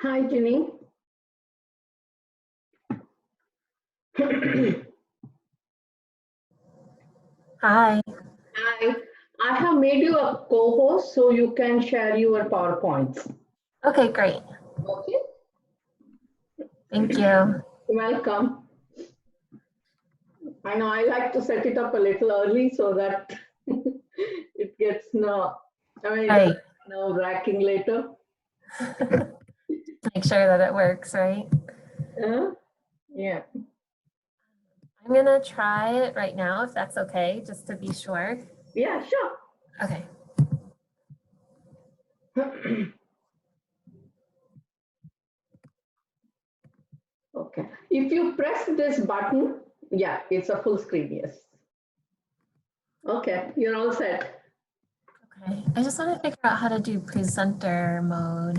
Hi, Jenny. Hi. Hi. I have made you a co-host so you can share your PowerPoints. Okay, great. Okay. Thank you. Welcome. I know I like to set it up a little early so that it gets Right. nerve-wracking later. Make sure that it works, right? Yeah. I'm gonna try it right now if that's okay, just to be sure. Yeah, sure. Okay. Okay. If you press this button, yeah, it's a full screen, yes. Okay, you're all set. Okay. I just want to figure out how to do presenter mode.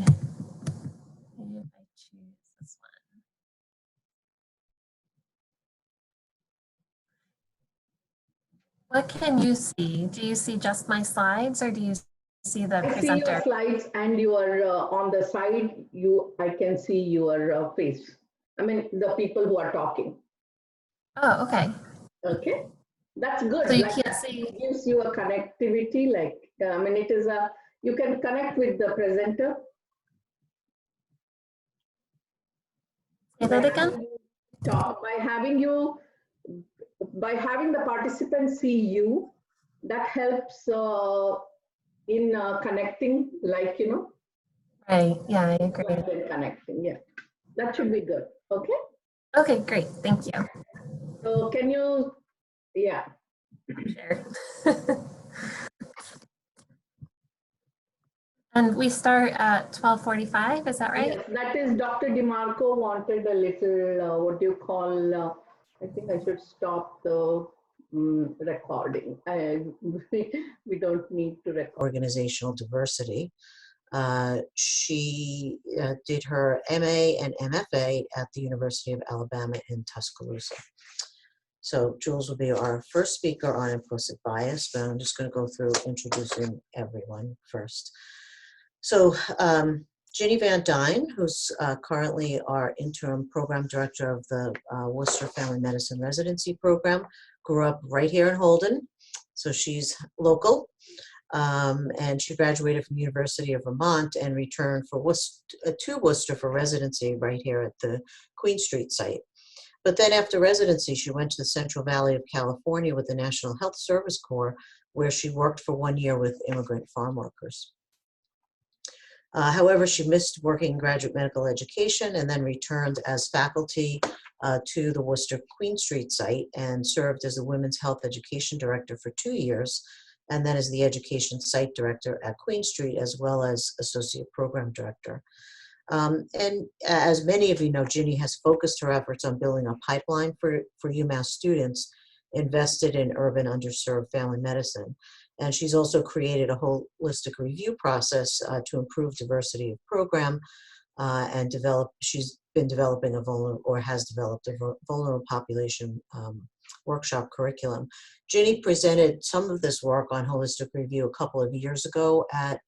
Maybe if I choose this one. What can you see? Do you see just my slides or do you see the I see your presenter? slides and your on the side, I can see your face. I mean, the people who are talking. Oh, okay. Okay, that's good. So you Like can't that see. gives you a connectivity. Like I mean, it is a you can connect with the presenter Say by that again? having by having the participants see you. That helps in connecting. Like Right. Yeah, I agree. and connecting. Yeah, that should be good. Okay. Okay, great. Thank you. So can you? Yeah. Sure. And we start at 12:45, is that right? Yes, that is Dr. DeMarco wanted a little, what do you call, I think I should stop the recording. We don't need to record. Organizational diversity. She did her MA and MFA at the University of Alabama in Tuscaloosa. So Jules will be our first speaker on implicit bias, but I'm just going to go through introducing everyone first. So Ginny Van Dyne, who's currently our interim program director of the Worcester Family Medicine Residency Program, grew up right here in Holden, so she's local. And she graduated from the University of Vermont and returned to Worcester for residency right here at the Queen Street site. But then after residency, she went to the Central Valley of California with the National Health Service Corps, where she worked for 1 year with immigrant farm workers. However, she missed working in graduate medical education and then returned as faculty to the Worcester Queen Street site and served as the Women's Health Education Director for 2 years, and then as the Education Site Director at Queen Street, as well as Associate Program Director. And as many of you know, Ginny has focused her efforts on building a pipeline for UMass students invested in urban underserved family medicine. And she's also created a holistic review process to improve diversity of program and she's been developing has developed a vulnerable population workshop curriculum. Ginny presented some of this work on holistic review a couple of years ago at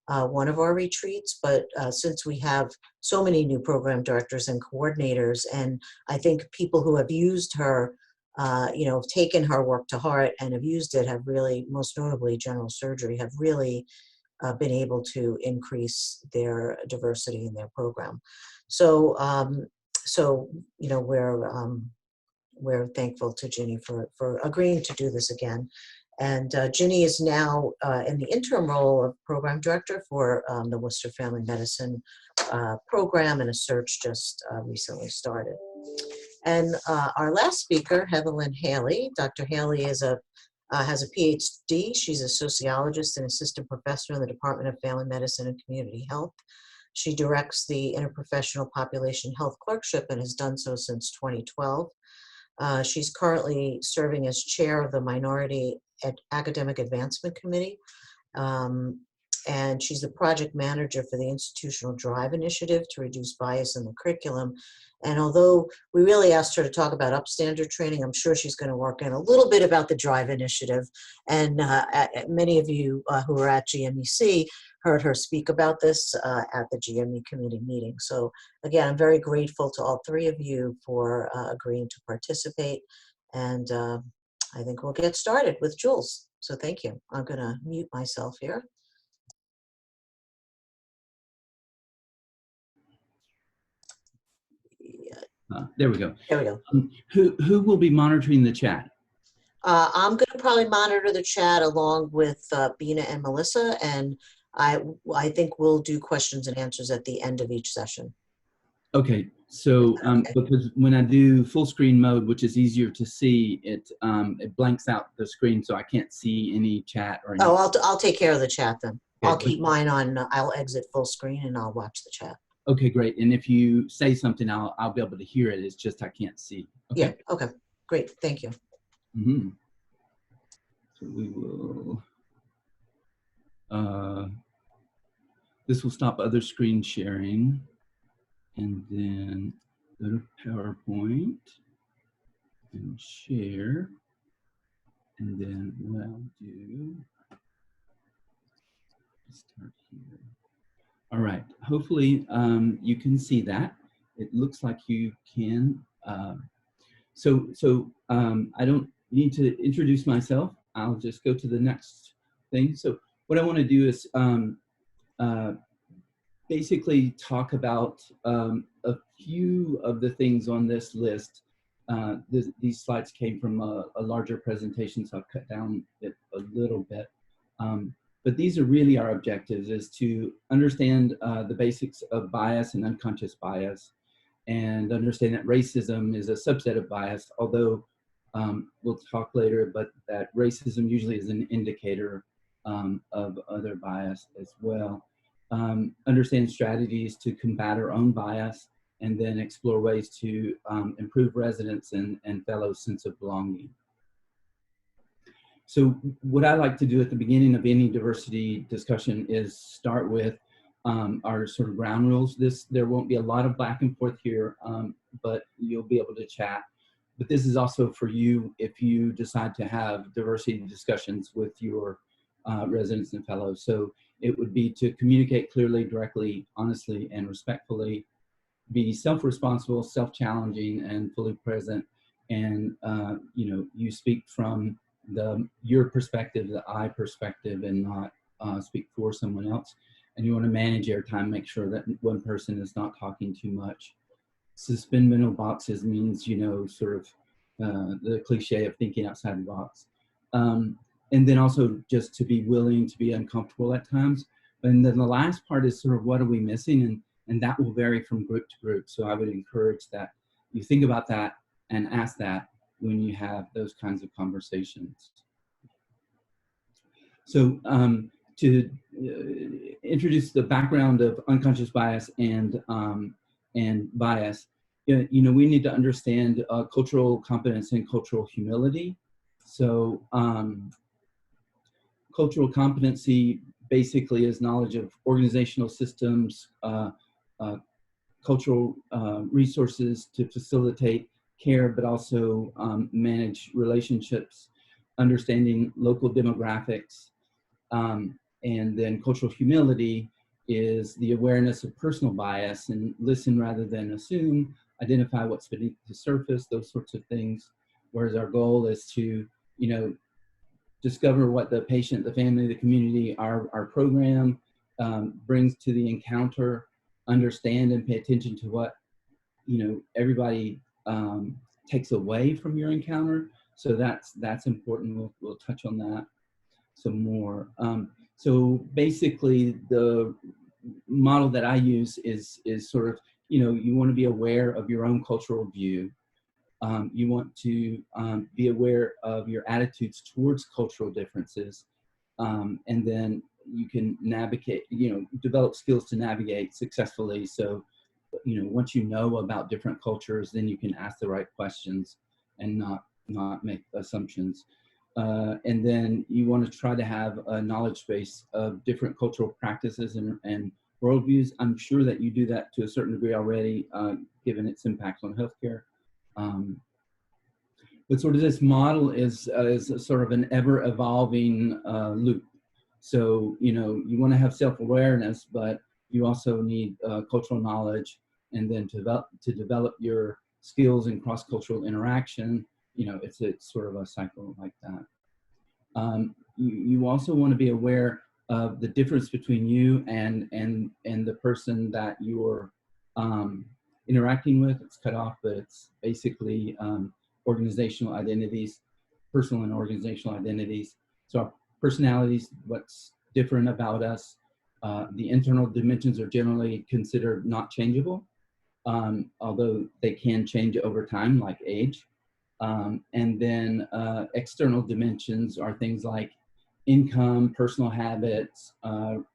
one of our retreats, but since we have so many new program directors and coordinators, and I think people who have used her, have taken her work to heart and have used it, have really, most notably general surgery, have really been able to increase their diversity in their program. So, we're thankful to Ginny for agreeing to do this again. And Ginny is now in the interim role of program director for the Worcester Family Medicine program, and a search just recently started. And our last speaker, Heather Lynn Haley. Dr. Haley has a PhD. She's a sociologist and assistant professor in the Department of Family Medicine and Community Health. She directs the Interprofessional Population Health Clerkship and has done so since 2012. She's currently serving as chair of the Minority Academic Advancement Committee. and she's the project manager for the Institutional Drive Initiative to reduce bias in the curriculum. And although we really asked her to talk about upstander training, I'm sure she's going to work in a little bit about the Drive Initiative. And many of you who are at GMEC heard her speak about this at the GME committee meeting. So again, I'm very grateful to all three of you for agreeing to participate. And I think we'll get started with Jules. So thank you. I'm going to mute myself here. There we go. There we go. Who will be monitoring the chat? I'm going to probably monitor the chat along with Bina and Melissa, and I think we'll do questions and answers at the end of each session. Okay, so because when I do full screen mode, which is easier to see, it blanks out the screen, so I can't see any chat or anything. Oh, I'll take care of the chat then. Okay, I'll keep mine on. I'll exit full screen and I'll watch the chat. Okay, great. And if you say something, I'll be able to hear it. It's just I can't see. Okay. Yeah. Okay. Great. Thank you. Mm-hmm. So we will. This will stop other screen sharing, and then go to PowerPoint and share, and then what I'll do. Start here. All right. Hopefully you can see that. It looks like you can. So I don't need to introduce myself. I'll just go to the next thing. So what I want to do is basically talk about a few of the things on this list. These slides came from a larger presentation, so I've cut down it a little bit. But these are really our objectives, is to understand the basics of bias and unconscious bias, and understand that racism is a subset of bias, although we'll talk later, but that racism usually is an indicator of other bias as well. Understand strategies to combat our own bias, and then explore ways to improve residents' and fellows' sense of belonging. So what I like to do at the beginning of any diversity discussion is start with our sort of ground rules. There won't be a lot of back and forth here, but you'll be able to chat. But this is also for you if you decide to have diversity discussions with your residents and fellows. So it would be to communicate clearly, directly, honestly, and respectfully, be self-responsible, self-challenging, and fully present. And you speak from your perspective, the I perspective, and not speak for someone else. And you want to manage airtime, make sure that one person is not talking too much. Suspend mental boxes means, sort of the cliche of thinking outside the box. And then also just to be willing to be uncomfortable at times. And then the last part is sort of what are we missing? And that will vary from group to group. So I would encourage that you think about that and ask that when you have those kinds of conversations. So to introduce the background of unconscious bias and bias, we need to understand cultural competence and cultural humility. So cultural competency basically is knowledge of organizational systems, cultural resources to facilitate care, but also manage relationships, understanding local demographics. And then cultural humility is the awareness of personal bias and listen rather than assume, identify what's beneath the surface, those sorts of things. Whereas our goal is to, discover what the patient, the family, the community, our program brings to the encounter, understand and pay attention to what, everybody takes away from your encounter. So that's important. We'll touch on that some more. So basically the model that I use is sort of, you want to be aware of your own cultural view. You want to be aware of your attitudes towards cultural differences. And then you can navigate, develop skills to navigate successfully. So, once you know about different cultures, then you can ask the right questions and not make assumptions. And then you want to try to have a knowledge base of different cultural practices and worldviews. I'm sure that you do that to a certain degree already, given its impact on healthcare. But sort of this model is sort of an ever-evolving loop. So, you know, you want to have self-awareness, but you also need cultural knowledge, and then to develop your skills in cross-cultural interaction. You know, it's sort of a cycle like that. You also want to be aware of the difference between you and the person that you're interacting with. It's cut off, but it's basically organizational identities, personal and organizational identities. So our personalities, what's different about us. The internal dimensions are generally considered not changeable, although they can change over time, like age. And then external dimensions are things like income, personal habits,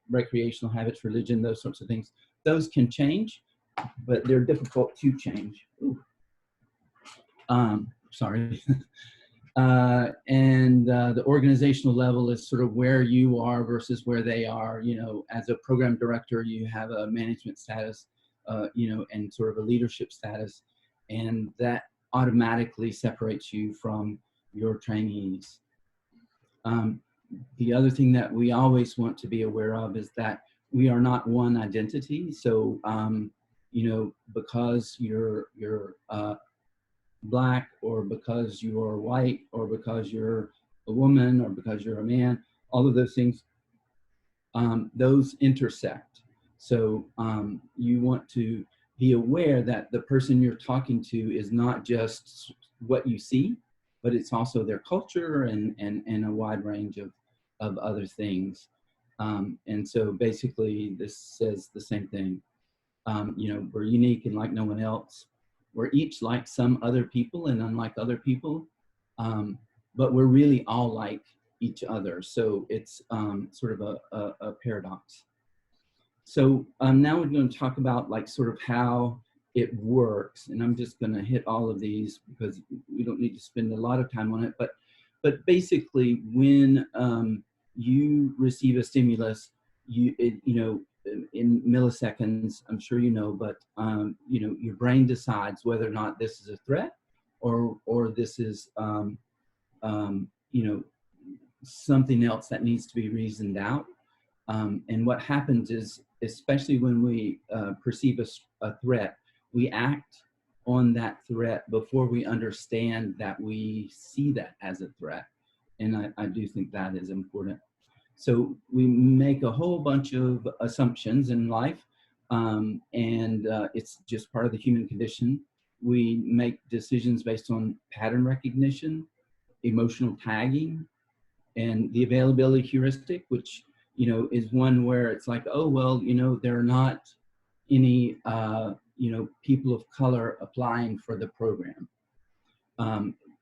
recreational habits, religion, those sorts of things. Those can change, but they're difficult to change. Sorry. And the organizational level is sort of where you are versus where they are. You know, as a program director, you have a management status, you know, and sort of a leadership status, and that automatically separates you from your trainees. The other thing that we always want to be aware of is that we are not one identity. So, you know, because you're Black, or because you're white, or because you're a woman, or because you're a man, all of those things, those intersect. So you want to be aware that the person you're talking to is not just what you see, but it's also their culture and a wide range of other things. And so basically this says the same thing. You know, we're unique and like no one else. We're each like some other people and unlike other people, but we're really all like each other. So it's sort of a paradox. So now we're going to talk about like sort of how it works, and I'm just going to hit all of these because we don't need to spend a lot of time on it. But basically, when you receive a stimulus, you know, in milliseconds, I'm sure you know, but you know, your brain decides whether or not this is a threat or this is you know, something else that needs to be reasoned out. And what happens is, especially when we perceive a threat, we act on that threat before we understand that we see that as a threat. And I do think that is important. So we make a whole bunch of assumptions in life, and it's just part of the human condition. We make decisions based on pattern recognition, emotional tagging, and the availability heuristic, which, you know, is one where it's like, oh, well, you know, there are not any, you know, people of color applying for the program.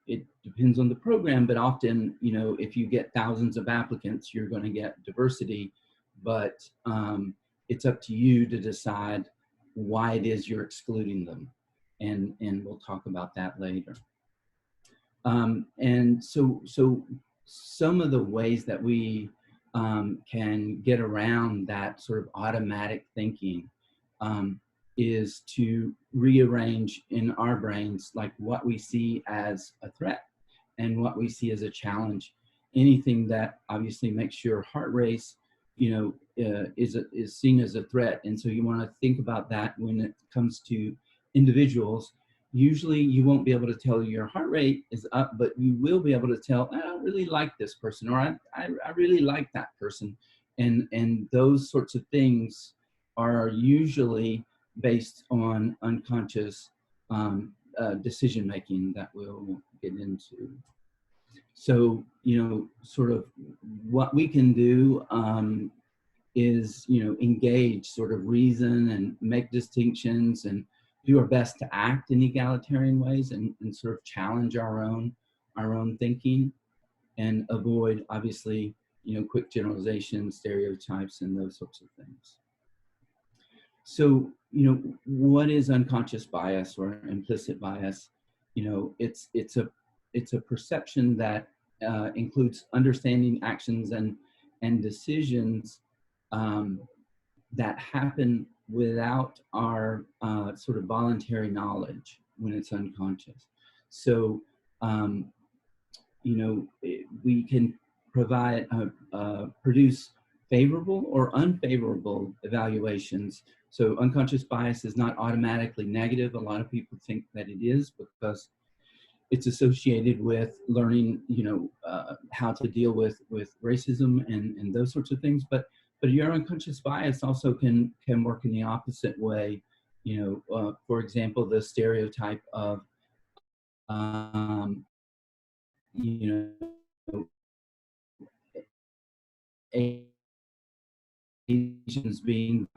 It depends on the program, but often, you know, if you get thousands of applicants, you're going to get diversity, but it's up to you to decide why it is you're excluding them. And we'll talk about that later. And so some of the ways that we can get around that sort of automatic thinking is to rearrange in our brains like what we see as a threat and what we see as a challenge. Anything that obviously makes your heart race, you know, is seen as a threat. And so you want to think about that when it comes to individuals. Usually you won't be able to tell your heart rate is up, but you will be able to tell, I don't really like this person, or I really like that person. And those sorts of things are usually based on unconscious decision-making that we'll get into. So, you know, sort of what we can do is, you know, engage, sort of reason and make distinctions and do our best to act in egalitarian ways and sort of challenge our own thinking and avoid, obviously, you know, quick generalizations, stereotypes, and those sorts of things. So, you know, what is unconscious bias or implicit bias? You know, it's a perception that includes understanding actions and decisions that happen without our sort of voluntary knowledge when it's unconscious. So, you know, we can provide, produce favorable or unfavorable evaluations. So unconscious bias is not automatically negative. A lot of people think that it is because it's associated with learning, you know, how to deal with racism and those sorts of things. But your unconscious bias also can work in the opposite way. You know, for example, the stereotype of, you know, Asians being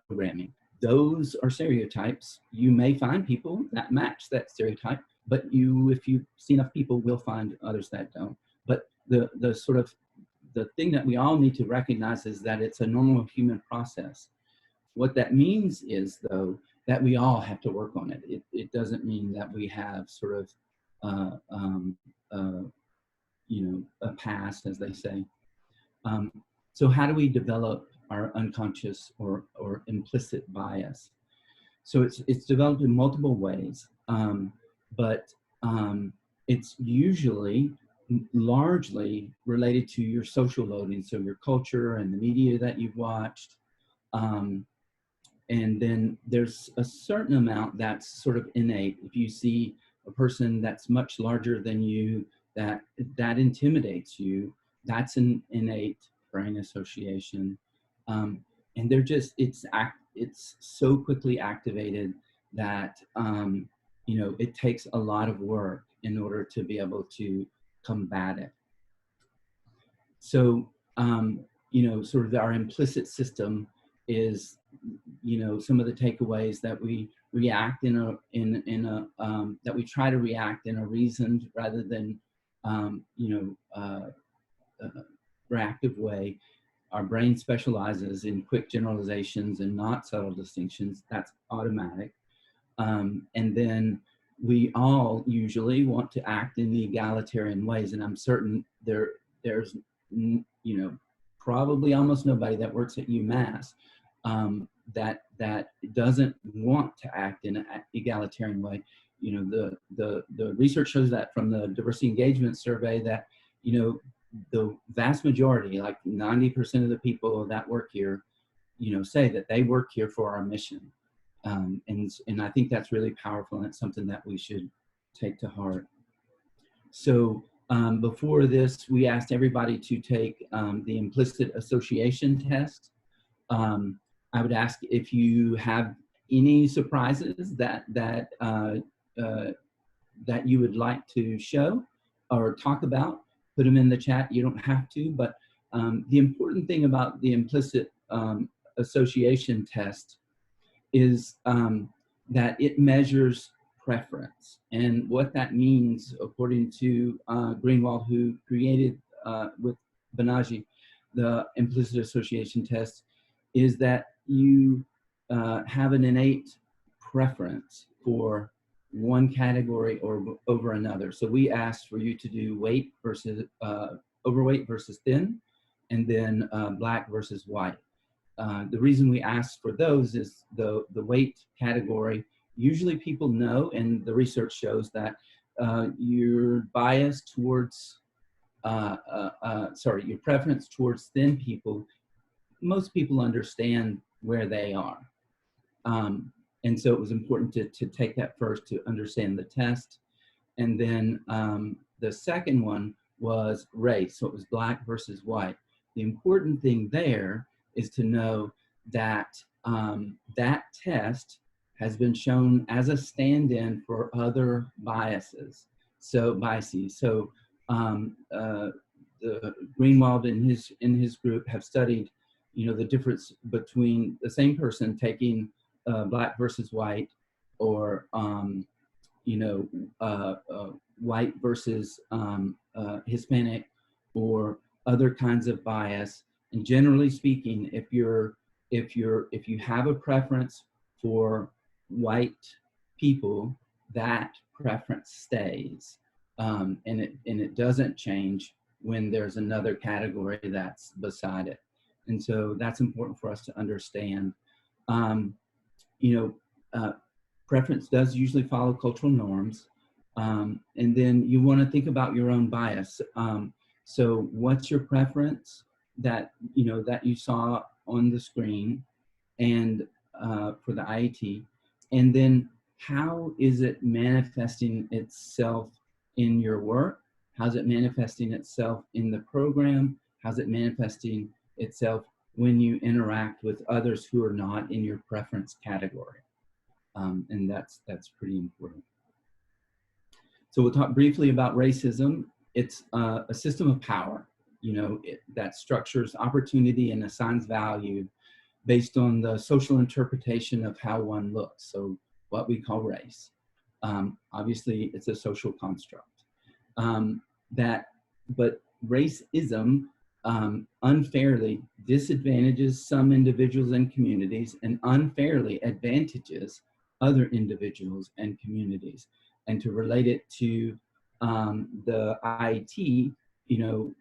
programming. Those are stereotypes. You may find people that match that stereotype, but if you see enough people, will find others that don't. But the sort of the thing that we all need to recognize is that it's a normal human process. What that means is, though, that we all have to work on it. It doesn't mean that we have sort of, you know, a past, as they say. So how do we develop our unconscious or implicit bias? So it's developed in multiple ways, but it's usually largely related to your social loading, so your culture and the media that you've watched. And then there's a certain amount that's sort of innate. If you see a person that's much larger than you, that intimidates you, that's an innate brain association. And they're just, it's so quickly activated that, you know, it takes a lot of work in order to be able to combat it. So, you know, sort of our implicit system is, you know, some of the takeaways that we react that we try to react in a reasoned rather than, you know, reactive way. Our brain specializes in quick generalizations and not subtle distinctions. That's automatic. And then we all usually want to act in the egalitarian ways. And I'm certain there's, you know, probably almost nobody that works at UMass that doesn't want to act in an egalitarian way. You know, the research shows that from the diversity engagement survey that, you know, the vast majority, like 90% of the people that work here, you know, say that they work here for our mission. And I think that's really powerful, and it's something that we should take to heart. So before this, we asked everybody to take the implicit association test. I would ask if you have any surprises that you would like to show or talk about. Put them in the chat. You don't have to, but the important thing about the implicit association test is that it measures preference. And what that means, according to Greenwald, who created with Banaji the implicit association test, is that you have an innate preference for one category or over another. So we asked for you to do weight versus overweight versus thin, and then black versus white. The reason we asked for those is the weight category. Usually people know, and the research shows that your bias towards, your preference towards thin people, most people understand where they are. And so it was important to take that first to understand the test. And then the second one was race. So it was black versus white. The important thing there is to know that that test has been shown as a stand-in for other biases. So the Greenwald in his group have studied, you know, the difference between the same person taking black versus white, or you know, white versus Hispanic, or other kinds of bias. And generally speaking, if you have a preference for white people, that preference stays. and it doesn't change when there's another category that's beside it. And so that's important for us to understand. You know, preference does usually follow cultural norms. And then you want to think about your own bias. So what's your preference that, you know, that you saw on the screen and for the IAT? And then how is it manifesting itself in your work? How's it manifesting itself in the program? How's it manifesting itself when you interact with others who are not in your preference category? And that's pretty important. So we'll talk briefly about racism. It's a system of power, you know, that structures opportunity and assigns value based on the social interpretation of how one looks. So what we call race. Obviously, it's a social construct. But racism unfairly disadvantages some individuals and communities and unfairly advantages other individuals and communities. And to relate it to the IET, you know,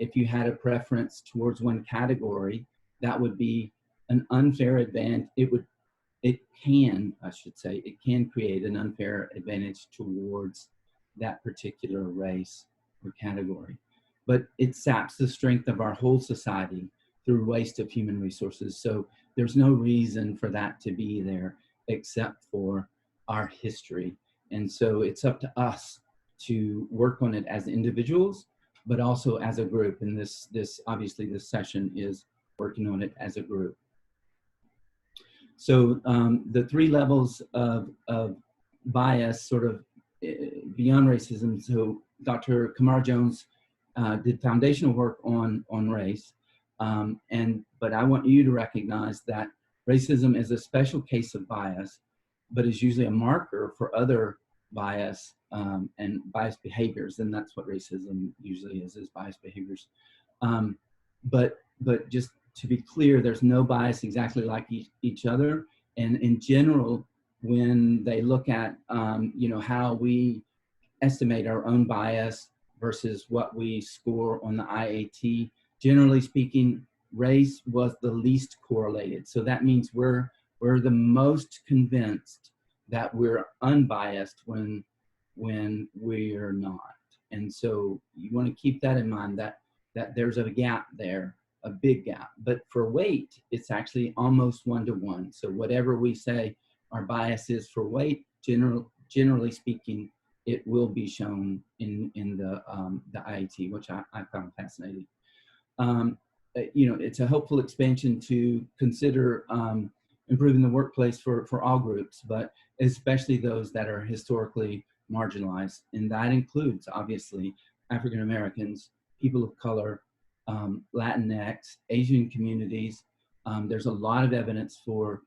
if you had a preference towards one category, that would be an unfair advantage. It can create an unfair advantage towards that particular race or category. But it saps the strength of our whole society through waste of human resources. So there's no reason for that to be there except for our history. And so it's up to us to work on it as individuals, but also as a group. And obviously this session is working on it as a group. So the three levels of bias sort of beyond racism. So Dr. Kamara Jones did foundational work on race. But I want you to recognize that racism is a special case of bias, but is usually a marker for other bias and bias behaviors. And that's what racism usually is bias behaviors. But just to be clear, there's no bias exactly like each other. And in general, when they look at, you know, how we estimate our own bias versus what we score on the IAT, generally speaking, race was the least correlated. So that means we're the most convinced that we're unbiased when we're not. And so you want to keep that in mind, that there's a gap there, a big gap. But for weight, it's actually almost 1-to-1. So whatever we say our bias is for weight, generally speaking, it will be shown in the IAT, which I found fascinating. You know, it's a helpful expansion to consider improving the workplace for all groups, but especially those that are historically marginalized. And that includes, obviously, African Americans, people of color, Latinx, Asian communities. There's a lot of evidence for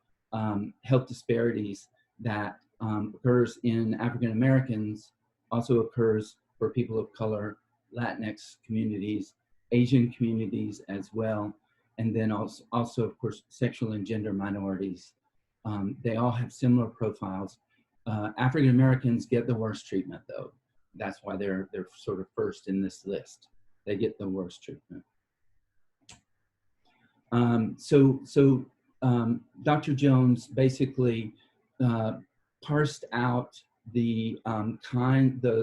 health disparities that occurs in African Americans, also occurs for people of color, Latinx communities, Asian communities as well. And then also of course, sexual and gender minorities. They all have similar profiles. African Americans get the worst treatment though. That's why they're sort of first in this list. They get the worst treatment. Dr. Jones basically parsed out the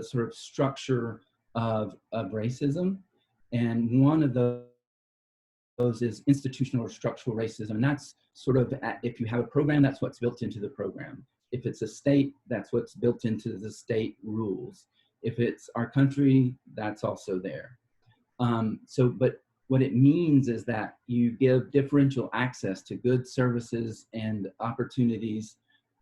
sort of structure of racism. And one of those is institutional or structural racism. And that's sort of, if you have a program, that's what's built into the program. If it's a state, that's what's built into the state rules. If it's our country, that's also there. But what it means is that you give differential access to goods, services, and opportunities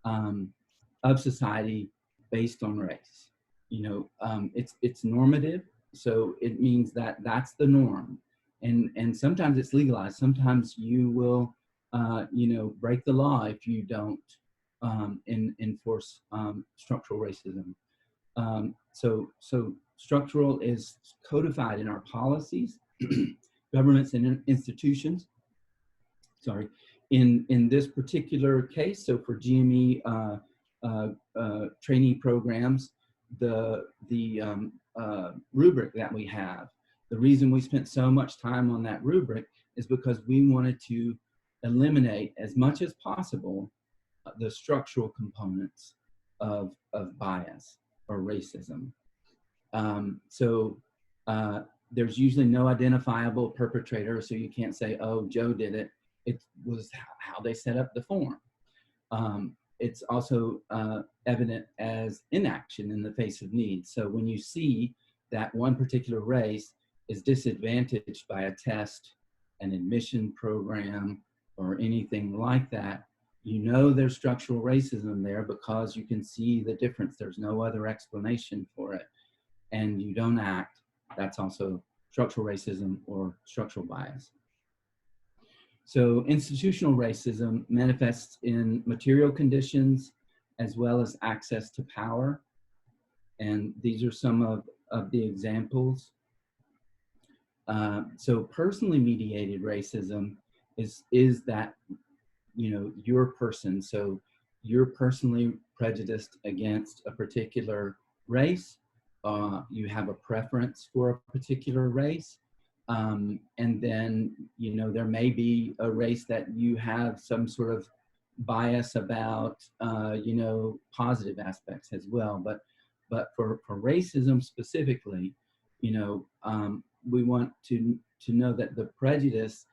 of society based on race. You know, it's normative, so it means that that's the norm. And sometimes it's legalized. Sometimes you will, you know, break the law if you don't enforce structural racism. So structural is codified in our policies, governments and institutions. Sorry, in this particular case, so for GME trainee programs, rubric that we have. The reason we spent so much time on that rubric is because we wanted to eliminate as much as possible the structural components of bias or racism. There's usually no identifiable perpetrator, so you can't say, oh, Joe did it. It was how they set up the form. It's also evident as inaction in the face of need. So when you see that one particular race is disadvantaged by a test, an admission program, or anything like that, you know there's structural racism there because you can see the difference. There's no other explanation for it. And you don't act. That's also structural racism or structural bias. So institutional racism manifests in material conditions as well as access to power. And these are some of the examples. So personally mediated racism is that, you know, your person. So you're personally prejudiced against a particular race. You have a preference for a particular race. And then, you know, there may be a race that you have some sort of bias about, you know, positive aspects as well. But for racism specifically, you know, we want to know that the prejudice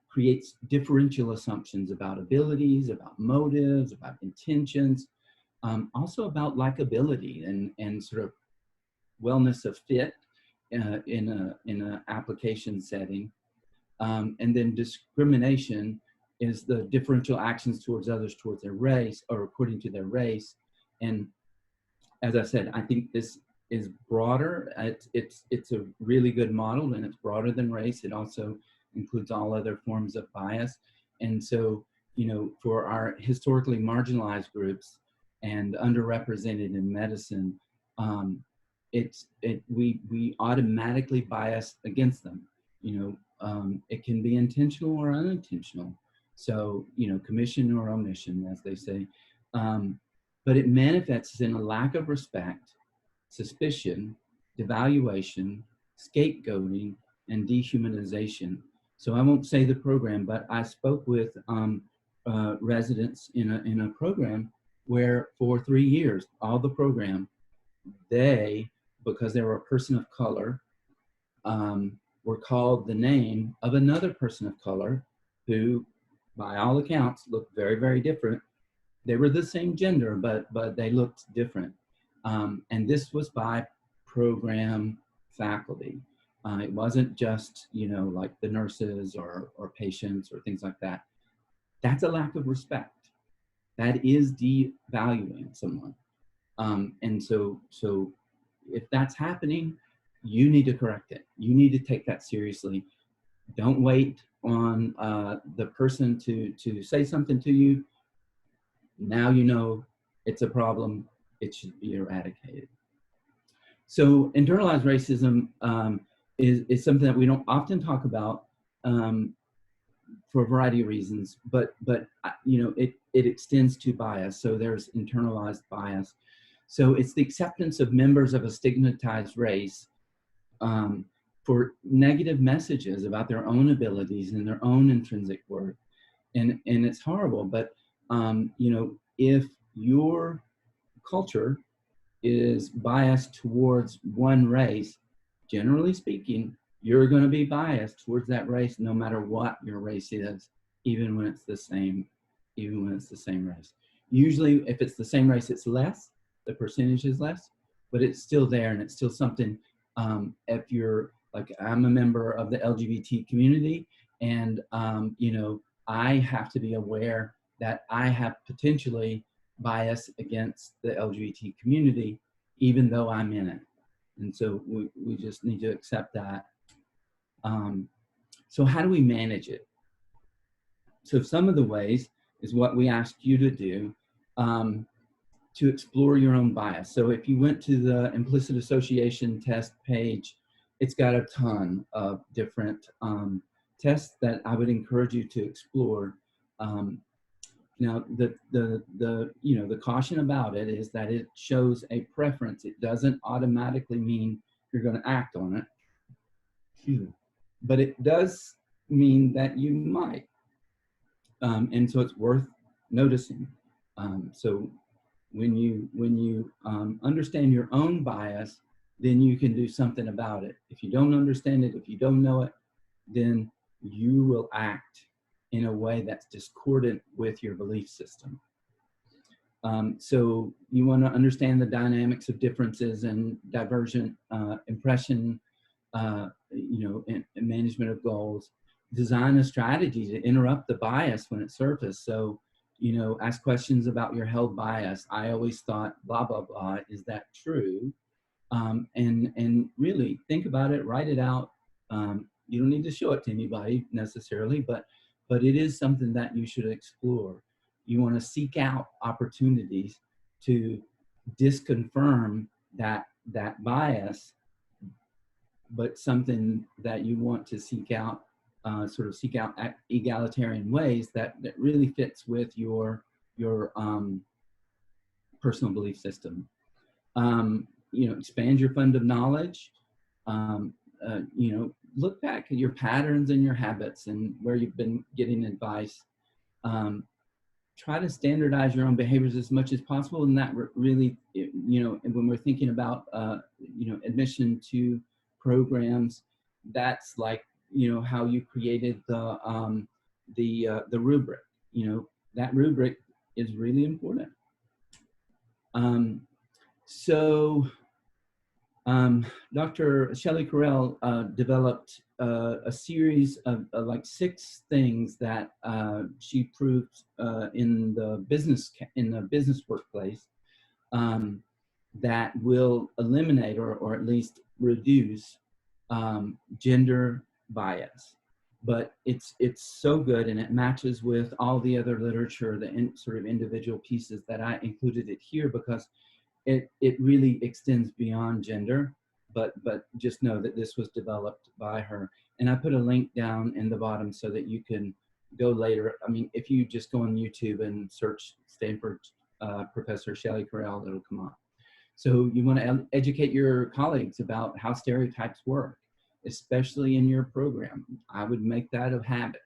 creates differential assumptions about abilities, about motives, about intentions, also about likability and sort of wellness of fit in an application setting. And then discrimination is the differential actions towards others towards their race or according to their race. And as I said, I think this is broader. It's a really good model, and it's broader than race. It also includes all other forms of bias. And so, you know, for our historically marginalized groups and underrepresented in medicine, we automatically bias against them. You know, it can be intentional or unintentional. So, you know, commission or omission, as they say. But it manifests in a lack of respect, suspicion, devaluation, scapegoating, and dehumanization. So I won't say the program, but I spoke with residents in a program where for 3 years, all the program, they, because they were a person of color, were called the name of another person of color who, by all accounts, looked very, very different. They were the same gender, but they looked different. And this was by program faculty. It wasn't just, you know, like the nurses or patients or things like that. That's a lack of respect. That is devaluing someone. And so if that's happening, you need to correct it. You need to take that seriously. Don't wait on the person to say something to you. Now you know it's a problem. It should be eradicated. So internalized racism is something that we don't often talk about for a variety of reasons, but you know, it extends to bias. So there's internalized bias. So it's the acceptance of members of a stigmatized race for negative messages about their own abilities and their own intrinsic worth. And it's horrible, but you know, if your culture is biased towards one race, generally speaking, you're going to be biased towards that race no matter what your race is, even when it's the same race. Usually if it's the same race, it's less, the percentage is less, but it's still there, and it's still something. If you're like, I'm a member of the LGBT community, and you know, I have to be aware that I have potentially bias against the LGBT community, even though I'm in it. And so we just need to accept that. So how do we manage it? So some of the ways is what we asked you to do, to explore your own bias. So if you went to the implicit association test page, it's got a ton of different tests that I would encourage you to explore. Now, the caution about it is that it shows a preference. It doesn't automatically mean you're going to act on it. Excuse me. But it does mean that you might. And so it's worth noticing. So when you understand your own bias, then you can do something about it. If you don't understand it, if you don't know it, then you will act in a way that's discordant with your belief system. So you want to understand the dynamics of differences and divergent impression, and management of goals. Design a strategy to interrupt the bias when it surfaces. So, ask questions about your held bias. I always thought blah, blah, blah. Is that true? And really think about it, write it out. You don't need to show it to anybody necessarily, but it is something that you should explore. You want to seek out opportunities to disconfirm that bias, but something that you want to seek out, seek out egalitarian ways that really fits with your personal belief system. Expand your fund of knowledge. Look back at your patterns and your habits and where you've been getting advice. Try to standardize your own behaviors as much as possible. And that really, when we're thinking about, admission to programs, that's like, how you created the rubric. That rubric is really important. Dr. Shelley Carell developed a series of like 6 things that she proved in the business workplace that will eliminate or at least reduce gender bias. But it's so good, and it matches with all the other literature, the sort of individual pieces that I included it here because it really extends beyond gender, but just know that this was developed by her. And I put a link down in the bottom so that you can go later. I mean, if you just go on YouTube and search Stanford Professor Shelley Carell, it'll come up. So you want to educate your colleagues about how stereotypes work, especially in your program. I would make that a habit.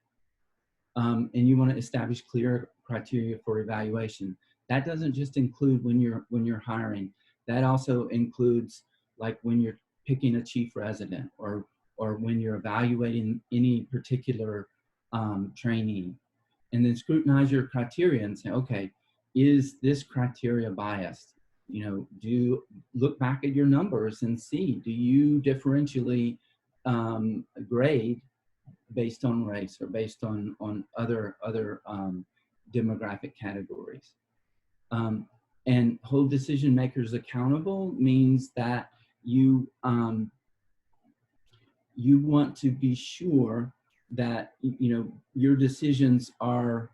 And you want to establish clear criteria for evaluation. That doesn't just include when you're hiring. That also includes like when you're picking a chief resident or when you're evaluating any particular trainee. And then scrutinize your criteria and say, okay, is this criteria biased? Do look back at your numbers and see, do you differentially grade based on race or based on other demographic categories? And hold decision makers accountable means that you want to be sure that your decisions are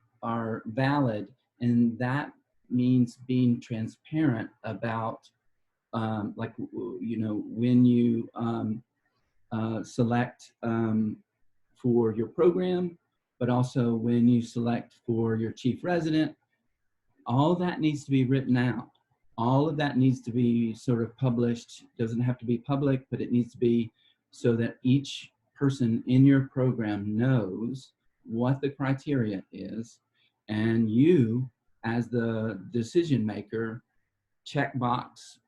valid, and that means being transparent about when you select for your program, but also when you select for your chief resident. All that needs to be written out. All of that needs to be sort of published. Doesn't have to be public, but it needs to be so that each person in your program knows what the criteria is, and you, as the decision maker, check box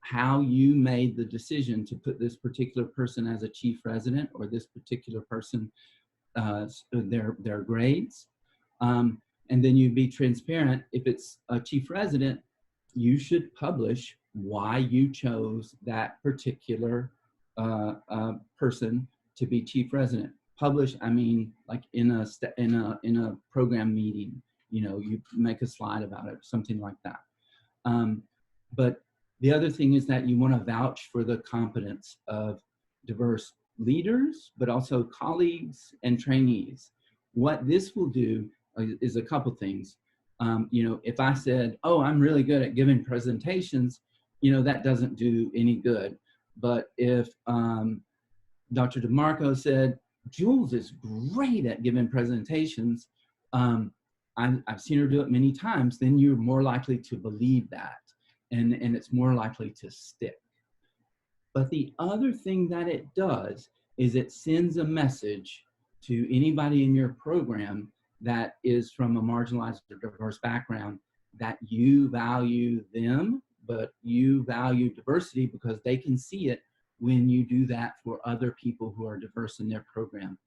how you made the decision to put this particular person as a chief resident or this particular person, their grades. And then you be transparent. If it's a chief resident, you should publish why you chose that particular person to be chief resident. Publish, I mean, like in a program meeting, you make a slide about it, something like that. But the other thing is that you want to vouch for the competence of diverse leaders, but also colleagues and trainees. What this will do is a couple things. If I said, oh, I'm really good at giving presentations, that doesn't do any good. But if Dr. DeMarco said, Jules is great at giving presentations, I've seen her do it many times, then you're more likely to believe that, and it's more likely to stick. But the other thing that it does is it sends a message to anybody in your program that is from a marginalized or diverse background that you value them, but you value diversity because they can see it when you do that for other people who are diverse in their program.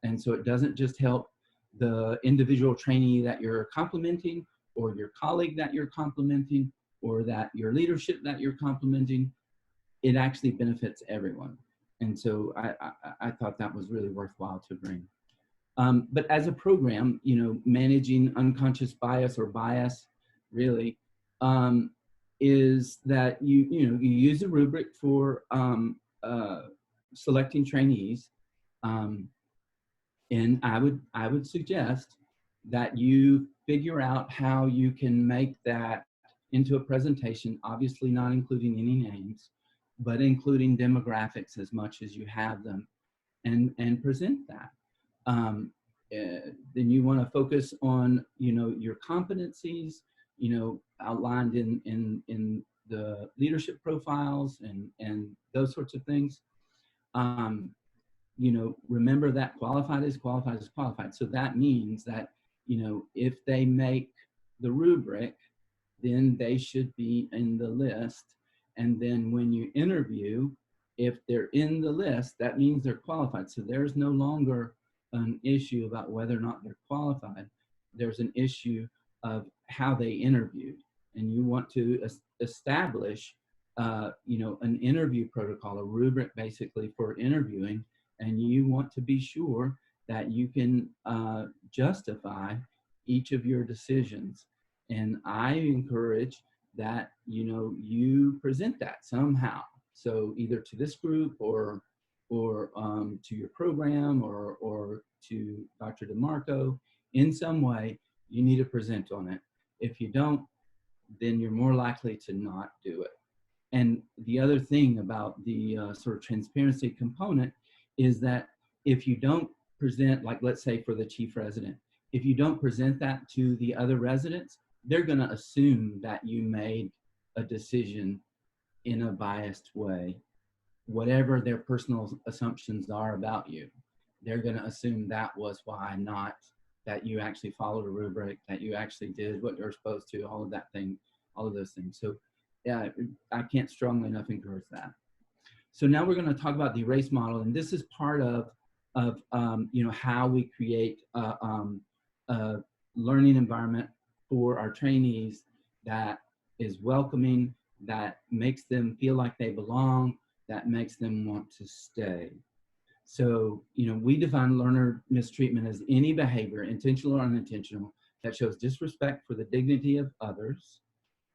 And so it doesn't just help the individual trainee that you're complimenting, or your colleague that you're complimenting, or that your leadership that you're complimenting. It actually benefits everyone. And so I thought that was really worthwhile to bring. But as a program, you know, managing unconscious bias or bias really is that you use a rubric for selecting trainees. And I would suggest that you figure out how you can make that into a presentation, obviously not including any names, but including demographics as much as you have them, and present that. Then you want to focus on, you know, your competencies, you know, outlined in the leadership profiles and those sorts of things. You know, remember that qualified is qualified is qualified. So that means that, you know, if they make the rubric, then they should be in the list. And then when you interview, if they're in the list, that means they're qualified. So there's no longer an issue about whether or not they're qualified. There's an issue of how they interviewed. And you want to establish, you know, an interview protocol, a rubric basically for interviewing. And you want to be sure that you can justify each of your decisions. And I encourage that, you know, you present that somehow. So either to this group or to your program or to Dr. DeMarco, in some way, you need to present on it. If you don't, then you're more likely to not do it. And the other thing about the sort of transparency component is that if you don't present, like let's say for the chief resident, if you don't present that to the other residents, they're going to assume that you made a decision in a biased way. Whatever their personal assumptions are about you, they're going to assume that was why, not that you actually followed a rubric, that you actually did what you're supposed to, all of that thing, all of those things. So yeah, I can't strongly enough encourage that. So now we're going to talk about the race model, and this is part of you know, how we create a learning environment for our trainees that is welcoming, that makes them feel like they belong, that makes them want to stay. So, you know, we define learner mistreatment as any behavior, intentional or unintentional, that shows disrespect for the dignity of others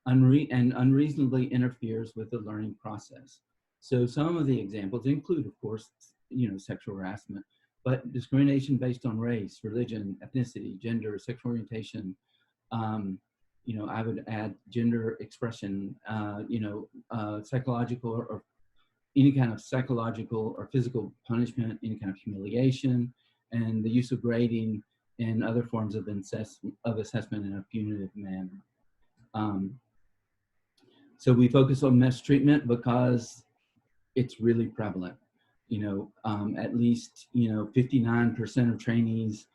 and unreasonably interferes with the learning process. So some of the examples include, of course, you know, sexual harassment, but discrimination based on race, religion, ethnicity, gender, sexual orientation. You know, I would add gender expression, you know, psychological or any kind of psychological or physical punishment, any kind of humiliation, and the use of grading and other forms of assessment in a punitive manner. So we focus on mistreatment because it's really prevalent. You know, at least, you know, 59% of trainees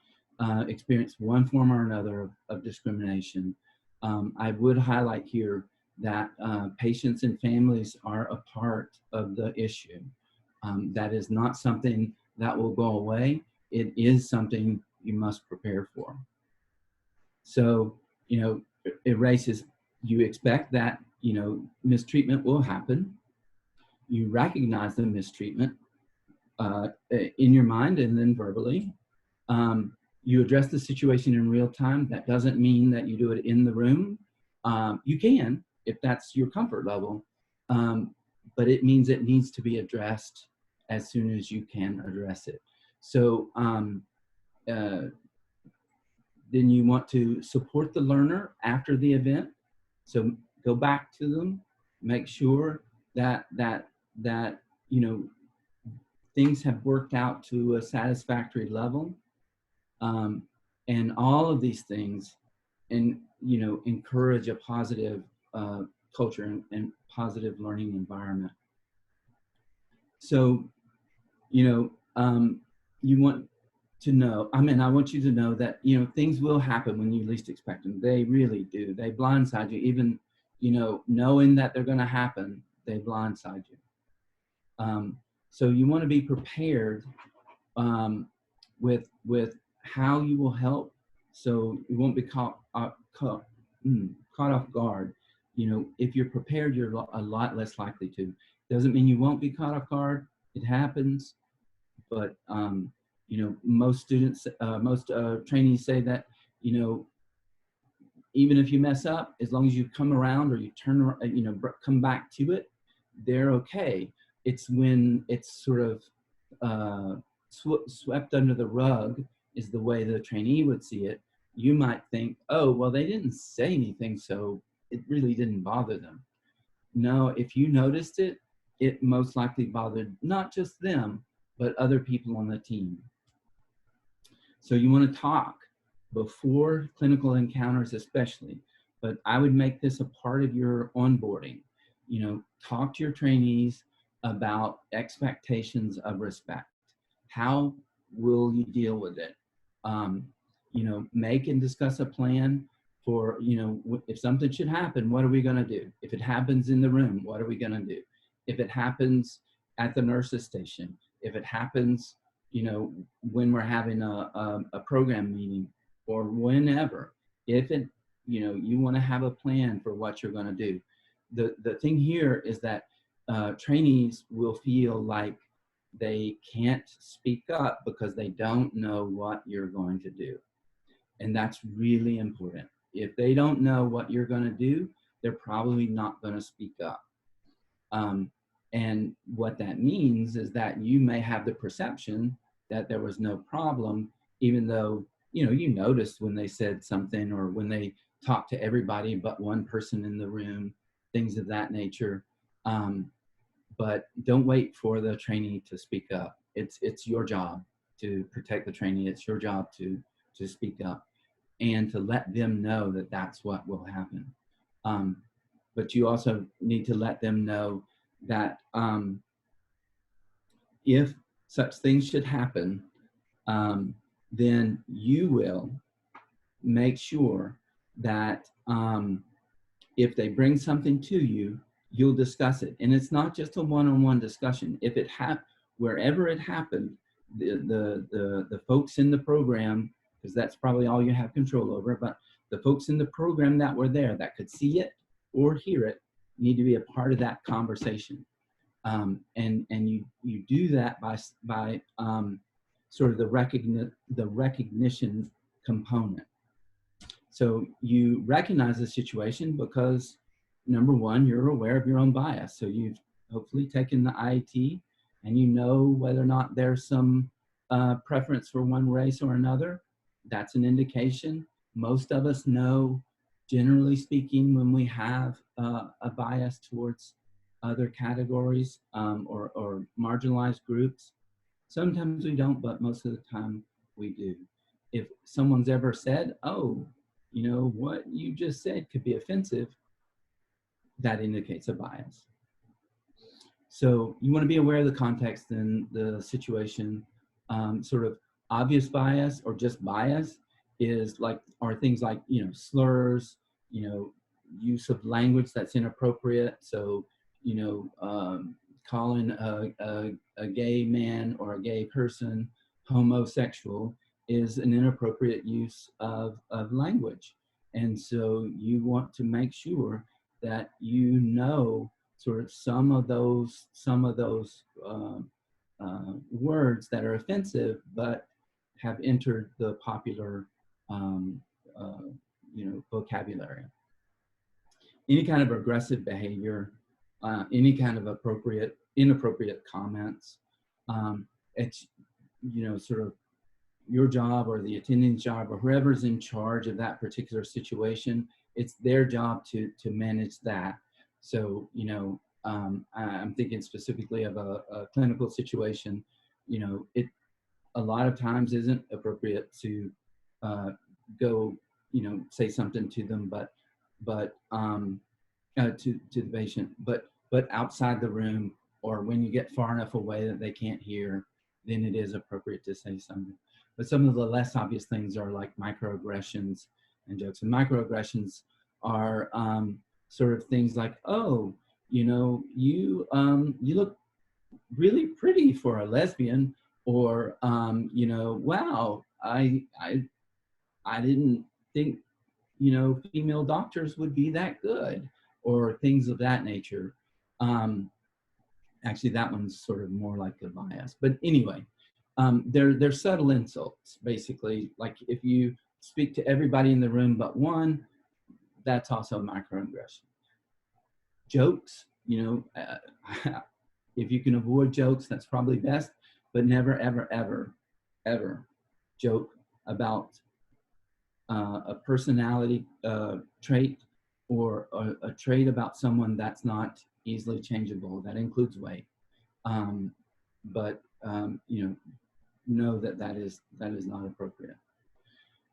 experience one form or another of discrimination. I would highlight here that patients and families are a part of the issue. That is not something that will go away. It is something you must prepare for. So, you know, erases, you expect that, you know, mistreatment will happen. You recognize the mistreatment in your mind and then verbally. You address the situation in real time. That doesn't mean that you do it in the room. You can, if that's your comfort level, but it means it needs to be addressed as soon as you can address it. So then you want to support the learner after the event. So go back to them, make sure that you know, things have worked out to a satisfactory level. And all of these things encourage a positive culture and positive learning environment. So, you want to know, I want you to know that, things will happen when you least expect them. They really do. They blindside you. Even, knowing that they're going to happen, they blindside you. So you want to be prepared with how you will help, so you won't be caught off guard. If you're prepared, you're a lot less likely to. Doesn't mean you won't be caught off guard. It happens, but most students, most trainees say that even if you mess up, as long as you come around or you turn around, come back to it, they're okay. It's when it's sort of swept under the rug, is the way the trainee would see it. You might think, oh, well, they didn't say anything, so it really didn't bother them. No, if you noticed it, it most likely bothered not just them, but other people on the team. So you want to talk before clinical encounters especially, but I would make this a part of your onboarding. Talk to your trainees about expectations of respect. How will you deal with it? Make and discuss a plan for, if something should happen, what are we going to do? If it happens in the room, what are we going to do? If it happens at the nurse's station, if it happens, when we're having a program meeting, or whenever, if it, you want to have a plan for what you're going to do. The thing here is that trainees will feel like they can't speak up because they don't know what you're going to do. And that's really important. If they don't know what you're going to do, they're probably not going to speak up. And what that means is that you may have the perception that there was no problem, even though, you noticed when they said something, or when they talked to everybody but one person in the room, things of that nature. But don't wait for the trainee to speak up. It's your job to protect the trainee. It's your job to speak up and to let them know that that's what will happen. But you also need to let them know that if such things should happen, then you will make sure that if they bring something to you, you'll discuss it. And it's not just a one-on-one discussion. If it wherever it happened, the folks in the program, because that's probably all you have control over, but the folks in the program that were there that could see it or hear it need to be a part of that conversation. And you do that by sort of the recognition component. So you recognize the situation because, number one, you're aware of your own bias. So you've hopefully taken the IAT and you know whether or not there's some preference for one race or another. That's an indication. Most of us know, generally speaking, when we have a bias towards other categories or marginalized groups. Sometimes we don't, but most of the time we do. If someone's ever said, oh, what you just said could be offensive, that indicates a bias. So you want to be aware of the context and the situation. Sort of obvious bias or just bias are things like, slurs, use of language that's inappropriate. So, calling a gay man or a gay person homosexual is an inappropriate use of language. And so you want to make sure that sort of some of those words that are offensive but have entered the popular vocabulary. Any kind of aggressive behavior, any kind of inappropriate comments, it's sort of your job or the attending's job or whoever's in charge of that particular situation. It's their job to manage that. So I'm thinking specifically of a clinical situation. It a lot of times isn't appropriate to go say something to them, but to the patient, but outside the room, or when you get far enough away that they can't hear, then it is appropriate to say something. But some of the less obvious things are like microaggressions and jokes. And microaggressions are sort of things like, oh, you look really pretty for a lesbian, or wow, I didn't think female doctors would be that good, or things of that nature. Actually, that one's sort of more like a bias. But anyway, they're subtle insults, basically. Like if you speak to everybody in the room but one, that's also a microaggression. Jokes, if you can avoid jokes, that's probably best, but never, ever, ever, ever joke about a personality trait, or a trait about someone that's not easily changeable. That includes weight. But know that is not appropriate.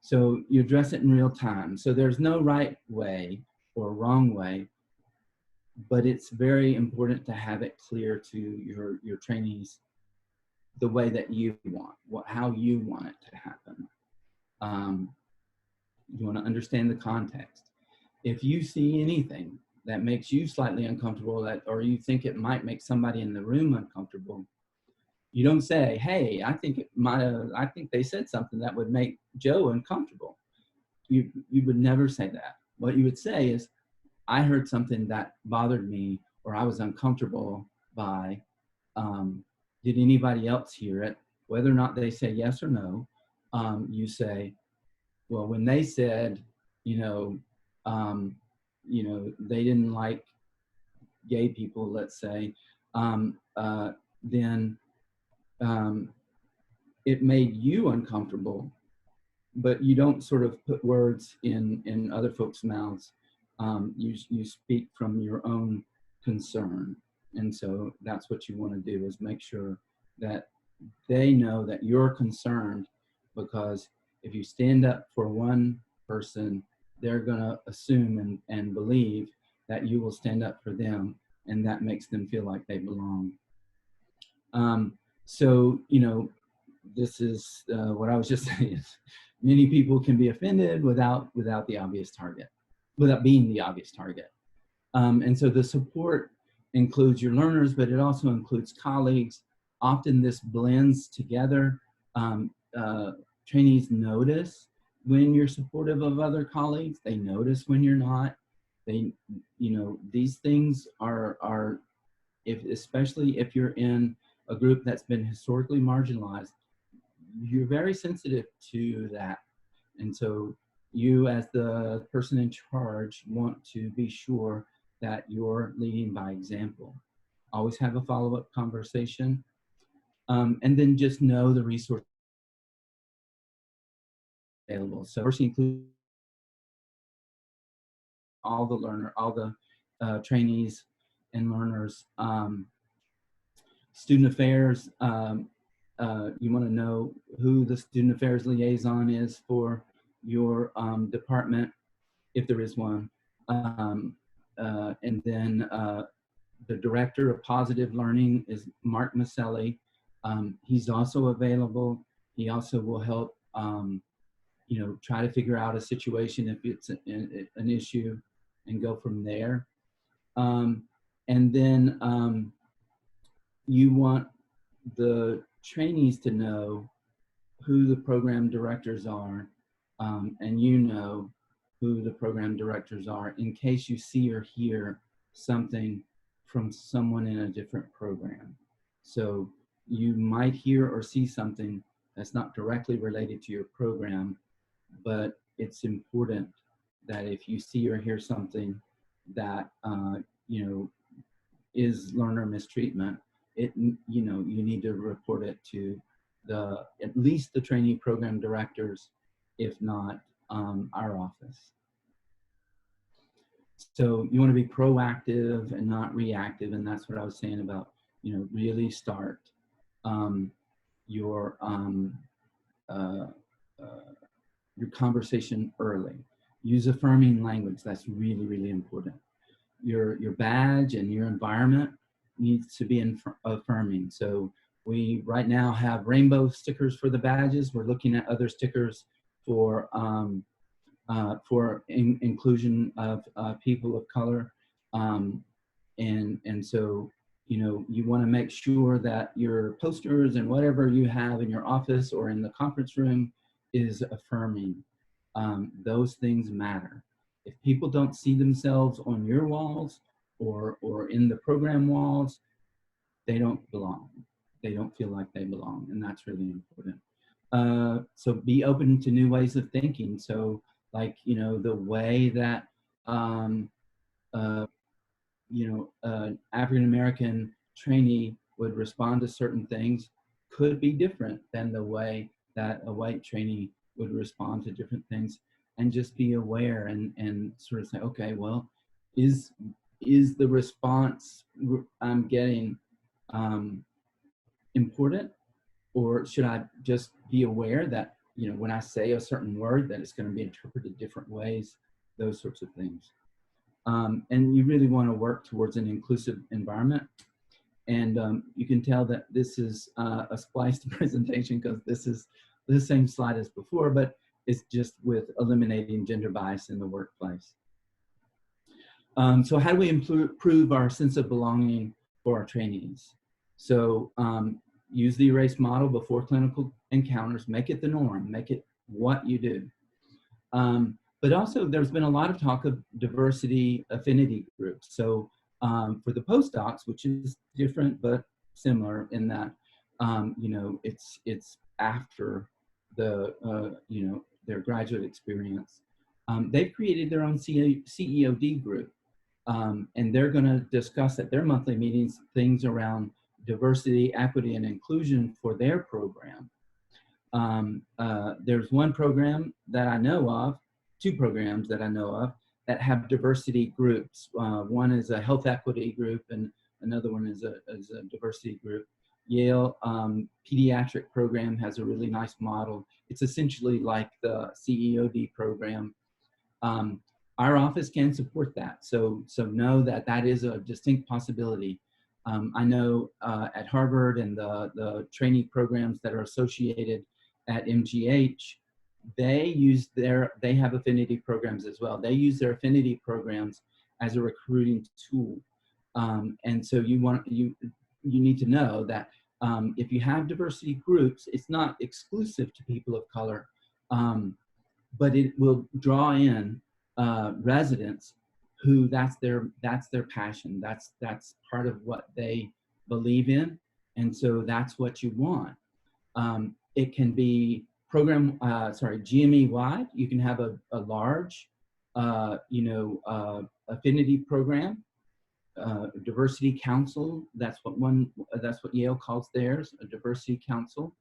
So you address it in real time. So there's no right way or wrong way, but it's very important to have it clear to your trainees the way that you want, how you want it to happen. You want to understand the context. If you see anything that makes you slightly uncomfortable, or you think it might make somebody in the room uncomfortable, you don't say, hey, I think they said something that would make Joe uncomfortable. You would never say that. What you would say is, I heard something that bothered me, or I was uncomfortable by. Did anybody else hear it? Whether or not they say yes or no, you say, well, when they said, they didn't like gay people, let's say, then it made you uncomfortable, but you don't sort of put words in other folks' mouths. You speak from your own concern. And so that's what you want to do, is make sure that they know that you're concerned, because if you stand up for one person, they're going to assume and believe that you will stand up for them, and that makes them feel like they belong. So, this is what I was just saying. Many people can be offended without the obvious target, without being the obvious target. And so the support includes your learners, but it also includes colleagues. Often this blends together. Trainees notice when you're supportive of other colleagues. They notice when you're not. These things are especially if you're in a group that's been historically marginalized, you're very sensitive to that. And so you, as the person in charge, want to be sure that you're leading by example. Always have a follow-up conversation. And then just know the resources available. So first include all the trainees and learners. Student affairs, you want to know who the student affairs liaison is for your department, if there is one. And then the director of positive learning is Mark Maselli. He's also available. He also will help try to figure out a situation if it's an issue, and go from there. And then you want the trainees to know who the program directors are, and who the program directors are, in case you see or hear something from someone in a different program. So you might hear or see something that's not directly related to your program, but it's important that if you see or hear something that is learner mistreatment, you need to report it to at least the trainee program directors, if not our office. So you want to be proactive and not reactive, and that's what I was saying about really start your conversation early. use affirming language. That's really, really important. Your badge and your environment needs to be affirming. So we right now have rainbow stickers for the badges. We're looking at other stickers for inclusion of people of color. And so, you know, you want to make sure that your posters and whatever you have in your office or in the conference room is affirming. Those things matter. If people don't see themselves on your walls or in the program walls, they don't belong. They don't feel like they belong, and that's really important. So be open to new ways of thinking. So like, you know, the way that, you know, African-American trainee would respond to certain things could be different than the way that a white trainee would respond to different things, and just be aware and sort of say, okay, well, is the response I'm getting important, or should I just be aware that, you know, when I say a certain word that it's going to be interpreted different ways, those sorts of things. And you really want to work towards an inclusive environment. And you can tell that this is a spliced presentation because this is the same slide as before, but it's just with eliminating gender bias in the workplace. So how do we improve our sense of belonging for our trainees? So use the ERACE model before clinical encounters, make it the norm, make it what you do. But also there's been a lot of talk of diversity affinity groups. So for the postdocs, which is different but similar in that, you know, it's after the, you know, their graduate experience. They've created their own CEOD group, and they're going to discuss at their monthly meetings things around diversity, equity, and inclusion for their program. There's one program that I know of, two programs that I know of that have diversity groups. One is a health equity group, and another one is a diversity group. Yale pediatric program has a really nice model. It's essentially like the CEOD program. Our office can support that. So know that that is a distinct possibility. I know at Harvard and the trainee programs that are associated at MGH, they have affinity programs as well. They use their affinity programs as a recruiting tool. And so you need to know that if you have diversity groups, it's not exclusive to people of color, but it will draw in residents who that's their passion. That's part of what they believe in, and so that's what you want. It can be GME wide. You can have a large, affinity program, diversity council. That's what Yale calls theirs, a diversity council.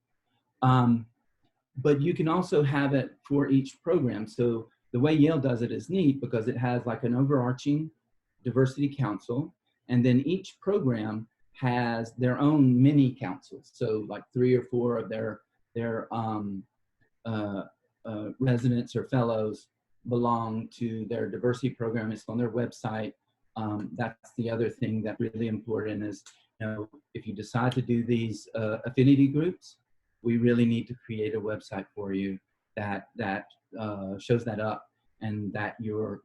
But you can also have it for each program. So the way Yale does it is neat because it has like an overarching diversity council, and then each program has their own mini councils. So like 3 or 4 of their residents or fellows belong to their diversity program. It's on their website. That's the other thing that's really important is, you know, if you decide to do these affinity groups, we really need to create a website for you that shows that up, and that your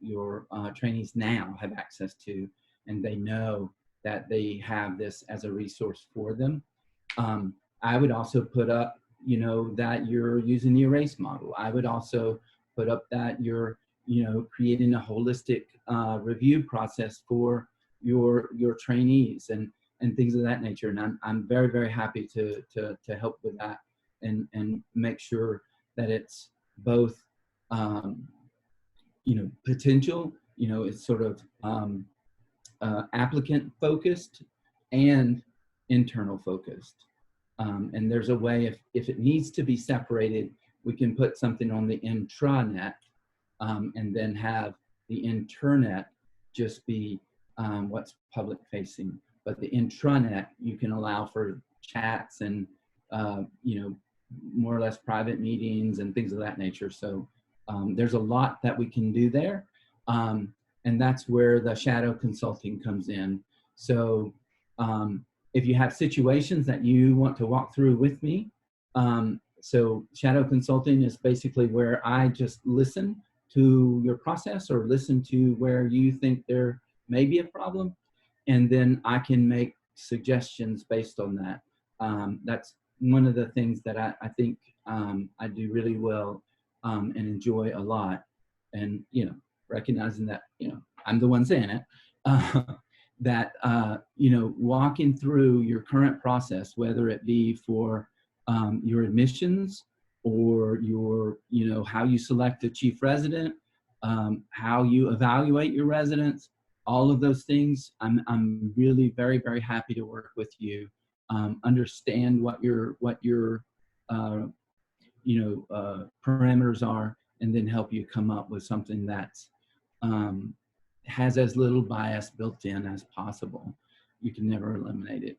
trainees now have access to, and they know that they have this as a resource for them. I would also put up, you know, that you're using the ERACE model. I would also put up that you're, you know, creating a holistic review process for your trainees and things of that nature. And I'm very, very happy to help with that and make sure that it's both, you know, potential, you know, it's sort of applicant focused and internal focused. And there's a way, if it needs to be separated, we can put something on the intranet and then have the internet just be what's public facing. But the intranet, you can allow for chats and, you know, more or less private meetings and things of that nature. So There's a lot that we can do there. And that's where the shadow consulting comes in. So if you have situations that you want to walk through with me, so shadow consulting is basically where I just listen to your process or listen to where you think there may be a problem, and then I can make suggestions based on that. That's one of the things that I think I do really well and enjoy a lot. And, you know, recognizing that, you know, I'm the one saying it, that, you know, walking through your current process, whether it be for your admissions or your, you know, how you select a chief resident, how you evaluate your residents, all of those things, I'm really very, very happy to work with you, understand what your you know, parameters are, and then help you come up with something that's has as little bias built in as possible. You can never eliminate it.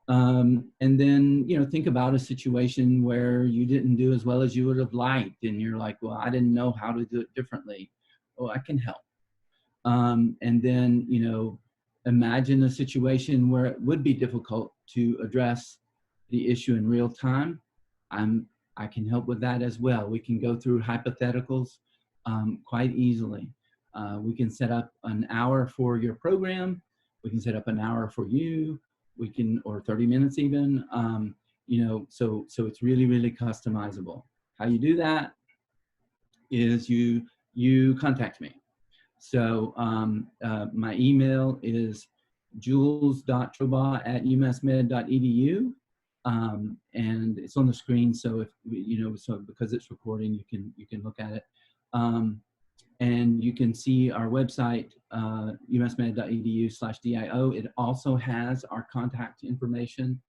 And then, you know, think about a situation where you didn't do as well as you would have liked, and you're like, well, I didn't know how to do it differently. Oh, I can help. And then, you know, imagine a situation where it would be difficult to address the issue in real time. I can help with that as well. We can go through hypotheticals quite easily. We can set up an hour for your program. We can set up an hour for you. We can, or 30 minutes even, you know, so it's really, really customizable. How you do that is you contact me. So my email is jules.trobaugh@umassmed.edu. And it's on the screen. So if you know, so because it's recording, you can look at it. And you can see our website, umassmed.edu/DIO. It also has our contact information.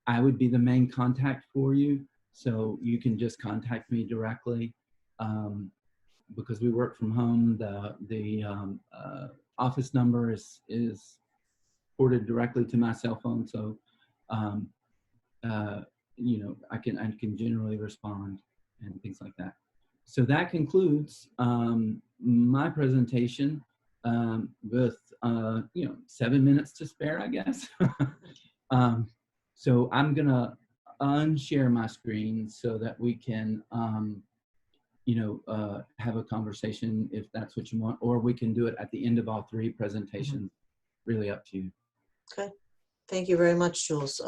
I would be the main contact for you, so you can just contact me directly. Because we work from home, the office number is ported directly to my cell phone. So, you know, I can generally respond and things like that. So that concludes my presentation with, you know, 7 minutes to spare, I guess. So I'm gonna unshare my screen so that we can, you know, have a conversation if that's what you want, or we can do it at the end of all three presentations. Really up to you. Okay, thank you very much, Jules.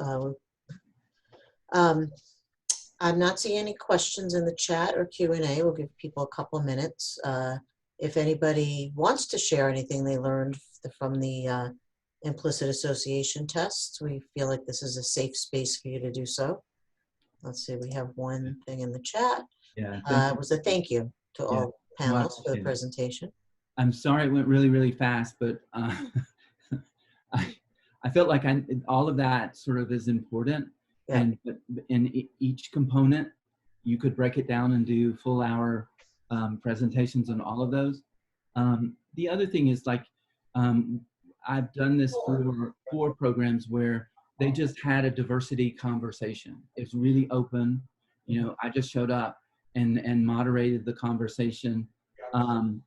I'm not seeing any questions in the chat or Q&A. We'll give people a couple of minutes. If anybody wants to share anything they learned from the implicit association tests, we feel like this is a safe space for you to do so. Let's see, we have one thing in the chat. Yeah. It was a thank you to all panelists for the presentation. I'm sorry it went really, really fast, but I felt like all of that sort of is important. Yeah. And in each component, you could break it down and do full hour presentations on all of those. The other thing is, like, I've done this for 4 programs where they just had a diversity conversation. It's really open. You know, I just showed up and moderated the conversation. And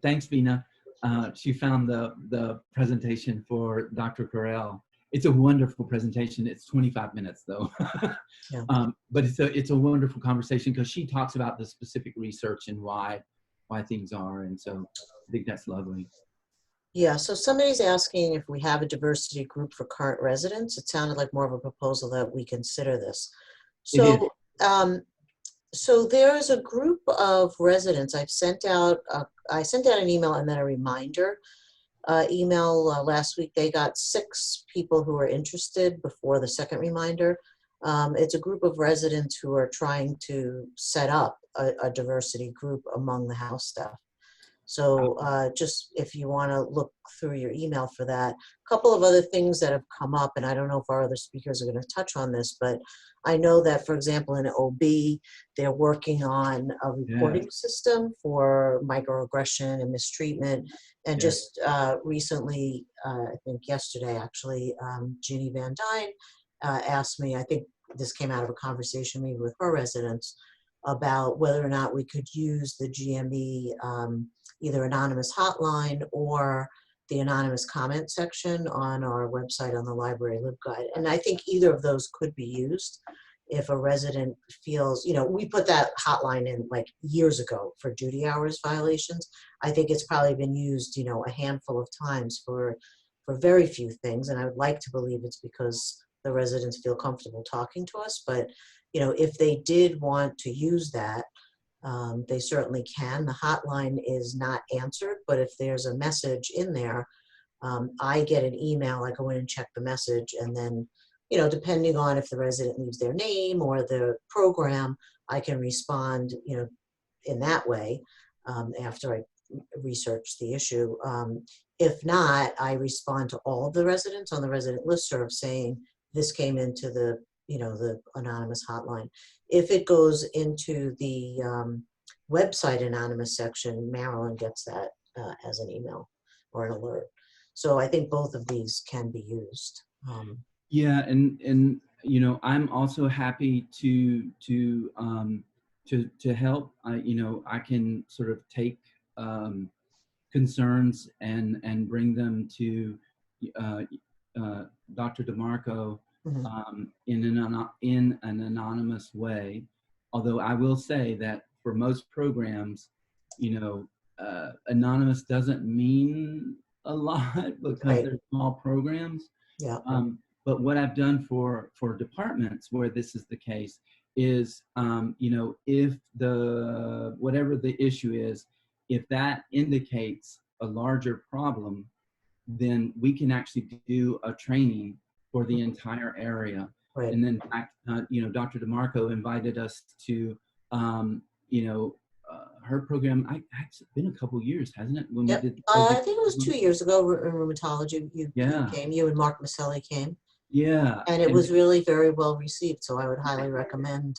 thanks, Vina. She found the presentation for Dr. Carell. It's a wonderful presentation. It's 25 minutes though. Yeah. But it's a wonderful conversation because she talks about the specific research and why things are. And so I think that's lovely. Yeah, so somebody's asking if we have a diversity group for current residents. It sounded like more of a proposal that we consider this. So, so there is a group of residents. I sent out an email and then a reminder email last week. They got 6 people who are interested before the second reminder. It's a group of residents who are trying to set up a diversity group among the house staff. So just if you want to look through your email for that. A couple of other things that have come up, and I don't know if our other speakers are going to touch on this, but I know that, for example, in OB, they're working on a reporting system for microaggression and mistreatment. And just recently, I think yesterday actually, Ginny Van Dyne asked me, I think this came out of a conversation maybe with her residents, about whether or not we could use the GME either anonymous hotline or the anonymous comment section on our website on the library LibGuide. And I think either of those could be used if a resident feels, we put that hotline in like years ago for duty hours violations. I think it's probably been used, a handful of times for very few things. And I would like to believe it's because the residents feel comfortable talking to us. But, if they did want to use that, they certainly can. The hotline is not answered, but if there's a message in there, I get an email, I go in and check the message, and then, depending on if the resident leaves their name or the program, I can respond, in that way after I research the issue. If not, I respond to all of the residents on the resident listserv saying this came into the anonymous hotline. If it goes into the website anonymous section, Marilyn gets that as an email or an alert. So I think both of these can be used. Yeah, and I'm also happy to help. I can sort of take concerns and bring them to Dr. DeMarco in an anonymous way. Although I will say that for most programs, anonymous doesn't mean a lot because they're small programs. Yeah. But what I've done for departments where this is the case is, if whatever the issue is, if that indicates a larger problem, then we can actually do a training for the entire area. Right. And then, Dr. DeMarco invited us to, her program. It's been a couple years, hasn't it? When Yep. we did. I think it was 2 years ago in rheumatology. You Yeah. came. You and Mark Maselli came. Yeah. And it was really very well received. So I would highly recommend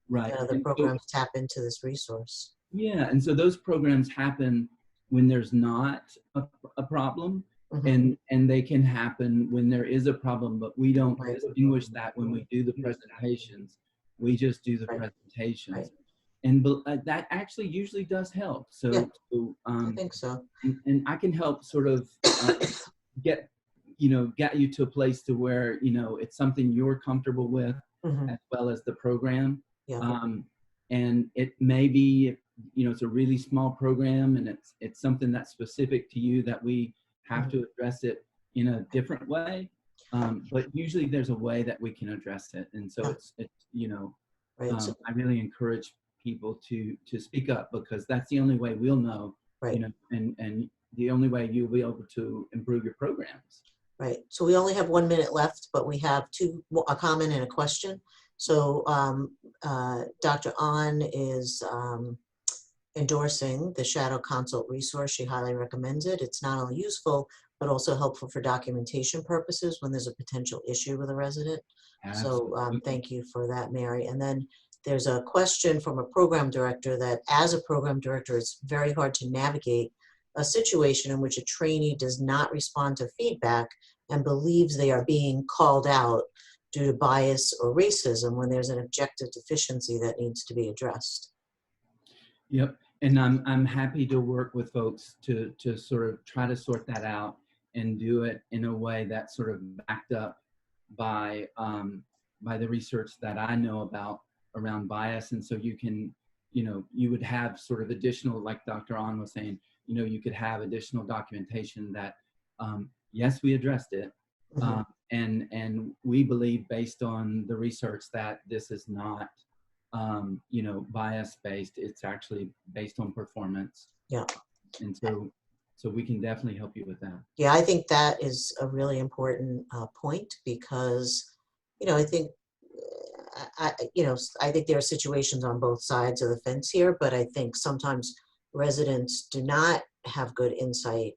right. the programs tap into this resource. Yeah, and so those programs happen when there's not a problem, and they can happen when there is a problem, but we don't distinguish that when we do the presentations. We just do the presentations. Right. And that actually usually does help. So, I think so. And I can help sort of get you to a place to where, it's something you're comfortable with as well as the program. Yeah. And it may be, it's a really small program and it's something that's specific to you that we have to address it in a different way. But usually there's a way that we can address it. And so it's I really encourage people to speak up because that's the only way we'll know, and the only way you'll be able to improve your programs. Right. So we only have 1 minute left, but we have a comment and a question. So Dr. Ahn is endorsing the Shadow Consult resource. She highly recommends it. It's not only useful, but also helpful for documentation purposes when there's a potential issue with a resident. Absolutely. So thank you for that, Mary. And then there's a question from a program director that as a program director, it's very hard to navigate a situation in which a trainee does not respond to feedback and believes they are being called out due to bias or racism when there's an objective deficiency that needs to be addressed. Yep, and I'm happy to work with folks to sort of try to sort that out and do it in a way that's sort of backed up by the research that I know about around bias. And so you can, you would have sort of additional, like Dr. Ahn was saying, you could have additional documentation that, yes, we addressed it. And we believe based on the research that this is not, bias-based, it's actually based on performance. Yeah. And so we can definitely help you with that. Yeah, I think that is a really important point because, I think, I think there are situations on both sides of the fence here, but I think sometimes residents do not have good insight,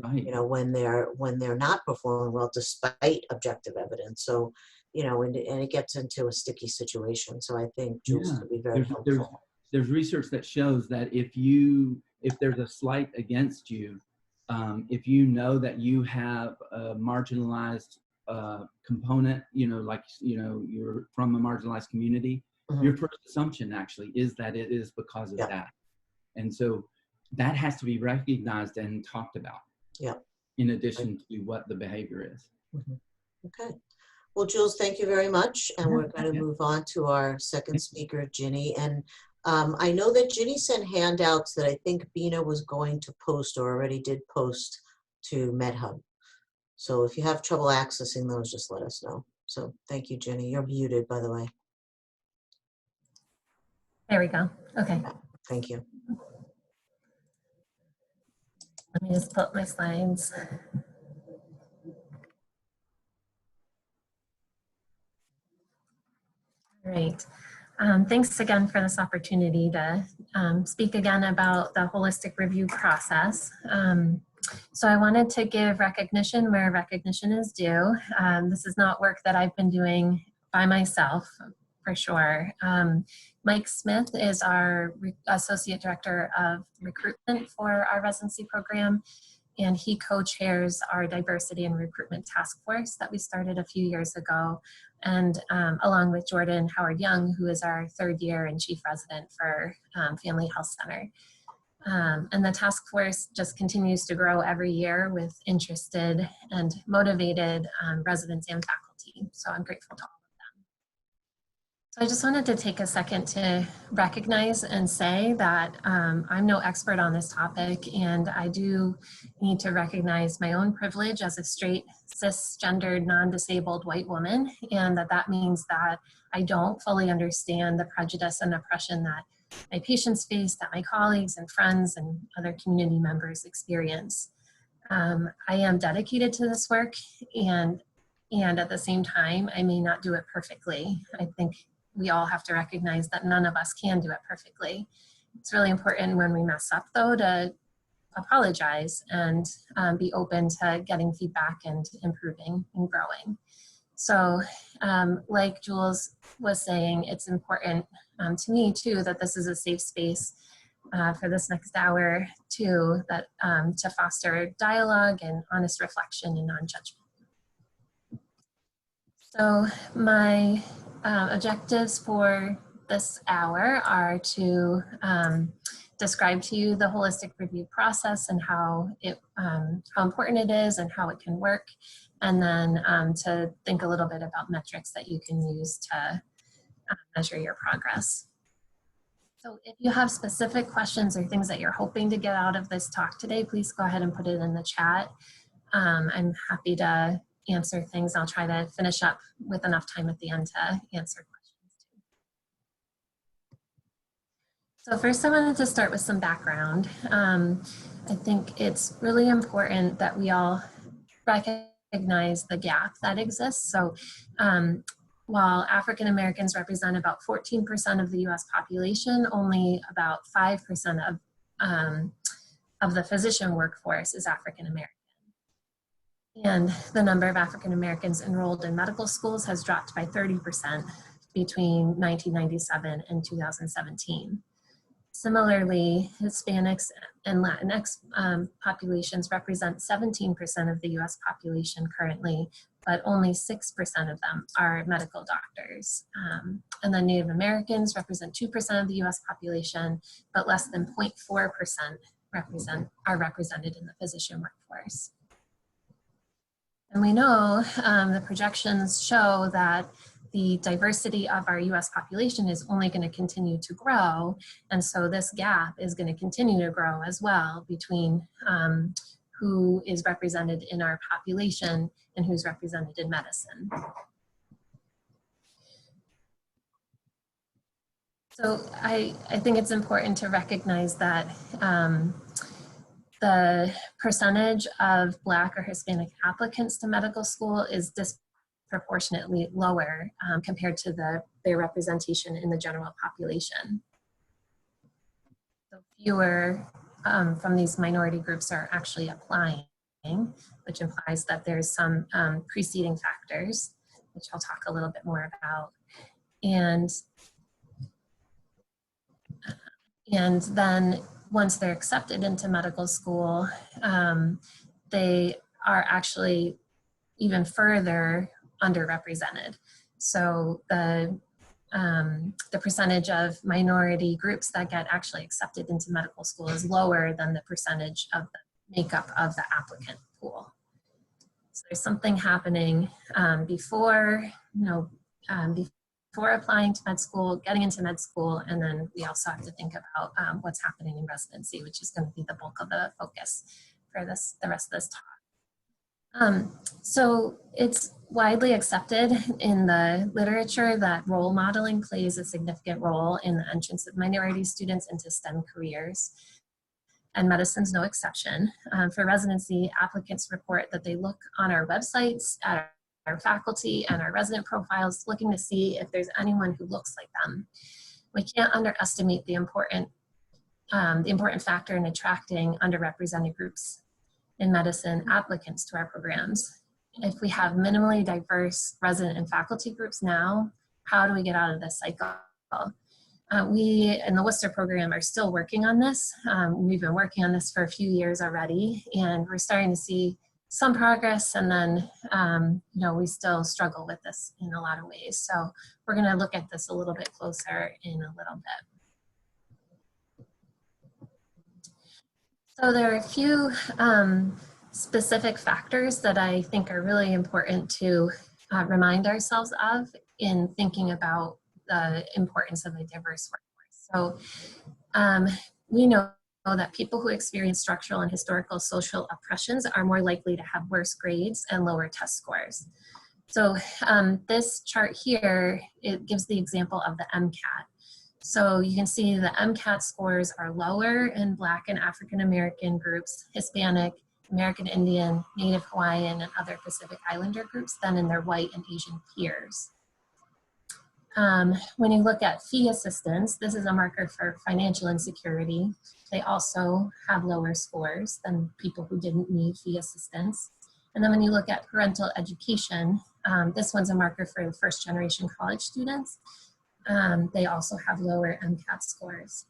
when they're not performing well despite objective evidence. So, and it gets into a sticky situation. So I think Jules could be very helpful. There's research that shows that if there's a slight against you, if you know that you have a marginalized component, you're from a marginalized community, Your first assumption actually is that it is because of Yep. that. And so that has to be recognized and talked about. Yep. In addition to what the behavior is. Okay. Well, Jules, thank you very much. And we're going to Yeah. move on to our second speaker, Ginny. And I know that Ginny sent handouts that I think Bina was going to post or already did post to MedHub. So if you have trouble accessing those, just let us know. So thank you, Ginny. You're muted, by the way. There we go. Okay, Thank you. let me just pull up my slides. All right. Thanks again for this opportunity to speak again about the holistic review process. So I wanted to give recognition where recognition is due. This is not work that I've been doing by myself, for sure. Mike Smith is our Associate Director of Recruitment for our residency program, and he co-chairs our Diversity and Recruitment Task Force that we started a few years ago, and along with Jordan Howard-Young, who is our third year and chief resident for Family Health Center. And the task force just continues to grow every year with interested and motivated residents and faculty. So I'm grateful to all of them. So I just wanted to take a second to recognize and say that I'm no expert on this topic, and I do need to recognize my own privilege as a straight, cisgendered, non-disabled white woman, and that means that I don't fully understand the prejudice and oppression that my patients face, that my colleagues and friends and other community members experience. I am dedicated to this work, and at the same time, I may not do it perfectly. I think we all have to recognize that none of us can do it perfectly. It's really important when we mess up, though, to apologize and be open to getting feedback and improving and growing. So like Jules was saying, it's important to me too that this is a safe space for this next hour too, that to foster dialogue and honest reflection and non-judgment. So my objectives for this hour are to describe to you the holistic review process and how important it is and how it can work, and then to think a little bit about metrics that you can use to measure your progress. So if you have specific questions or things that you're hoping to get out of this talk today, please go ahead and put it in the chat. I'm happy to answer things. I'll try to finish up with enough time at the end to answer questions too. So first I wanted to start with some background. I think it's really important that we all recognize the gap that exists. So while African Americans represent about 14% of the US population, only about 5% of the physician workforce is African American. And the number of African Americans enrolled in medical schools has dropped by 30% between 1997 and 2017. Similarly, Hispanics and Latinx populations represent 17% of the US population currently, but only 6% of them are medical doctors. And then Native Americans represent 2% of the US population, but less than 0.4% are represented in the physician workforce. And we know the projections show that the diversity of our US population is only going to continue to grow. And so this gap is going to continue to grow as well between who is represented in our population and who's represented in medicine. So I think it's important to recognize that the percentage of Black or Hispanic applicants to medical school is disproportionately lower compared to their representation in the general population. So fewer from these minority groups are actually applying, which implies that there's some preceding factors, which I'll talk a little bit more about. And then once they're accepted into medical school, they are actually even further underrepresented. So the the percentage of minority groups that get actually accepted into medical school is lower than the percentage of the makeup of the applicant pool. So there's something happening before, before applying to med school, getting into med school, and then we also have to think about what's happening in residency, which is going to be the bulk of the focus for the rest of this talk. So it's widely accepted in the literature that role modeling plays a significant role in the entrance of minority students into STEM careers. And medicine's no exception. For residency, applicants report that they look on our websites, at our faculty and our resident profiles, looking to see if there's anyone who looks like them. We can't underestimate the important factor in attracting underrepresented groups in medicine applicants to our programs. If we have minimally diverse resident and faculty groups now, how do we get out of this cycle? We in the Worcester program are still working on this. We've been working on this for a few years already, and we're starting to see some progress, and then we still struggle with this in a lot of ways. So we're going to look at this a little bit closer in a little bit. So there are a few specific factors that I think are really important to remind ourselves of in thinking about the importance of a diverse workforce. So we know that people who experience structural and historical social oppressions are more likely to have worse grades and lower test scores. So this chart here, it gives the example of the MCAT. So you can see the MCAT scores are lower in Black and African American groups, Hispanic, American Indian, Native Hawaiian, and other Pacific Islander groups than in their white and Asian peers. When you look at fee assistance, this is a marker for financial insecurity. They also have lower scores than people who didn't need fee assistance. And then when you look at parental education, this one's a marker for the first generation college students. They also have lower MCAT scores.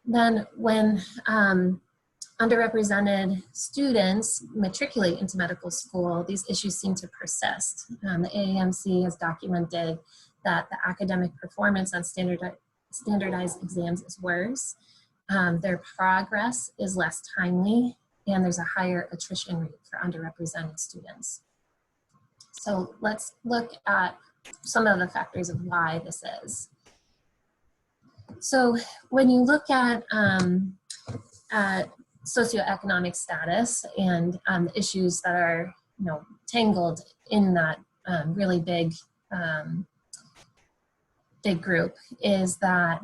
Then when underrepresented students matriculate into medical school, these issues seem to persist. The AAMC has documented that the academic performance on standardized exams is worse. Their progress is less timely, and there's a higher attrition rate for underrepresented students. So let's look at some of the factors of why this is. So when you look at socioeconomic status and issues that are tangled in that really big group, is that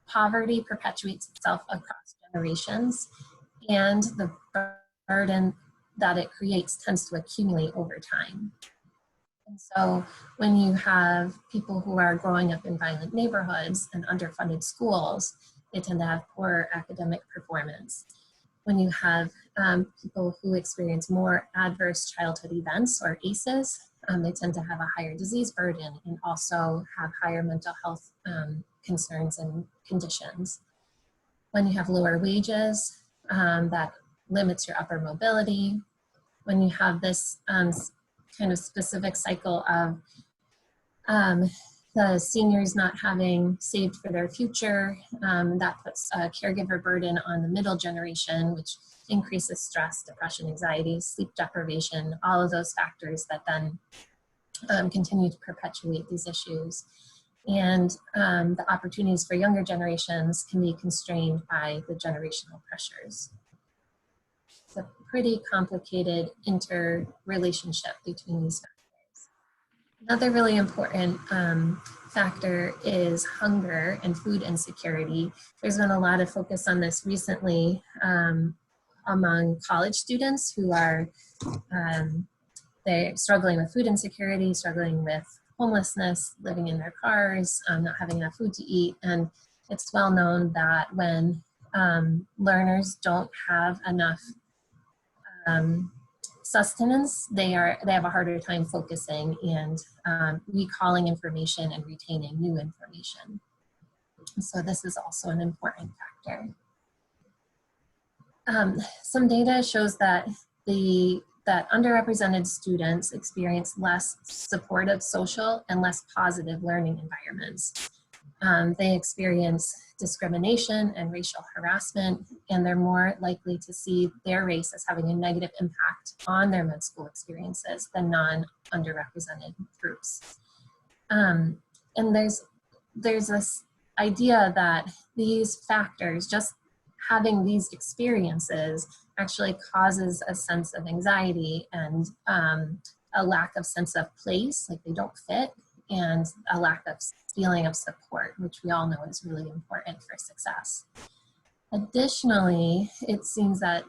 poverty perpetuates itself across generations, and the burden that it creates tends to accumulate over time. And so when you have people who are growing up in violent neighborhoods and underfunded schools, they tend to have poorer academic performance. When you have people who experience more adverse childhood events, or ACEs, they tend to have a higher disease burden and also have higher mental health concerns and conditions. When you have lower wages, that limits your upper mobility. When you have this kind of specific cycle of the seniors not having saved for their future, that puts a caregiver burden on the middle generation, which increases stress, depression, anxiety, sleep deprivation, all of those factors that then continue to perpetuate these issues. And the opportunities for younger generations can be constrained by the generational pressures. It's a pretty complicated interrelationship between these factors. Another really important factor is hunger and food insecurity. There's been a lot of focus on this recently among college students who are they're struggling with food insecurity, struggling with homelessness, living in their cars, not having enough food to eat. And it's well known that when learners don't have enough sustenance, they have a harder time focusing and recalling information and retaining new information. So this is also an important factor. Some data shows that the that underrepresented students experience less supportive social and less positive learning environments. They experience discrimination and racial harassment, and they're more likely to see their race as having a negative impact on their med-school experiences than non-underrepresented groups. And there's this idea that these factors, just having these experiences, actually causes a sense of anxiety and a lack of sense of place, like they don't fit, and a lack of feeling of support, which we all know is really important for success. Additionally, it seems that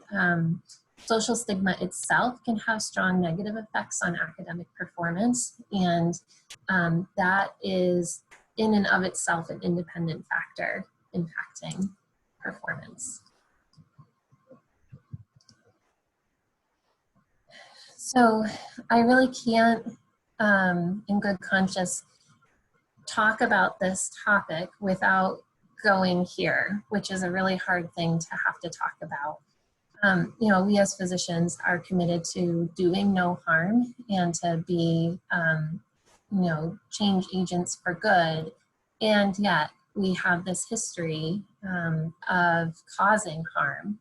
social stigma itself can have strong negative effects on academic performance, and that is in and of itself an independent factor impacting performance. So I really can't, in good conscience, talk about this topic without going here, which is a really hard thing to have to talk about. You know, we as physicians are committed to doing no harm and to be, you know, change agents for good. And yet we have this history of causing harm,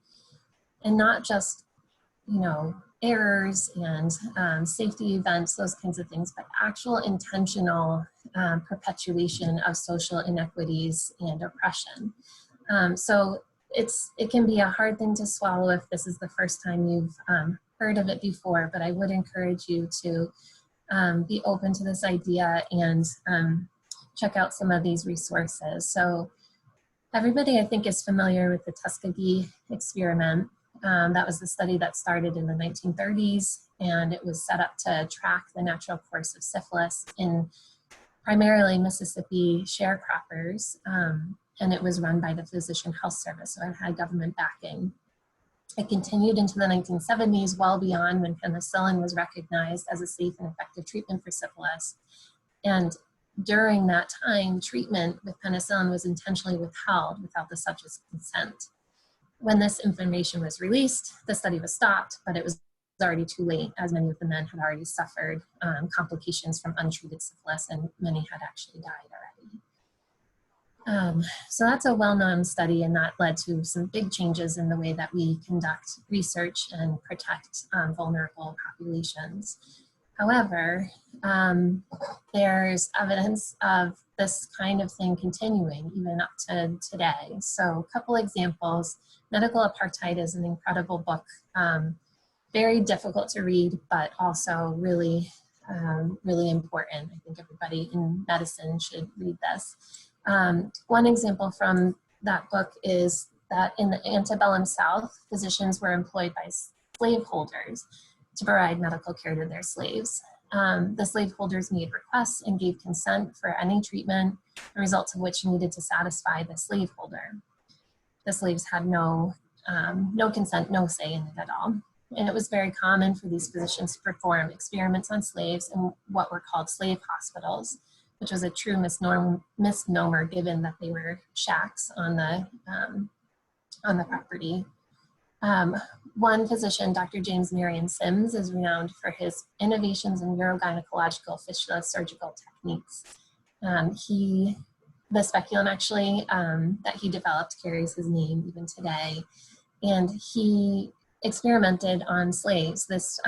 and not just, you know, errors and safety events, those kinds of things, but actual intentional perpetuation of social inequities and oppression. So it can be a hard thing to swallow if this is the first time you've heard of it before, but I would encourage you to be open to this idea and check out some of these resources. So everybody, I think, is familiar with the Tuskegee experiment. That was the study that started in the 1930s, and it was set up to track the natural course of syphilis in primarily Mississippi sharecroppers, and it was run by the Physician Health Service, so it had government backing. It continued into the 1970s, well beyond when penicillin was recognized as a safe and effective treatment for syphilis. And during that time, treatment with penicillin was intentionally withheld without the subject's consent. When this information was released, the study was stopped, but it was already too late, as many of the men had already suffered complications from untreated syphilis, and many had actually died already. So that's a well-known study, and that led to some big changes in the way that we conduct research and protect vulnerable populations. However, there's evidence of this kind of thing continuing even up to today. So a couple examples. Medical Apartheid is an incredible book, very difficult to read, but also really, really important. I think everybody in medicine should read this. One example from that book is that in the antebellum South, physicians were employed by slaveholders to provide medical care to their slaves. The slaveholders made requests and gave consent for any treatment, the results of which needed to satisfy the slaveholder. The slaves had no consent, no say in it at all. And it was very common for these physicians to perform experiments on slaves in what were called slave hospitals, which was a true misnomer given that they were shacks on the property. One physician, Dr. James Marion Sims, is renowned for his innovations in urogynecological fistula surgical techniques. The speculum actually that he developed carries his name even today. And he experimented on slaves. This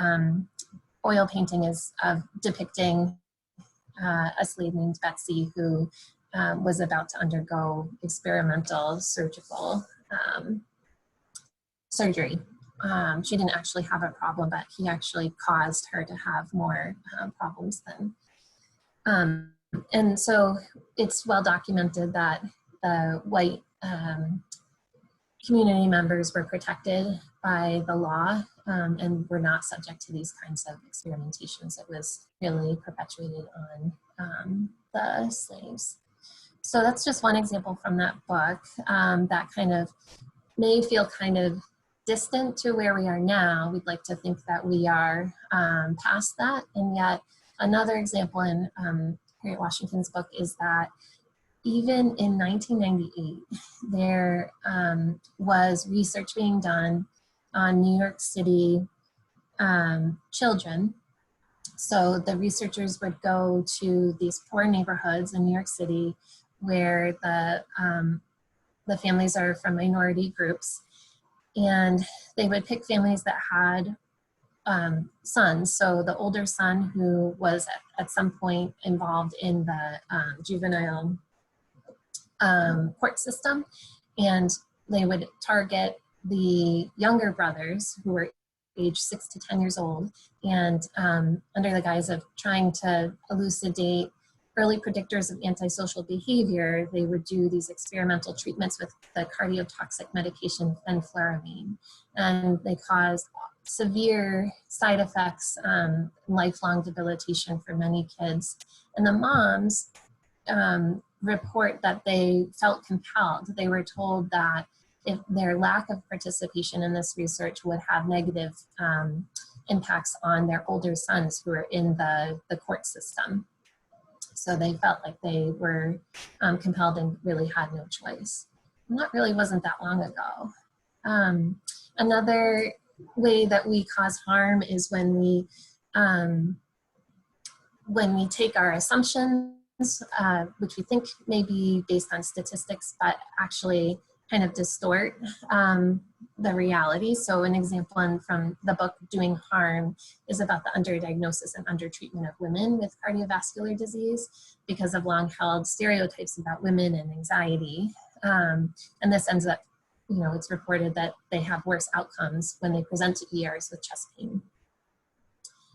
oil painting is depicting a slave named Betsy who was about to undergo experimental surgical surgery. She didn't actually have a problem, but he actually caused her to have more problems then. And so it's well documented that the white community members were protected by the law and were not subject to these kinds of experimentations. It was really perpetuated on the slaves. So that's just one example from that book that kind of may feel kind of distant to where we are now. We'd like to think that we are past that, and yet another example in Harriet Washington's book is that even in 1998, there was research being done on New York City children. So the researchers would go to these poor neighborhoods in New York City where the families are from minority groups, and they would pick families that had sons. So the older son who was at some point involved in the juvenile court system, and they would target the younger brothers who were age 6 to 10 years old, and under the guise of trying to elucidate early predictors of antisocial behavior, they would do these experimental treatments with the cardiotoxic medication fenfluramine, and they caused severe side effects, lifelong debilitation for many kids. And the moms report that they felt compelled. They were told that if their lack of participation in this research would have negative impacts on their older sons who are in the court system. So they felt like they were compelled and really had no choice. And that really wasn't that long ago. Another way that we cause harm is when we take our assumptions, which we think may be based on statistics, but actually kind of distort the reality. So an example from the book Doing Harm is about the underdiagnosis and undertreatment of women with cardiovascular disease because of long-held stereotypes about women and anxiety. And this ends up, it's reported that they have worse outcomes when they present to ERs with chest pain.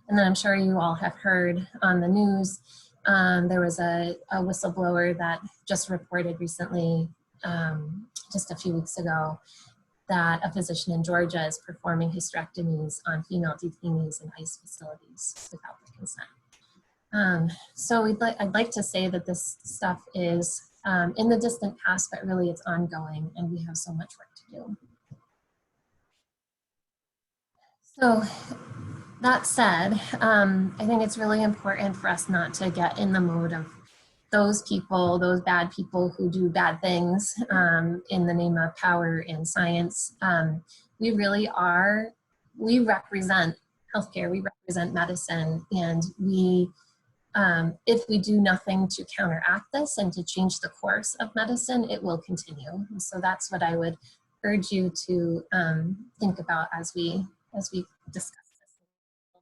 And then I'm sure you all have heard on the news, there was a whistleblower that just reported recently, just a few weeks ago, that a physician in Georgia is performing hysterectomies on female detainees in ICE facilities without their consent. So I'd like to say that this stuff is in the distant past, but really it's ongoing, and we have so much work to do. So that said, I think it's really important for us not to get in the mode of those people, those bad people who do bad things in the name of power and science. We represent healthcare, we represent medicine, and if we do nothing to counteract this and to change the course of medicine, it will continue. And so that's what I would urge you to think about as we discuss this a little bit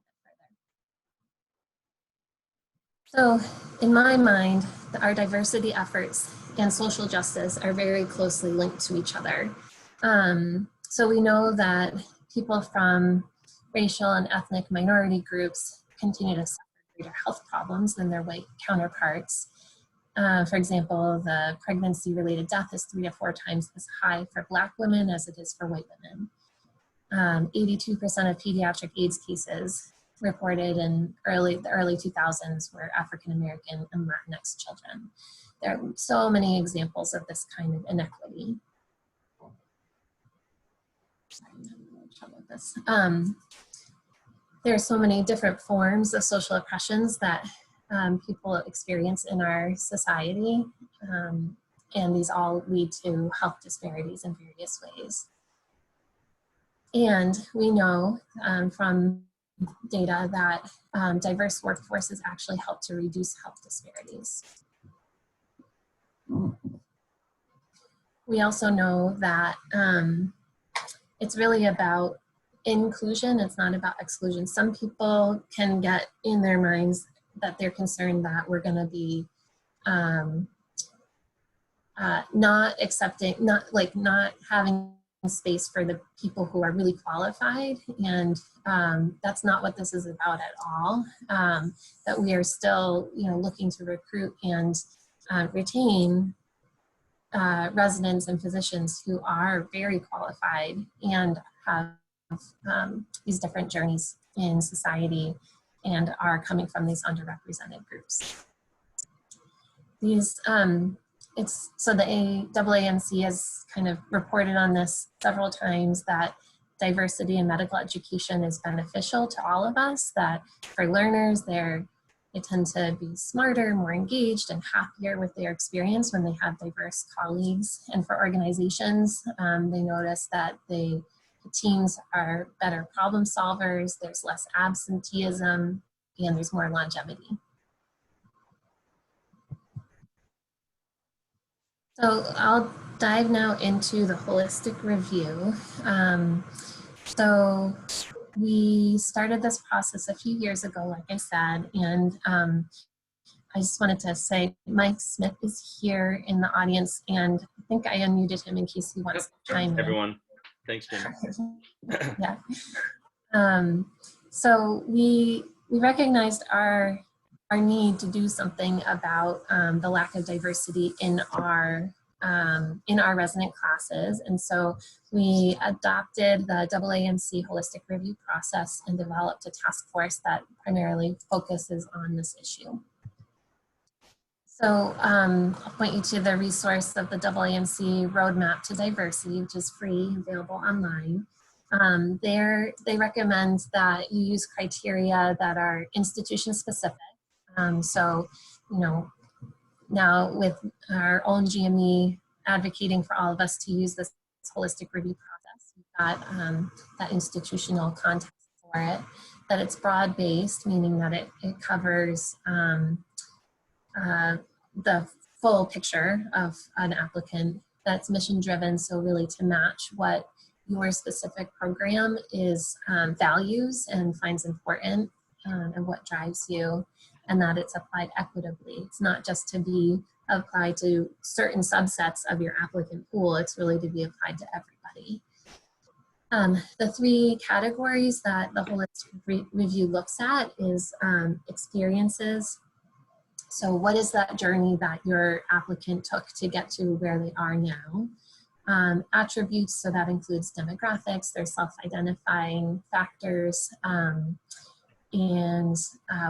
further. So in my mind, our diversity efforts and social justice are very closely linked to each other. So we know that people from racial and ethnic minority groups continue to suffer greater health problems than their white counterparts. For example, the pregnancy-related death is 3 to 4 times as high for Black women as it is for white women. 82% of pediatric AIDS cases reported in the early 2000s were African American and Latinx children. There are so many examples of this kind of inequity. Sorry, I'm having a little trouble with this. There are so many different forms of social oppressions that people experience in our society, and these all lead to health disparities in various ways. And we know from data that diverse workforces actually help to reduce health disparities. We also know that it's really about inclusion, it's not about exclusion. Some people can get in their minds that they're concerned that we're going to be not accepting, not having space for the people who are really qualified, and that's not what this is about at all. That we are still, looking to recruit and retain residents and physicians who are very qualified and have these different journeys in society and are coming from these underrepresented groups. So the AANC has kind of reported on this several times, that diversity in medical education is beneficial to all of us, that for learners, they tend to be smarter, more engaged, and happier with their experience when they have diverse colleagues. And for organizations, they notice that they The teams are better problem solvers, there's less absenteeism, and there's more longevity. So I'll dive now into the holistic review. So we started this process a few years ago, like I said, and I just wanted to say Mike Smith is here in the audience, and I think I unmuted him in case he wants to chime in. Everyone, thanks, Jim. Yeah. So we recognized our need to do something about the lack of diversity in our resident classes, and so we adopted the AAMC holistic review process and developed a task force that primarily focuses on this issue. So I'll point you to the resource of the AAMC Roadmap to Diversity, which is free, available online. There, they recommend that you use criteria that are institution specific. So, you know, now with our own GME advocating for all of us to use this holistic review process, we've got that institutional context for it, that it's broad-based, meaning that it covers the full picture of an applicant, that's mission driven, so really to match what your specific program is values and finds important and what drives you, and that it's applied equitably. It's not just to be applied to certain subsets of your applicant pool, it's really to be applied to everybody. The three categories that the holistic review looks at is experiences. So what is that journey that your applicant took to get to where they are now? Attributes, so that includes demographics, their self-identifying factors, and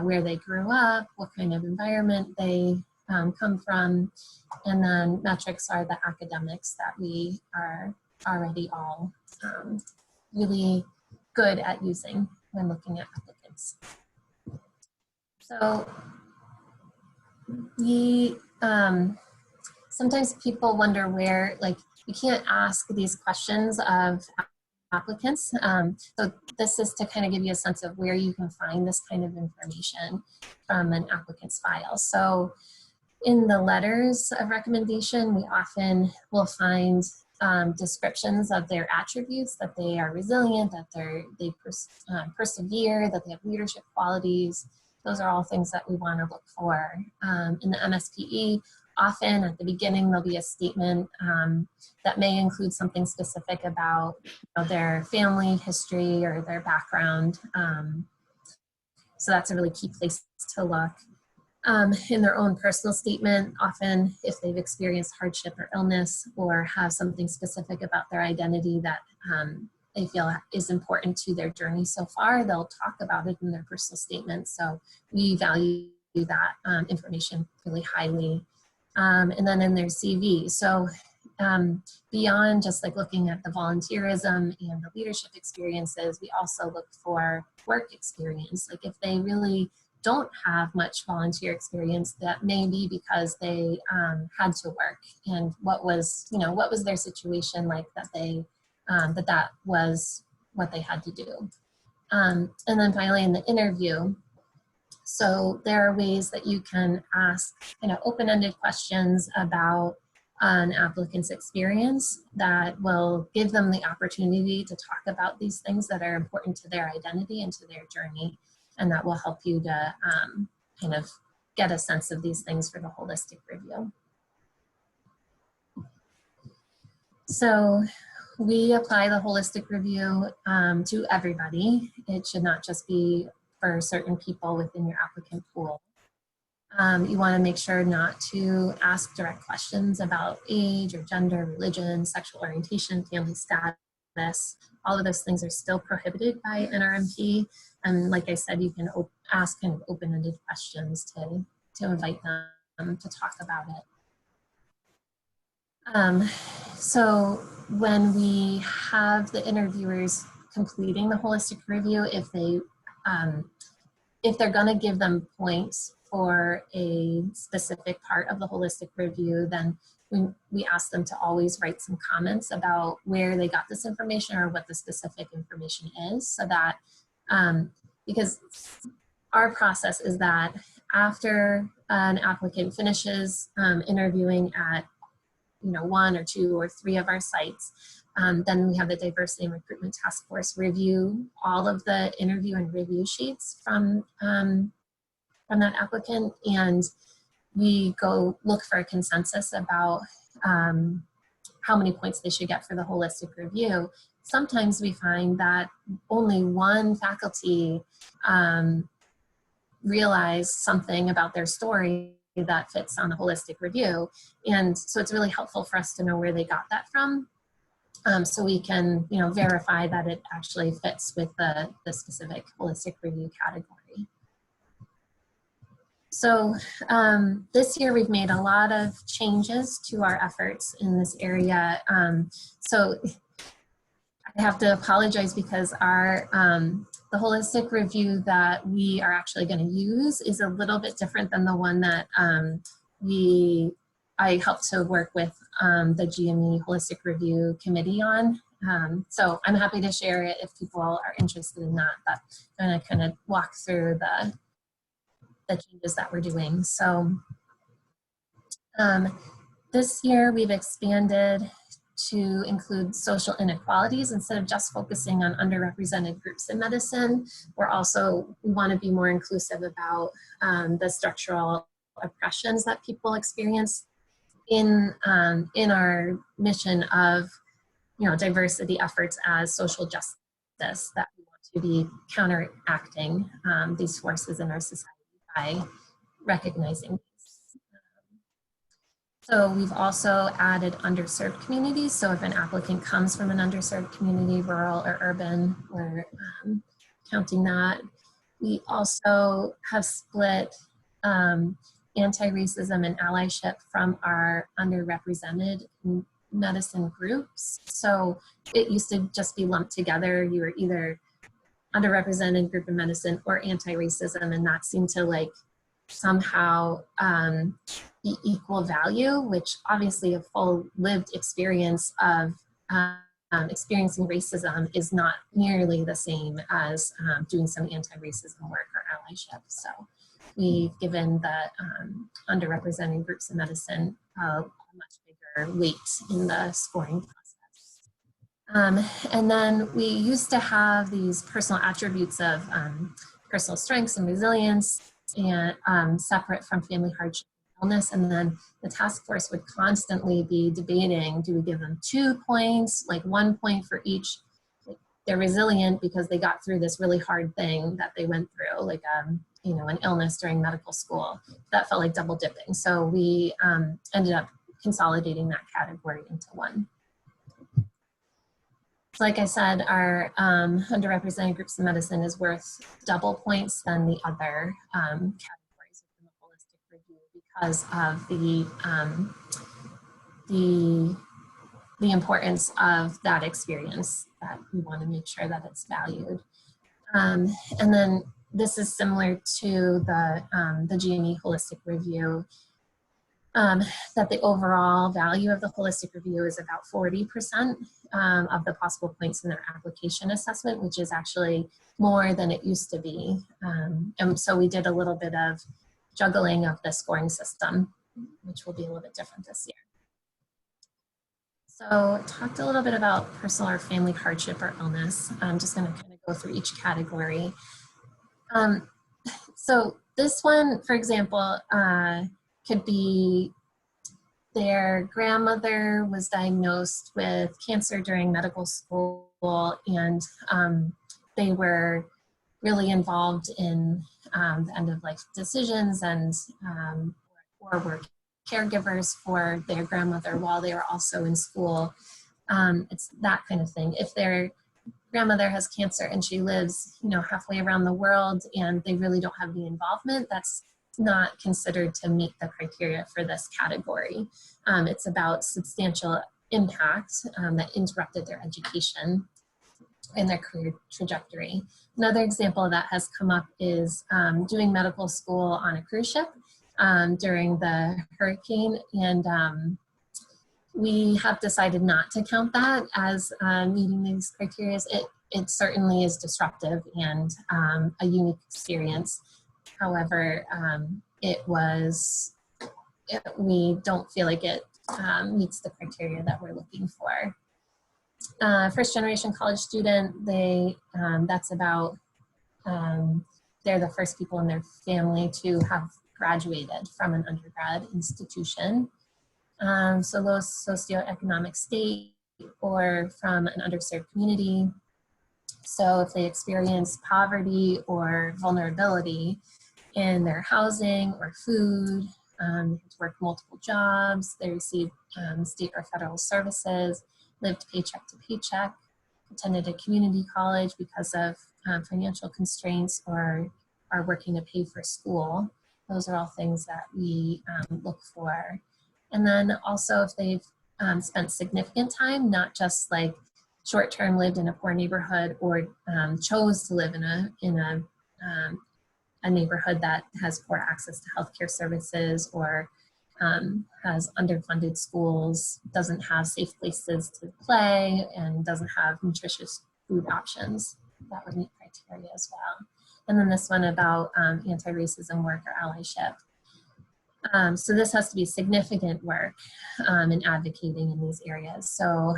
where they grew up, what kind of environment they come from, and then metrics are the academics that we are already all really good at using when looking at applicants. So we, sometimes people wonder where, like, we can't ask these questions of applicants. So this is to kind of give you a sense of where you can find this kind of information from an applicant's file. So in the letters of recommendation, we often will find descriptions of their attributes, that they are resilient, that they persevere, that they have leadership qualities. Those are all things that we want to look for. In the MSPE, often at the beginning, there'll be a statement that may include something specific about, you know, their family history or their background. So that's a really key place to look. In their own personal statement, often if they've experienced hardship or illness or have something specific about their identity that they feel is important to their journey so far, they'll talk about it in their personal statement. So we value that information really highly. And then in their CV. So beyond just like looking at the volunteerism and the leadership experiences, we also look for work experience. Like if they really don't have much volunteer experience, that may be because they had to work, and what was, you know, what was their situation like that they that was what they had to do. And then finally in the interview, so there are ways that you can ask kind of open-ended questions about an applicant's experience that will give them the opportunity to talk about these things that are important to their identity and to their journey, and that will help you to kind of get a sense of these things for the holistic review. So we apply the holistic review to everybody. It should not just be for certain people within your applicant pool. You want to make sure not to ask direct questions about age or gender, religion, sexual orientation, family status. All of those things are still prohibited by NRMP. And like I said, you can ask kind of open-ended questions to invite them to talk about it. So when we have the interviewers completing the holistic review, if they're going to give them points for a specific part of the holistic review, then we ask them to always write some comments about where they got this information or what the specific information is, so that, because our process is that after an applicant finishes interviewing at, you know, 1 or 2 or 3 of our sites, then we have the Diversity and Recruitment Task Force review all of the interview and review sheets from that applicant, and we go look for a consensus about how many points they should get for the holistic review. Sometimes we find that only one faculty realize something about their story that fits on the holistic review, and so it's really helpful for us to know where they got that from, so we can, you know, verify that it actually fits with the specific holistic review category. So this year we've made a lot of changes to our efforts in this area. So I have to apologize because our the holistic review that we are actually going to use is a little bit different than the one that I helped to work with the GME Holistic Review Committee on. So I'm happy to share it if people are interested in that, but I'm going to kind of walk through the changes that we're doing. So this year we've expanded to include social inequalities. Instead of just focusing on underrepresented groups in medicine, we want to be more inclusive about the structural oppressions that people experience in our mission of, you know, diversity efforts as social justice, that we want to be counteracting these forces in our society by recognizing these. So we've also added underserved communities. So if an applicant comes from an underserved community, rural or urban, we're counting that. We also have split anti-racism and allyship from our underrepresented medicine groups. So it used to just be lumped together. You were either underrepresented group in medicine or anti-racism, and that seemed to like somehow be equal value, which obviously a full lived experience of experiencing racism is not nearly the same as doing some anti-racism work or allyship. So we've given the underrepresented groups in medicine a much bigger weight in the scoring process. And then we used to have these personal attributes of personal strengths and resilience, and separate from family hardship and illness. And then the task force would constantly be debating, do we give them 2 points, like 1 point for each? They're resilient because they got through this really hard thing that they went through, like you know, an illness during medical school. That felt like double dipping. So we ended up consolidating that category into one. Like I said, our underrepresented groups in medicine is worth double points than the other categories within the holistic review because of the importance of that experience, that we want to make sure that it's valued. And then this is similar to the GME holistic review. That the overall value of the holistic review is about 40% of the possible points in their application assessment, which is actually more than it used to be. And so we did a little bit of juggling of the scoring system, which will be a little bit different this year. So talked a little bit about personal or family hardship or illness. I'm just going to kind of go through each category. So this one, for example, could be their grandmother was diagnosed with cancer during medical school, and they were really involved in the end of life decisions, and or were caregivers for their grandmother while they were also in school. It's that kind of thing. If their grandmother has cancer and she lives, you know, halfway around the world and they really don't have the involvement, that's not considered to meet the criteria for this category. It's about substantial impact that interrupted their education and their career trajectory. Another example that has come up is doing medical school on a cruise ship during the hurricane, and we have decided not to count that as meeting these criteria. It certainly is disruptive and a unique experience. However, we don't feel like it meets the criteria that we're looking for. First generation college student, that's about, they're the first people in their family to have graduated from an undergrad institution. So low socioeconomic state or from an underserved community. So if they experience poverty or vulnerability in their housing or food, they have to work multiple jobs, they receive state or federal services, lived paycheck to paycheck, attended a community college because of financial constraints, or are working to pay for school. Those are all things that we look for. And then also if they've spent significant time, not just like short-term lived in a poor neighborhood or chose to live in a neighborhood that has poor access to healthcare services or has underfunded schools, doesn't have safe places to play, and doesn't have nutritious food options. That would meet criteria as well. And then this one about anti-racism work or allyship. So this has to be significant work in advocating in these areas. So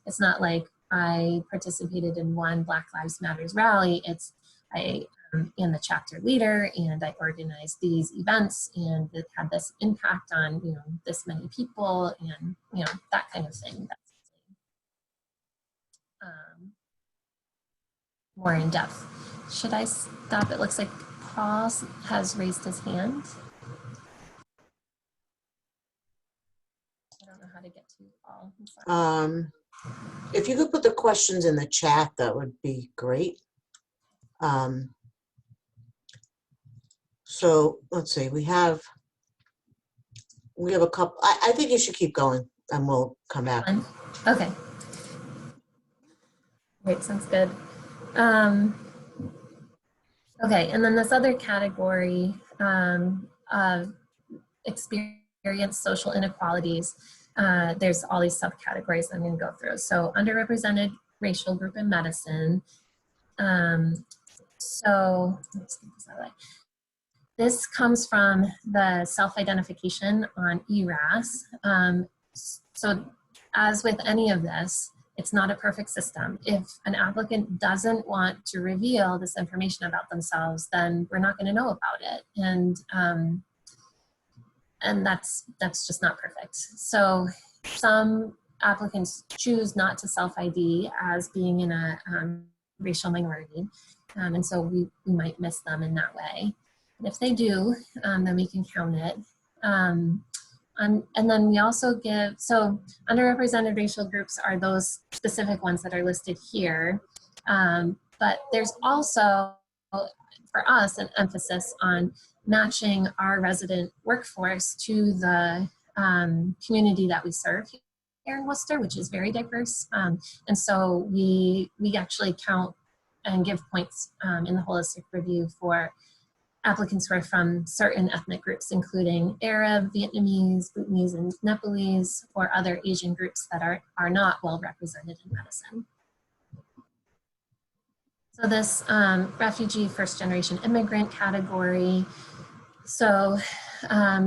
it's not like I participated in one Black Lives Matters rally. It's I am the chapter leader and I organized these events and it had this impact on, you know, this many people and, you know, that kind of thing. That's more in depth. Should I stop? It looks like Paul has raised his hand. I don't know how to get to Paul. I'm sorry. If you could put the questions in the chat, that would be great. So let's see, we have a couple. I think you should keep going and we'll come back. Okay. Great, sounds good. Okay, and then this other category of experience social inequalities, there's all these subcategories I'm going to go through. So underrepresented racial group in medicine. So let's get this out of the way. This comes from the self-identification on ERAS. So as with any of this, it's not a perfect system. If an applicant doesn't want to reveal this information about themselves, then we're not going to know about it. And that's just not perfect. So some applicants choose not to self-ID as being in a racial minority. And so we might miss them in that way. And if they do, then we can count it. And then we also give, so underrepresented racial groups are those specific ones that are listed here. But there's also, for us, an emphasis on matching our resident workforce to the community that we serve here in Worcester, which is very diverse. And so we actually count and give points in the holistic review for applicants who are from certain ethnic groups, including Arab, Vietnamese, Bhutanese, and Nepalese, or other Asian groups that are not well represented in medicine. So this refugee first generation immigrant category. So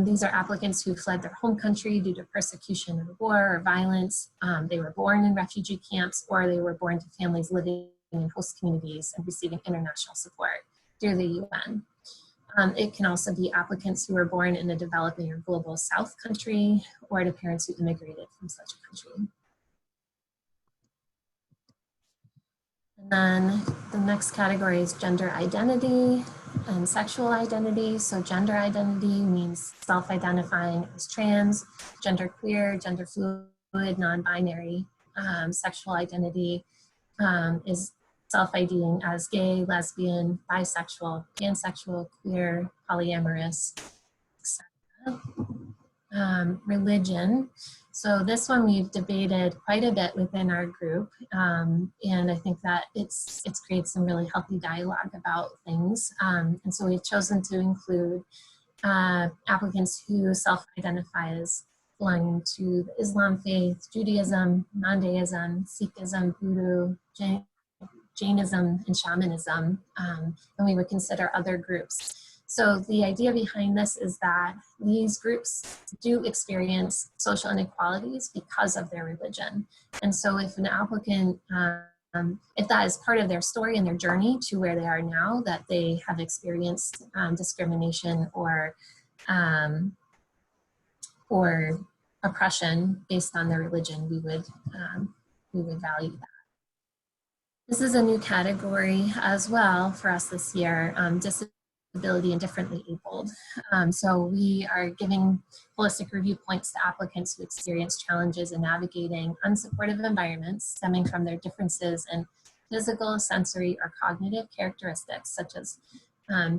these are applicants who fled their home country due to persecution or war or violence. They were born in refugee camps, or they were born to families living in host communities and receiving international support through the UN. It can also be applicants who were born in a developing or global South country, or to parents who immigrated from such a country. And then the next category is gender identity and sexual identity. So gender identity means self-identifying as trans, genderqueer, gender fluid, non-binary. Sexual identity is self-IDing as gay, lesbian, bisexual, pansexual, queer, polyamorous, etc. Religion. So this one we've debated quite a bit within our group, and I think that it's created some really healthy dialogue about things. And so we've chosen to include applicants who self-identify as belonging to the Islam faith, Judaism, non-deism, Sikhism, Voodoo, Jainism, and shamanism, and we would consider other groups. So the idea behind this is that these groups do experience social inequalities because of their religion. And so if an applicant, if that is part of their story and their journey to where they are now, that they have experienced discrimination or oppression based on their religion, we would value that. This is a new category as well for us this year, disability and differently abled. So we are giving holistic review points to applicants who experience challenges in navigating unsupportive environments stemming from their differences in physical, sensory, or cognitive characteristics, such as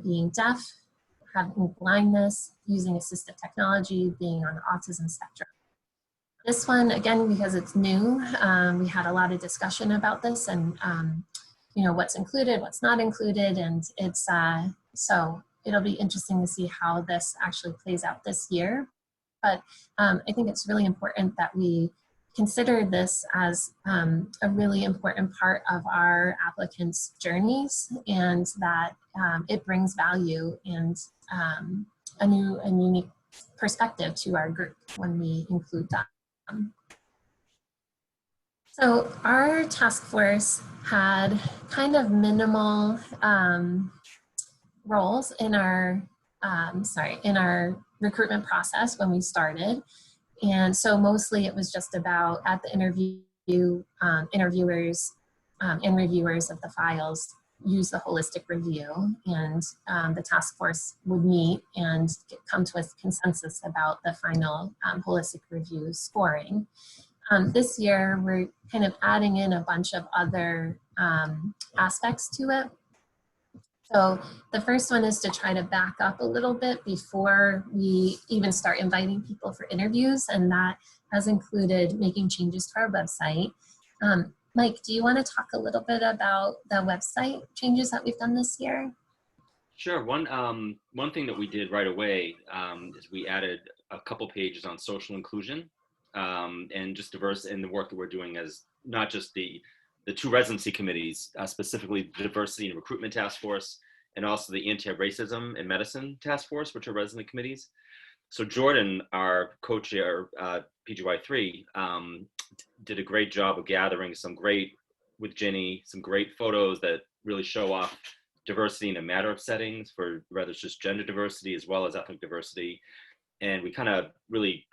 being deaf, having blindness, using assistive technology, being on the autism spectrum. This one, again, because it's new, we had a lot of discussion about this and, you know, what's included, what's not included, and it's, so it'll be interesting to see how this actually plays out this year. But I think it's really important that we consider this as a really important part of our applicants' journeys, and that it brings value and a new and unique perspective to our group when we include that. So our task force had kind of minimal roles in our in our recruitment process when we started, and so mostly it was just about at the interview interviewers and reviewers of the files use the holistic review, and the task force would meet and come to a consensus about the final holistic review scoring. This year, we're kind of adding in a bunch of other aspects to it. So the first one is to try to back up a little bit before we even start inviting people for interviews, and that has included making changes to our website. Mike, do you want to talk a little bit about the website changes that we've done this year? Sure. One thing that we did right away is we added a couple pages on social inclusion and just diversity in the work that we're doing as not just the two residency committees, specifically the Diversity and Recruitment Task Force, and also the Anti-Racism and Medicine Task Force, which are resident committees. So Jordan, our co-chair, PGY3, did a great job of gathering with Ginny, some great photos that really show off diversity in a matter of settings, for whether it's just gender diversity as well as ethnic diversity. And we kind of really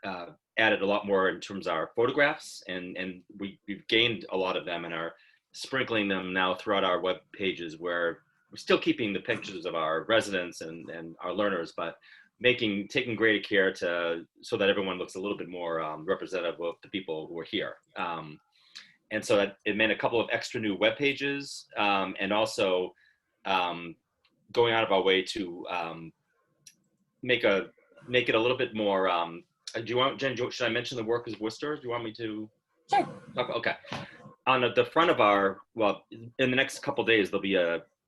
added a lot more in terms of our photographs, and we've gained a lot of them and are sprinkling them now throughout our web pages, where we're still keeping the pictures of our residents and our learners, but taking greater care so that everyone looks a little bit more representative of the people who are here. And so it meant a couple of extra new web pages, and also going out of our way to make it a little bit more. Do you want, Jen, should I mention the Workers of Worcester? Do you want me to? Sure. Okay. On the front of in the next couple of days, there'll be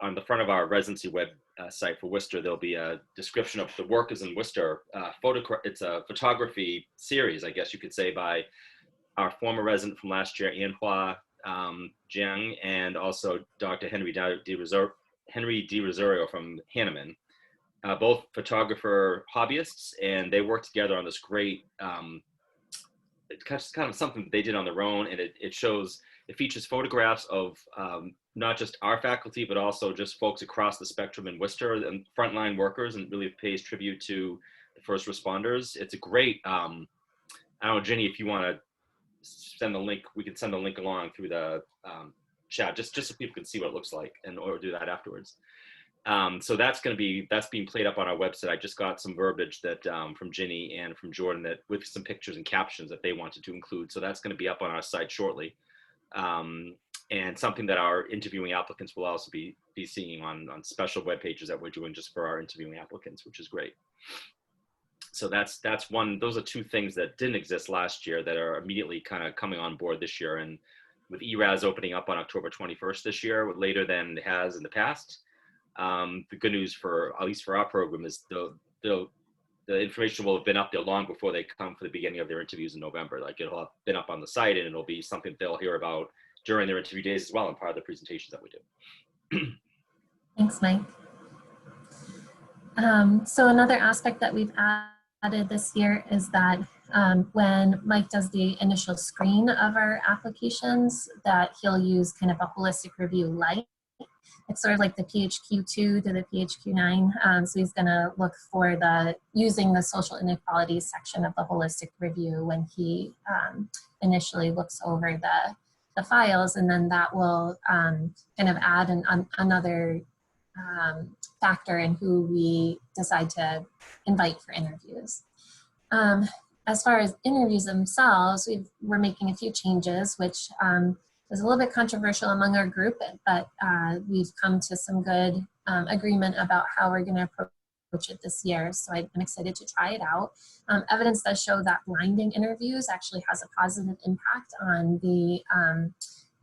on the front of our residency web site for Worcester, there'll be a description of the Workers in Worcester. It's a photography series, I guess you could say, by our former resident from last year, Anhua Jiang, and also Dr. Henry D. Rosario from Hanneman. Both photographer hobbyists, and they work together on this great, it's kind of something that they did on their own, and it features photographs of not just our faculty, but also just folks across the spectrum in Worcester and frontline workers, and really pays tribute to the first responders. It's a great, I don't know, Ginny, if you want to send the link, we can send the link along through the chat, just so people can see what it looks like, or do that afterwards. So that's being played up on our website. I just got some verbiage that from Ginny and from Jordan that with some pictures and captions that they wanted to include. So that's going to be up on our site shortly. And something that our interviewing applicants will also be seeing on special web pages that we're doing just for our interviewing applicants, which is great. So that's one. Those are two things that didn't exist last year that are immediately kind of coming on board this year. And with ERAS opening up on October 21st this year, later than it has in the past, the good news at least for our program is the the information will have been up there long before they come for the beginning of their interviews in November. Like it'll have been up on the site, and it'll be something they'll hear about during their interview days as well, and part of the presentations that we do. Thanks, Mike. So another aspect that we've added this year is that when Mike does the initial screen of our applications, that he'll use kind of a holistic review light. It's sort of like the PHQ-2 to the PHQ-9. So he's gonna look for using the social inequalities section of the holistic review when he initially looks over the files, and then that will kind of add another factor in who we decide to invite for interviews. As far as interviews themselves, we're making a few changes, which is a little bit controversial among our group, but we've come to some good agreement about how we're going to approach it this year. So I'm excited to try it out. Evidence does show that blinding interviews actually has a positive impact on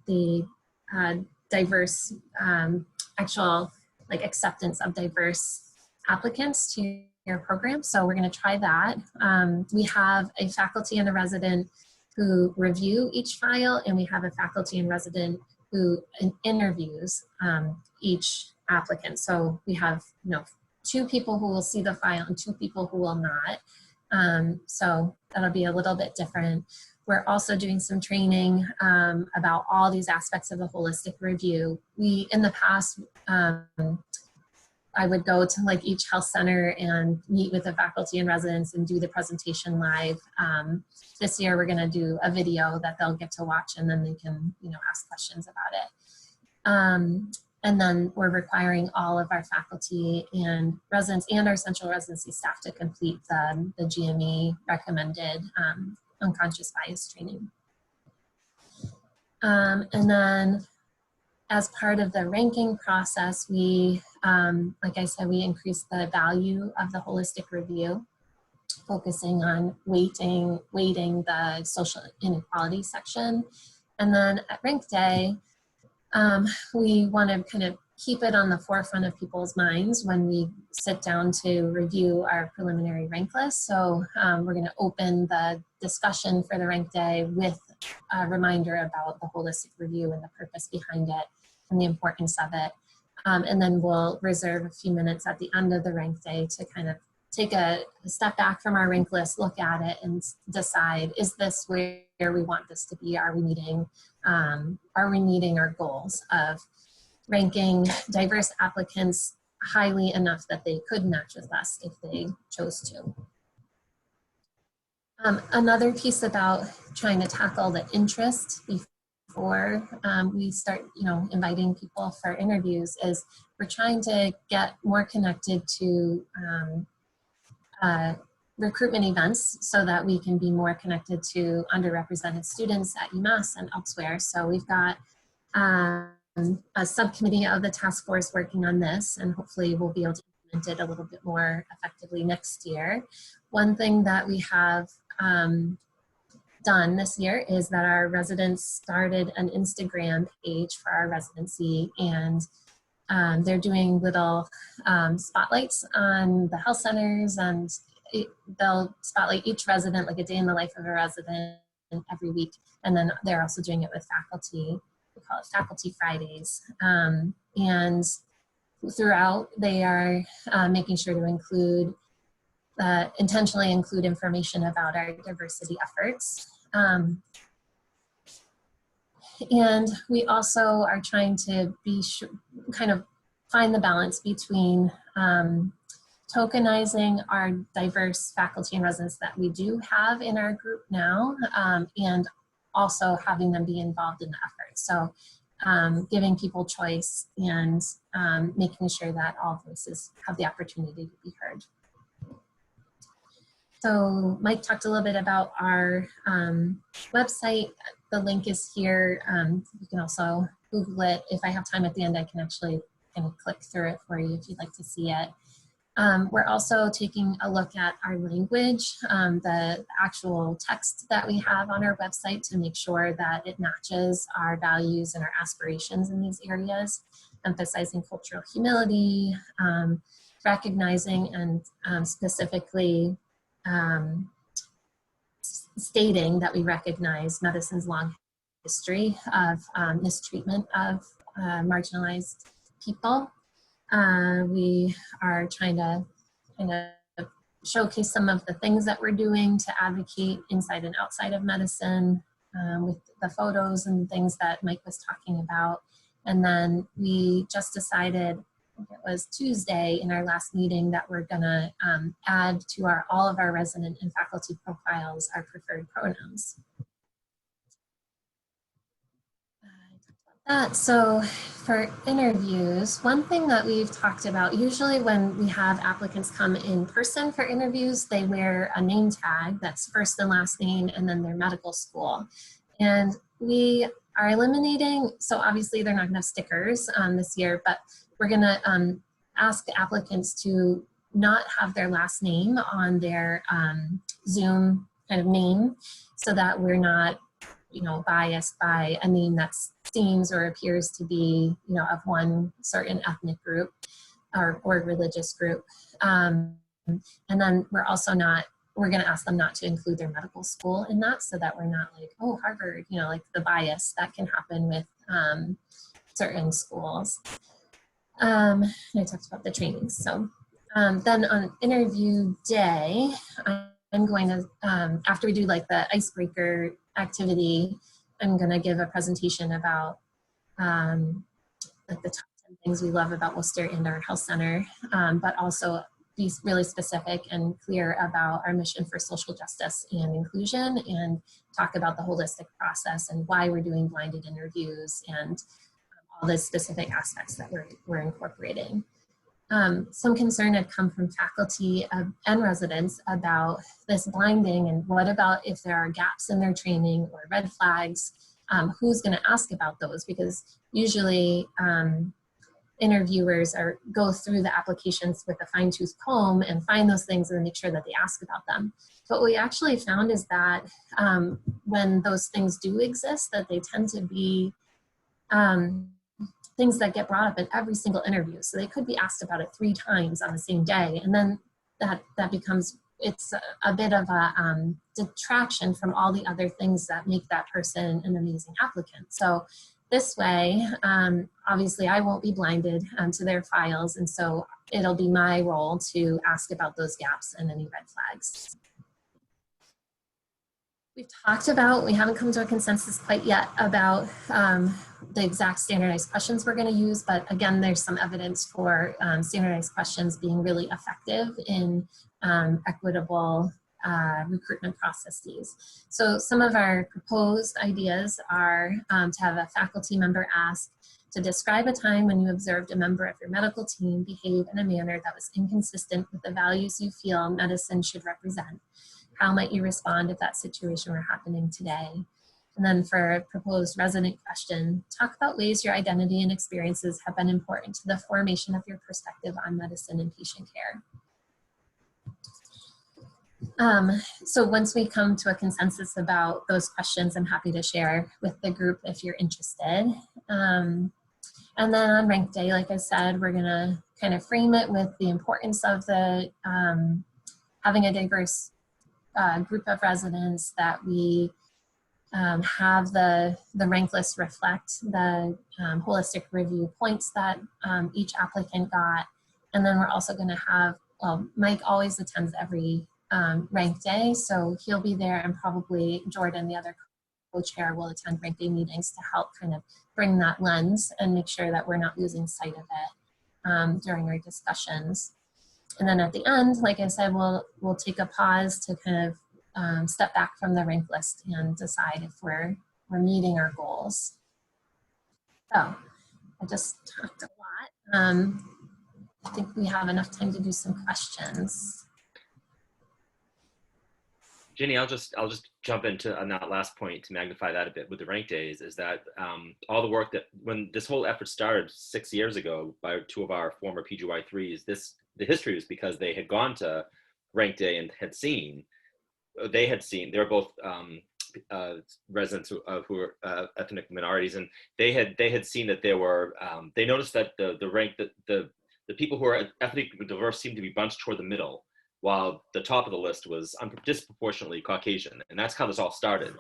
the diverse actual acceptance of diverse applicants to your program. So we're going to try that. We have a faculty and a resident who review each file, and we have a faculty and resident who interviews each applicant. So we have 2 people who will see the file and 2 people who will not. So that'll be a little bit different. We're also doing some training about all these aspects of the holistic review. In the past, I would go to each health center and meet with the faculty and residents and do the presentation live. This year we're gonna do a video that they'll get to watch, and then they can ask questions about it. And then we're requiring all of our faculty and residents and our central residency staff to complete the GME recommended unconscious bias training. And then as part of the ranking process, we, like I said, we increased the value of the holistic review, focusing on weighting the social inequality section. And then at rank day, we want to kind of keep it on the forefront of people's minds when we sit down to review our preliminary rank list. So we're going to open the discussion for the rank day with a reminder about the holistic review and the purpose behind it and the importance of it. And then we'll reserve a few minutes at the end of the rank day to kind of take a step back from our rank list, look at it, and decide, is this where we want this to be? Are we meeting our goals of ranking diverse applicants highly enough that they could match with us if they chose to? Another piece about trying to tackle the interest before we start, inviting people for interviews is we're trying to get more connected to recruitment events so that we can be more connected to underrepresented students at UMass and elsewhere. So we've got a subcommittee of the task force working on this, and hopefully we'll be able to implement it a little bit more effectively next year. One thing that we have done this year is that our residents started an Instagram page for our residency, and they're doing little spotlights on the health centers, and they'll spotlight each resident, like a day in the life of a resident every week. And then they're also doing it with faculty. We call it Faculty Fridays. And throughout, they are making sure to include, intentionally include information about our diversity efforts. And we also are trying to kind of find the balance between tokenizing our diverse faculty and residents that we do have in our group now, and also having them be involved in the effort. So giving people choice and making sure that all voices have the opportunity to be heard. So Mike talked a little bit about our website. The link is here. You can also Google it. If I have time at the end, I can actually kind of click through it for you if you'd like to see it. We're also taking a look at our language, the actual text that we have on our website, to make sure that it matches our values and our aspirations in these areas, emphasizing cultural humility, recognizing and specifically stating that we recognize medicine's long history of mistreatment of marginalized people. We are trying to kind of showcase some of the things that we're doing to advocate inside and outside of medicine, with the photos and things that Mike was talking about. And then we just decided, I think it was Tuesday in our last meeting, that we're gonna add to all of our resident and faculty profiles our preferred pronouns. So for interviews, one thing that we've talked about, usually when we have applicants come in person for interviews, they wear a name tag that's first and last name and then their medical school. And we are eliminating, so obviously they're not gonna have stickers this year, but we're gonna ask applicants to not have their last name on their Zoom kind of name, so that we're not, you know, biased by a name that seems or appears to be, you know, of one certain ethnic group or religious group. And then we're also not, we're going to ask them not to include their medical school in that, so that we're not like, oh, Harvard, you know, like the bias that can happen with certain schools. And I talked about the trainings. So then on interview day, I'm going to, after we do like the icebreaker activity, I'm going to give a presentation about like the top 10 things we love about Worcester and our health center, but also be really specific and clear about our mission for social justice and inclusion, and talk about the holistic process and why we're doing blinded interviews and all the specific aspects that we're incorporating. Some concern had come from faculty and residents about this blinding, and what about if there are gaps in their training or red flags, who's going to ask about those? Because usually interviewers go through the applications with a fine-tooth comb and find those things and make sure that they ask about them. But what we actually found is that when those things do exist, that they tend to be things that get brought up in every single interview. So they could be asked about it 3 times on the same day. And then that becomes, it's a bit of a detraction from all the other things that make that person an amazing applicant. So this way, obviously I won't be blinded to their files. And so it'll be my role to ask about those gaps and any red flags. We've talked about, we haven't come to a consensus quite yet about the exact standardized questions we're going to use, but again, there's some evidence for standardized questions being really effective in equitable recruitment processes. So some of our proposed ideas are to have a faculty member ask to describe a time when you observed a member of your medical team behave in a manner that was inconsistent with the values you feel medicine should represent. How might you respond if that situation were happening today? And then for a proposed resident question, talk about ways your identity and experiences have been important to the formation of your perspective on medicine and patient care. So once we come to a consensus about those questions, I'm happy to share with the group if you're interested. And then on rank day, like I said, we're gonna kind of frame it with the importance of the having a diverse group of residents, that we have the rank list reflect the holistic review points that each applicant got. And then we're also going to have, Mike always attends every rank day, so he'll be there, and probably Jordan, the other co-chair, will attend rank day meetings to help kind of bring that lens and make sure that we're not losing sight of it during our discussions. And then at the end, like I said, we'll take a pause to kind of step back from the rank list and decide if we're meeting our goals. So I just talked a lot. I think we have enough time to do some questions. Jenny, I'll just jump into on that last point to magnify that a bit with the rank days, is that all the work that, when this whole effort started 6 years ago by 2 of our former PGY3s, the history was because they had gone to rank day and they were both residents who were ethnic minorities, and they had seen that there were, they noticed that the rank, the the people who are ethnically diverse seem to be bunched toward the middle, while the top of the list was disproportionately Caucasian. And that's how this all started.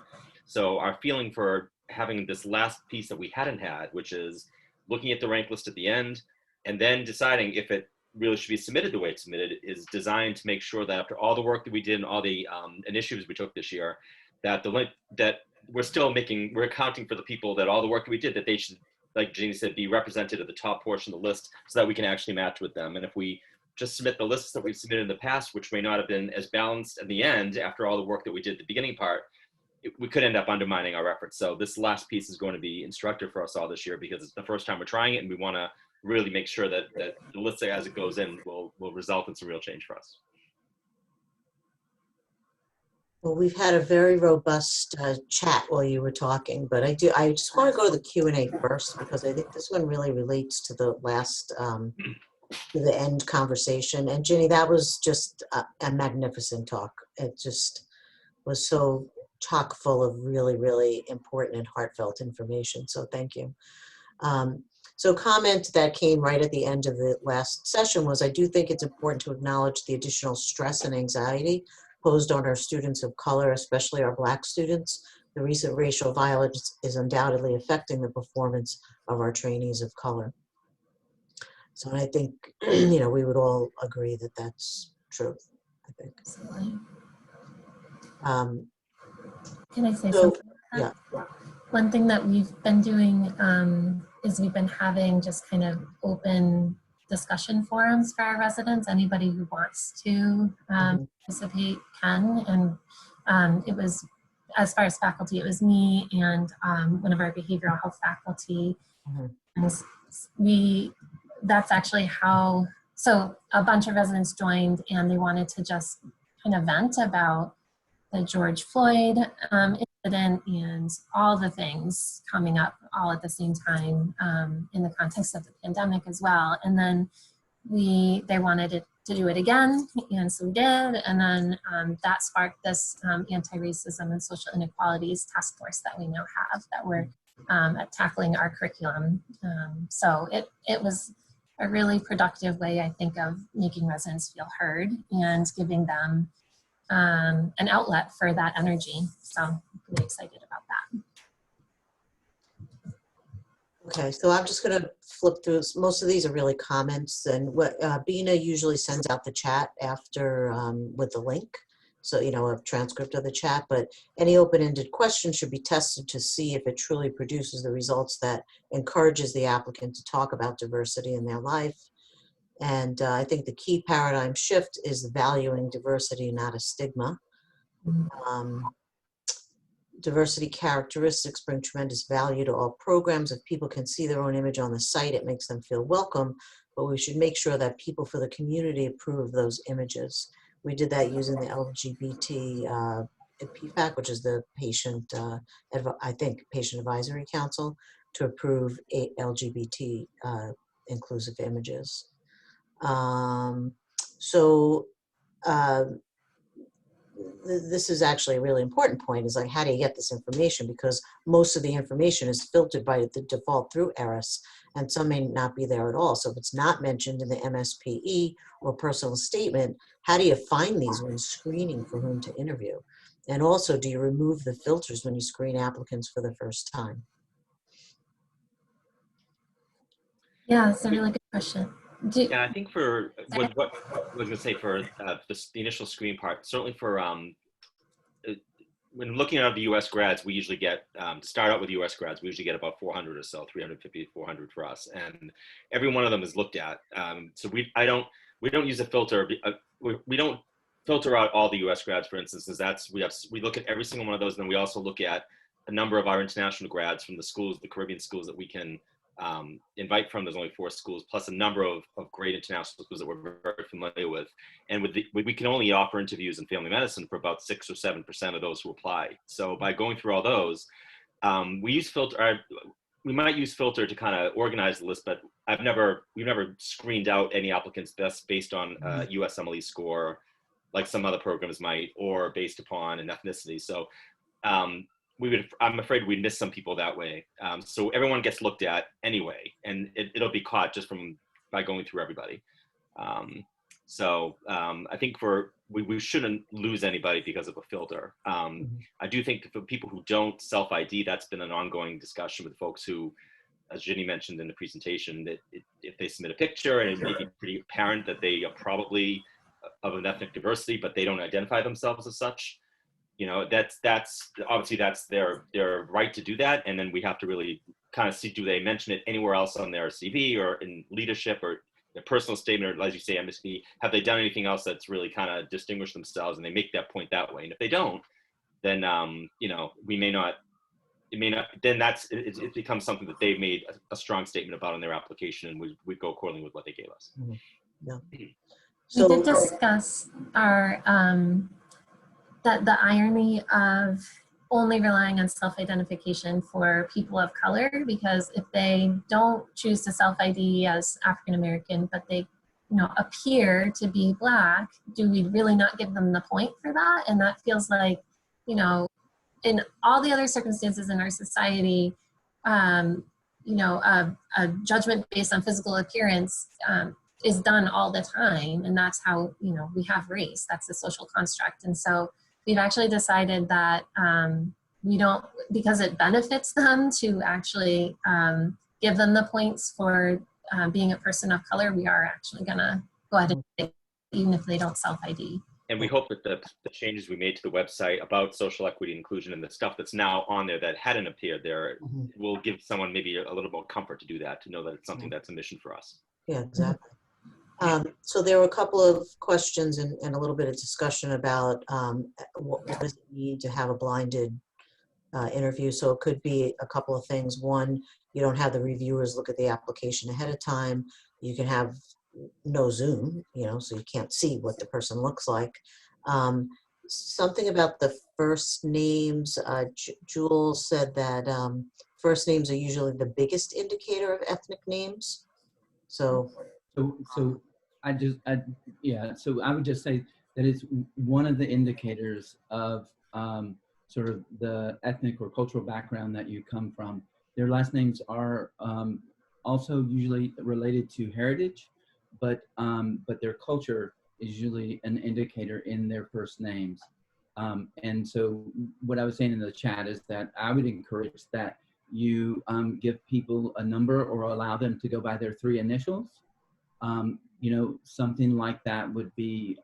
So our feeling for having this last piece that we hadn't had, which is looking at the rank list at the end, and then deciding if it really should be submitted the way it's submitted, is designed to make sure that after all the work that we did and all the initiatives we took this year, that that we're accounting for the people that all the work that we did, that they should, like Jeannie said, be represented at the top portion of the list so that we can actually match with them. And if we just submit the lists that we've submitted in the past, which may not have been as balanced at the end after all the work that we did at the beginning part, we could end up undermining our efforts. So this last piece is going to be instructive for us all this year because it's the first time we're trying it, and we want to really make sure that the list as it goes in will result in some real change for us. Well, we've had a very robust chat while you were talking, but I just want to go to the Q&A first because I think this one really relates to the last, to the end conversation. And Ginny, that was just a magnificent talk. It just was so chock full of really, really important and heartfelt information. So thank you. So a comment that came right at the end of the last session was, I do think it's important to acknowledge the additional stress and anxiety posed on our students of color, especially our Black students. The recent racial violence is undoubtedly affecting the performance of our trainees of color. So I think, you know, we would all agree that that's true, I think. Absolutely. Can I say So, something? yeah. One thing that we've been doing is we've been having just kind of open discussion forums for our residents. Anybody who wants to participate can. And it was, as far as faculty, it was me and one of our behavioral health faculty. And that's actually how, so a bunch of residents joined and they wanted to just kind of vent about the George Floyd incident and all the things coming up all at the same time in the context of the pandemic as well. And then they wanted to do it again, and so we did. And then that sparked this anti-racism and social inequalities task force that we now have that we're tackling our curriculum. So it was a really productive way, I think, of making residents feel heard and giving them an outlet for that energy. So I'm really excited about that. Okay, so I'm just going to flip through. Most of these are really comments, and what Bina usually sends out the chat after with the link. So, you know, a transcript of the chat, but any open-ended question should be tested to see if it truly produces the results that encourages the applicant to talk about diversity in their life. And I think the key paradigm shift is valuing diversity, not a stigma. Diversity characteristics bring tremendous value to all programs. If people can see their own image on the site, it makes them feel welcome, but we should make sure that people for the community approve of those images. We did that using the LGBT PFAC, which is the patient, I think, Patient Advisory Council, to approve LGBT inclusive images. This is actually a really important point, is like, how do you get this information? Because most of the information is filtered by the default through ERIS, and some may not be there at all. So if it's not mentioned in the MSPE or personal statement, how do you find these when screening for whom to interview? And also, do you remove the filters when you screen applicants for the first time? Yeah, it's a really good question. Yeah, I think for what I was going to say for the initial screen part, certainly for when looking at the U.S. grads, we usually get, to start out with U.S. grads, we usually get about 400 or so, 350, 400 for us. And every one of them is looked at. So we don't use a filter. We don't filter out all the U.S. grads, for instance, because we look at every single one of those. And then we also look at a number of our international grads from the schools, the Caribbean schools that we can invite from. There's only 4 schools, plus a number of great international schools that we're very familiar with. And we can only offer interviews in family medicine for about 6 or 7% of those who apply. So by going through all those, we use filter. We might use filter to kind of organize the list, but we've never screened out any applicants based on USMLE score, like some other programs might, or based upon an ethnicity. So I'm afraid we'd miss some people that way. So everyone gets looked at anyway, and it'll be caught just from by going through everybody. I think we shouldn't lose anybody because of a filter. I do think for people who don't self-ID, that's been an ongoing discussion with folks who, as Ginny mentioned in the presentation, that if they submit a picture and it may be pretty apparent that they are probably of an ethnic diversity, but they don't identify themselves as such, you know, that's obviously that's their right to do that. And then we have to really kind of see, do they mention it anywhere else on their CV or in leadership or their personal statement, or as you say, MSP, have they done anything else that's really kind of distinguished themselves, and they make that point that way. And if they don't, then, you know, it may not, then it becomes something that they've made a strong statement about in their application, and we go accordingly with what they gave us. Yeah. We So did discuss our, the irony of only relying on self-identification for people of color, because if they don't choose to self-ID as African American, but they, you know, appear to be Black, do we really not give them the point for that? And that feels like, you know, in all the other circumstances in our society, you know, a judgment based on physical appearance is done all the time, and that's how, you know, we have race. That's the social construct. And so we've actually decided that we don't, because it benefits them to actually give them the points for being a person of color, we are actually gonna go ahead and take, even if they don't self-ID. And we hope that the changes we made to the website about social equity and inclusion and the stuff that's now on there that hadn't appeared there will give someone maybe a little more comfort to do that, to know that it's something that's a mission for us. yeah, exactly. So there were a couple of questions and a little bit of discussion about what does it need to have a blinded interview. So it could be a couple of things. One, you don't have the reviewers look at the application ahead of time. You can have no Zoom, you know, so you can't see what the person looks like. Something about the first names. Jules said that first names are usually the biggest indicator of ethnic names. So So I would just say that it's one of the indicators of sort of the ethnic or cultural background that you come from. Their last names are also usually related to heritage, but their culture is usually an indicator in their first names. And so what I was saying in the chat is that I would encourage that you give people a number or allow them to go by their 3 initials. You know, something like that would be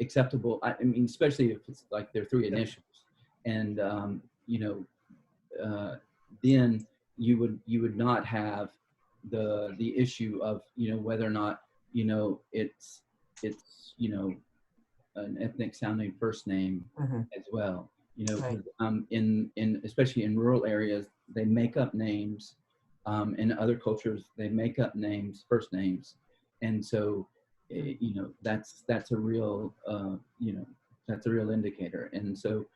acceptable. I mean, especially if it's like their 3 initials, and you know, then you would not have the issue of, you know, whether or not, you know, it's you know, an ethnic sounding first name as well. You know, Right. in especially in rural areas, they make up names. In other cultures, they make up names, first names, and so you know, that's a real you know, that's a real indicator. And so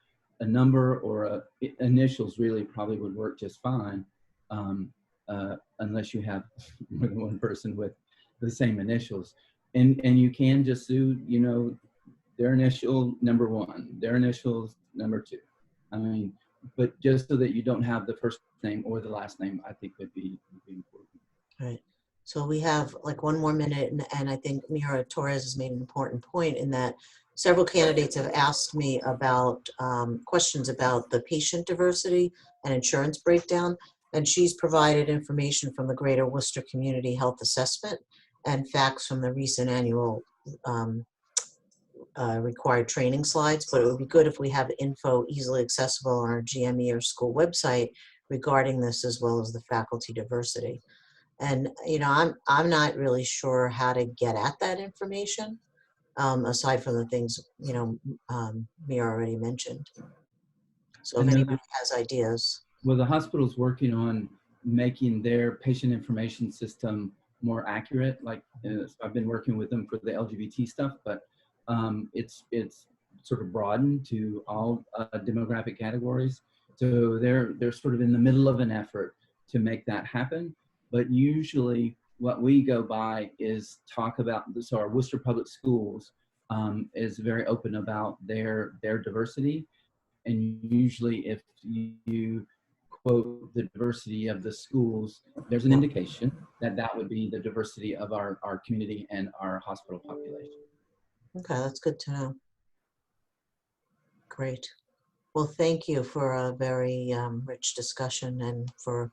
a number or initials really probably would work just fine, unless you have more than one person with the same initials. And you can just do, you know, their initial number 1, their initials number 2. I mean, but just so that you don't have the first name or the last name, I think would be important. Right. So we have like 1 more minute, and I think Mira Torres has made an important point in that several candidates have asked me about questions about the patient diversity and insurance breakdown, and she's provided information from the Greater Worcester Community Health Assessment and facts from the recent annual required training slides, but it would be good if we have info easily accessible on our GME or school website regarding this, as well as the faculty diversity. And, you know, I'm not really sure how to get at that information, aside from the things, you know, Mia already mentioned. So if anybody has ideas. Well, the hospital's working on making their patient information system more accurate. Like, I've been working with them for the LGBT stuff, but it's sort of broadened to all demographic categories. So they're sort of in the middle of an effort to make that happen. But usually what we go by is talk about, so our Worcester Public Schools is very open about their diversity. And usually if you quote, the diversity of the schools, there's an indication that that would be the diversity of our community and our hospital population. Okay, that's good to know. Great. Well, thank you for a very rich discussion and for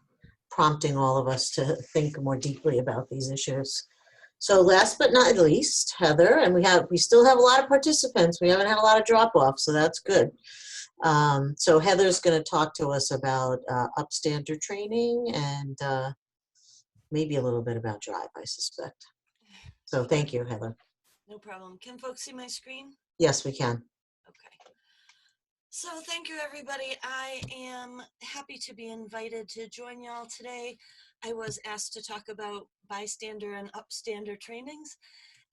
prompting all of us to think more deeply about these issues. So last but not least, Heather, and we still have a lot of participants. We haven't had a lot of drop-off, so that's good. So Heather's going to talk to us about upstander training and maybe a little bit about Drive, I suspect. So thank you, Heather. No problem. Can folks see my screen? Yes, we can. Okay. So thank you, everybody. I am happy to be invited to join y'all today. I was asked to talk about bystander and upstander trainings.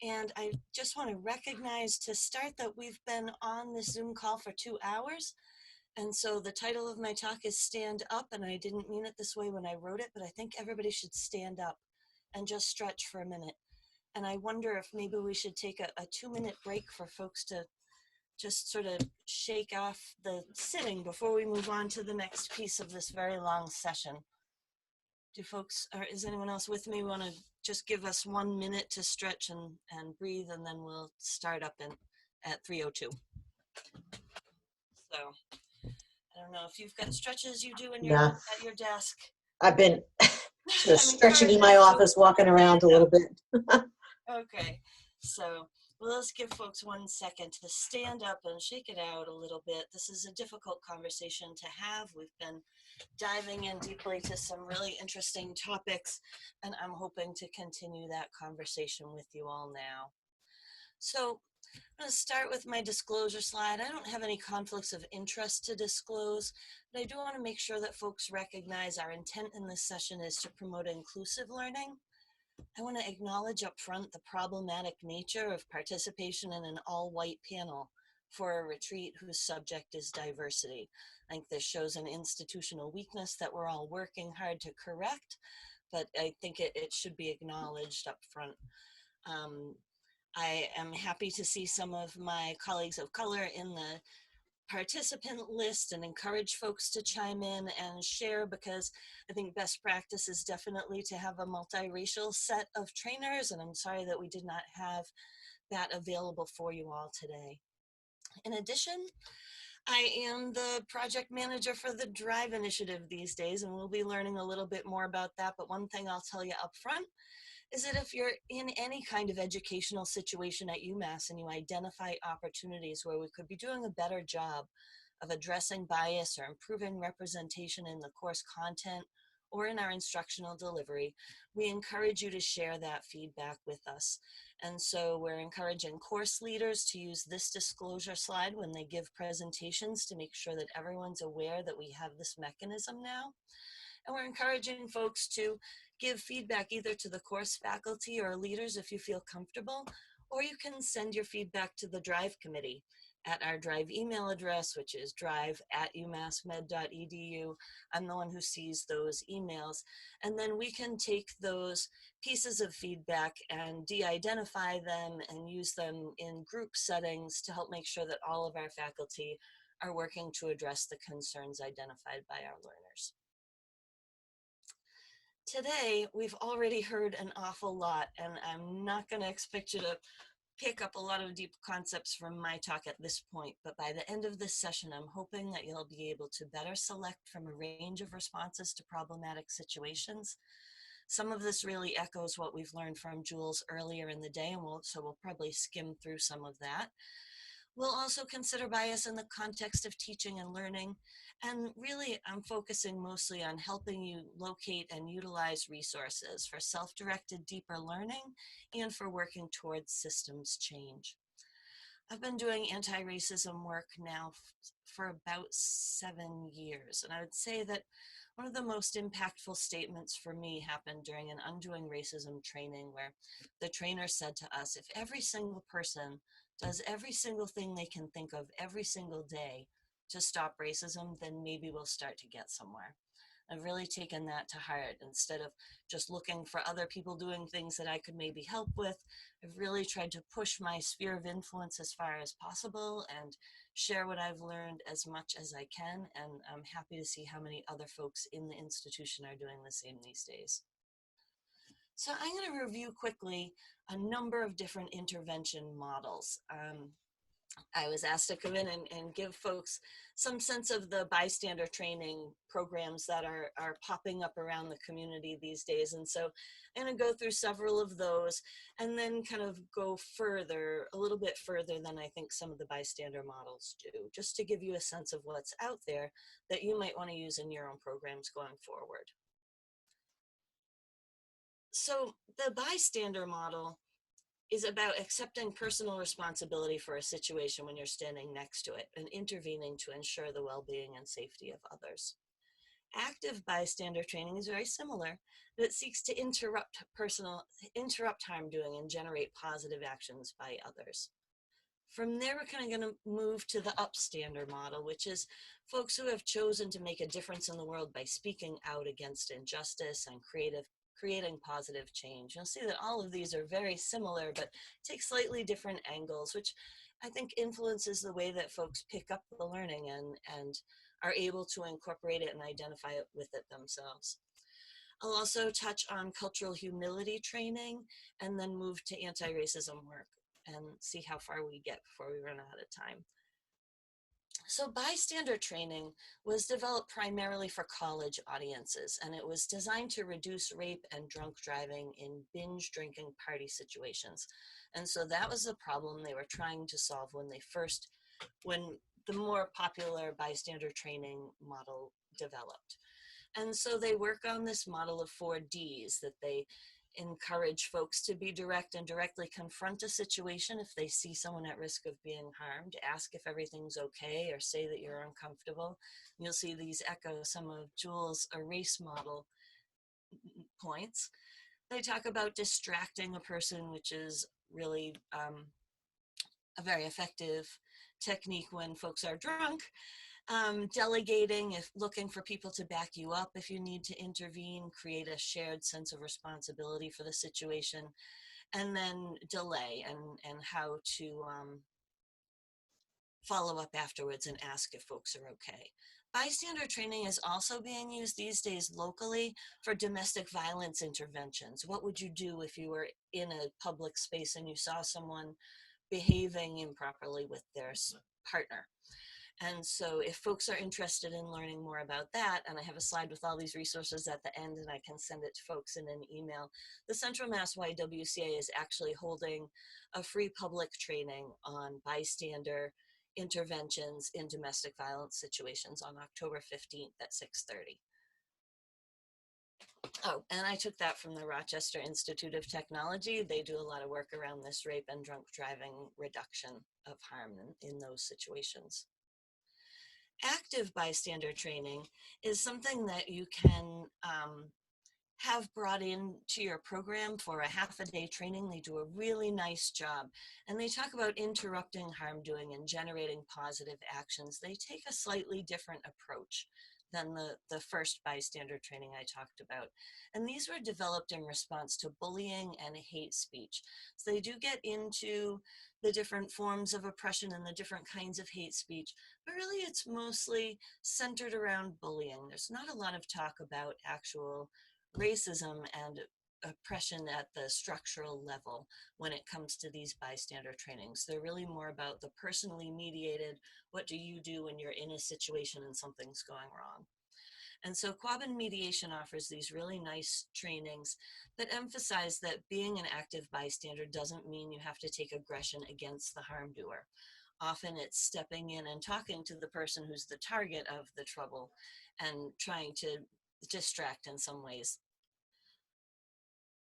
And I just want to recognize to start that we've been on this Zoom call for 2 hours. And so the title of my talk is Stand Up, and I didn't mean it this way when I wrote it, but I think everybody should stand up and just stretch for a minute. And I wonder if maybe we should take a 2-minute break for folks to just sort of shake off the sitting before we move on to the next piece of this very long session. Do folks, or is anyone else with me, want to just give us 1 minute to stretch and breathe, and then we'll start up at 3:02. So I don't know if you've got stretches you do at your desk. I've been just I'm stretching in my encouraging office, folks walking to around a stand little up. bit. Okay, so let's give folks 1 second to stand up and shake it out a little bit. This is a difficult conversation to have. We've been diving in deeply to some really interesting topics, and I'm hoping to continue that conversation with you all now. So I'm going to start with my disclosure slide. I don't have any conflicts of interest to disclose, but I do want to make sure that folks recognize our intent in this session is to promote inclusive learning. I want to acknowledge up front the problematic nature of participation in an all-white panel for a retreat whose subject is diversity. I think this shows an institutional weakness that we're all working hard to correct, but I think it should be acknowledged up front. I am happy to see some of my colleagues of color in the participant list and encourage folks to chime in and share, because I think best practice is definitely to have a multiracial set of trainers, and I'm sorry that we did not have that available for you all today. In addition, I am the project manager for the Drive initiative these days, and we'll be learning a little bit more about that, but one thing I'll tell you up front is that if you're in any kind of educational situation at UMass and you identify opportunities where we could be doing a better job of addressing bias or improving representation in the course content or in our instructional delivery, we encourage you to share that feedback with us. And so we're encouraging course leaders to use this disclosure slide when they give presentations to make sure that everyone's aware that we have this mechanism now. And we're encouraging folks to give feedback either to the course faculty or leaders if you feel comfortable, or you can send your feedback to the Drive committee at our Drive email address, which is drive@umassmed.edu. I'm the one who sees those emails. And then we can take those pieces of feedback and de-identify them and use them in group settings to help make sure that all of our faculty are working to address the concerns identified by our learners. Today, we've already heard an awful lot, and I'm not going to expect you to pick up a lot of deep concepts from my talk at this point, but by the end of this session, I'm hoping that you'll be able to better select from a range of responses to problematic situations. Some of this really echoes what we've learned from Jules earlier in the day, and so we'll probably skim through some of that. We'll also consider bias in the context of teaching and learning. And really, I'm focusing mostly on helping you locate and utilize resources for self-directed deeper learning and for working towards systems change. I've been doing anti-racism work now for about 7 years. And I would say that one of the most impactful statements for me happened during an Undoing Racism training, where the trainer said to us, if every single person does every single thing they can think of every single day to stop racism, then maybe we'll start to get somewhere. I've really taken that to heart. Instead of just looking for other people doing things that I could maybe help with, I've really tried to push my sphere of influence as far as possible and share what I've learned as much as I can. And I'm happy to see how many other folks in the institution are doing the same these days. So I'm going to review quickly a number of different intervention models. I was asked to come in and give folks some sense of the bystander training programs that are popping up around the community these days. And so I'm going to go through several of those and then kind of go further, a little bit further than I think some of the bystander models do, just to give you a sense of what's out there that you might want to use in your own programs going forward. So the bystander model is about accepting personal responsibility for a situation when you're standing next to it and intervening to ensure the well-being and safety of others. Active bystander training is very similar, but it seeks to interrupt harm doing and generate positive actions by others. From there, we're kind of going to move to the upstander model, which is folks who have chosen to make a difference in the world by speaking out against injustice and creating positive change. You'll see that all of these are very similar, but take slightly different angles, which I think influences the way that folks pick up the learning and are able to incorporate it and identify it with it themselves. I'll also touch on cultural humility training and then move to anti-racism work and see how far we get before we run out of time. So bystander training was developed primarily for college audiences, and it was designed to reduce rape and drunk driving in binge drinking party situations. And so that was the problem they were trying to solve when the more popular bystander training model developed. And so they work on this model of 4 Ds, that they encourage folks to be direct and directly confront a situation if they see someone at risk of being harmed, ask if everything's okay or say that you're uncomfortable. You'll see these echo some of Jules' erase model points. They talk about distracting a person, which is really a very effective technique when folks are drunk. Delegating, if looking for people to back you up if you need to intervene, create a shared sense of responsibility for the situation, and then delay and how to follow up afterwards and ask if folks are okay. Bystander training is also being used these days locally for domestic violence interventions. What would you do if you were in a public space and you saw someone behaving improperly with their partner? And so if folks are interested in learning more about that, and I have a slide with all these resources at the end and I can send it to folks in an email, the Central Mass YWCA is actually holding a free public training on bystander interventions in domestic violence situations on October 15th at 6:30. Oh, and I took that from the Rochester Institute of Technology. They do a lot of work around this rape and drunk driving reduction of harm in those situations. Active bystander training is something that you can have brought into your program for a half-a-day training. They do a really nice job, and they talk about interrupting harm doing and generating positive actions. They take a slightly different approach than the first bystander training I talked about. And these were developed in response to bullying and hate speech. So they do get into the different forms of oppression and the different kinds of hate speech, but really it's mostly centered around bullying. There's not a lot of talk about actual racism and oppression at the structural level when it comes to these bystander trainings. They're really more about the personally mediated, what do you do when you're in a situation and something's going wrong? And so Quabbin Mediation offers these really nice trainings that emphasize that being an active bystander doesn't mean you have to take aggression against the harm doer. Often it's stepping in and talking to the person who's the target of the trouble and trying to distract in some ways.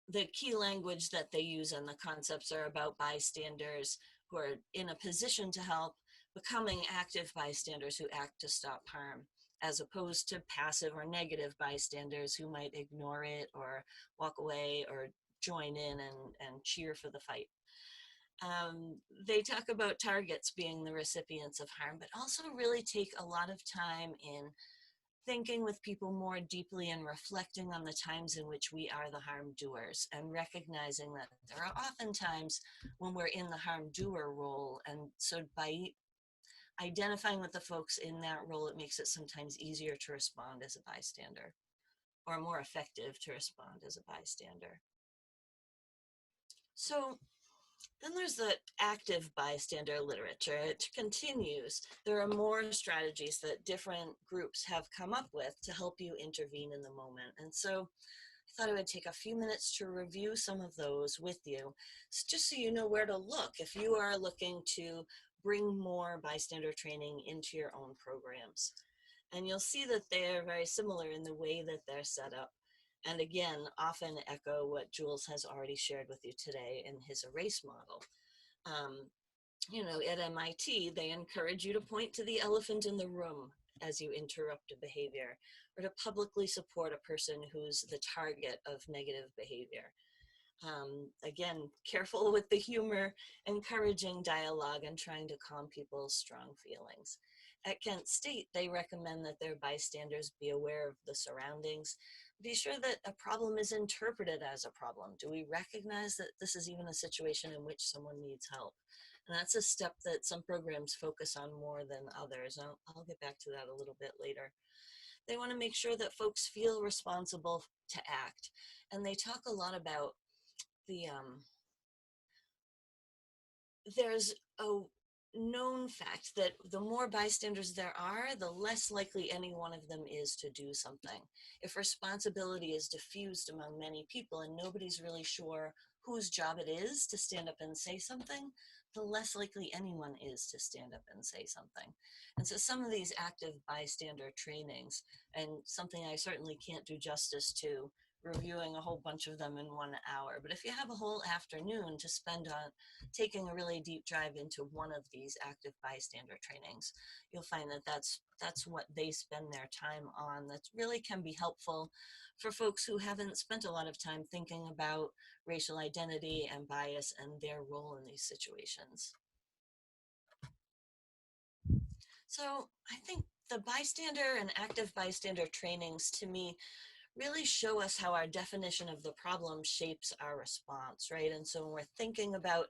The key language that they use and the concepts are about bystanders who are in a position to help becoming active bystanders who act to stop harm, as opposed to passive or negative bystanders who might ignore it or walk away or join in and cheer for the fight. They talk about targets being the recipients of harm, but also really take a lot of time in thinking with people more deeply and reflecting on the times in which we are the harm doers, and recognizing that there are often times when we're in the harm doer role. And so by identifying with the folks in that role, it makes it sometimes easier to respond as a bystander, or more effective to respond as a bystander. So then there's the active bystander literature. It continues. There are more strategies that different groups have come up with to help you intervene in the moment. And so I thought I would take a few minutes to review some of those with you, just so you know where to look if you are looking to bring more bystander training into your own programs. And you'll see that they're very similar in the way that they're set up. And again, often echo what Jules has already shared with you today in his ERACE model. You know, at MIT, they encourage you to point to the elephant in the room as you interrupt a behavior, or to publicly support a person who's the target of negative behavior. Again, careful with the humor, encouraging dialogue, and trying to calm people's strong feelings. At Kent State, they recommend that their bystanders be aware of the surroundings. Be sure that a problem is interpreted as a problem. Do we recognize that this is even a situation in which someone needs help? And that's a step that some programs focus on more than others. I'll get back to that a little bit later. They want to make sure that folks feel responsible to act. And they talk a lot about the, there's a known fact that the more bystanders there are, the less likely any one of them is to do something. If responsibility is diffused among many people and nobody's really sure whose job it is to stand up and say something, the less likely anyone is to stand up and say something. And so some of these active bystander trainings, and something I certainly can't do justice to reviewing a whole bunch of them in 1 hour, but if you have a whole afternoon to spend on taking a really deep dive into one of these active bystander trainings, you'll find that that's what they spend their time on. That really can be helpful for folks who haven't spent a lot of time thinking about racial identity and bias and their role in these situations. So I think the bystander and active bystander trainings, to me, really show us how our definition of the problem shapes our response, right? And so when we're thinking about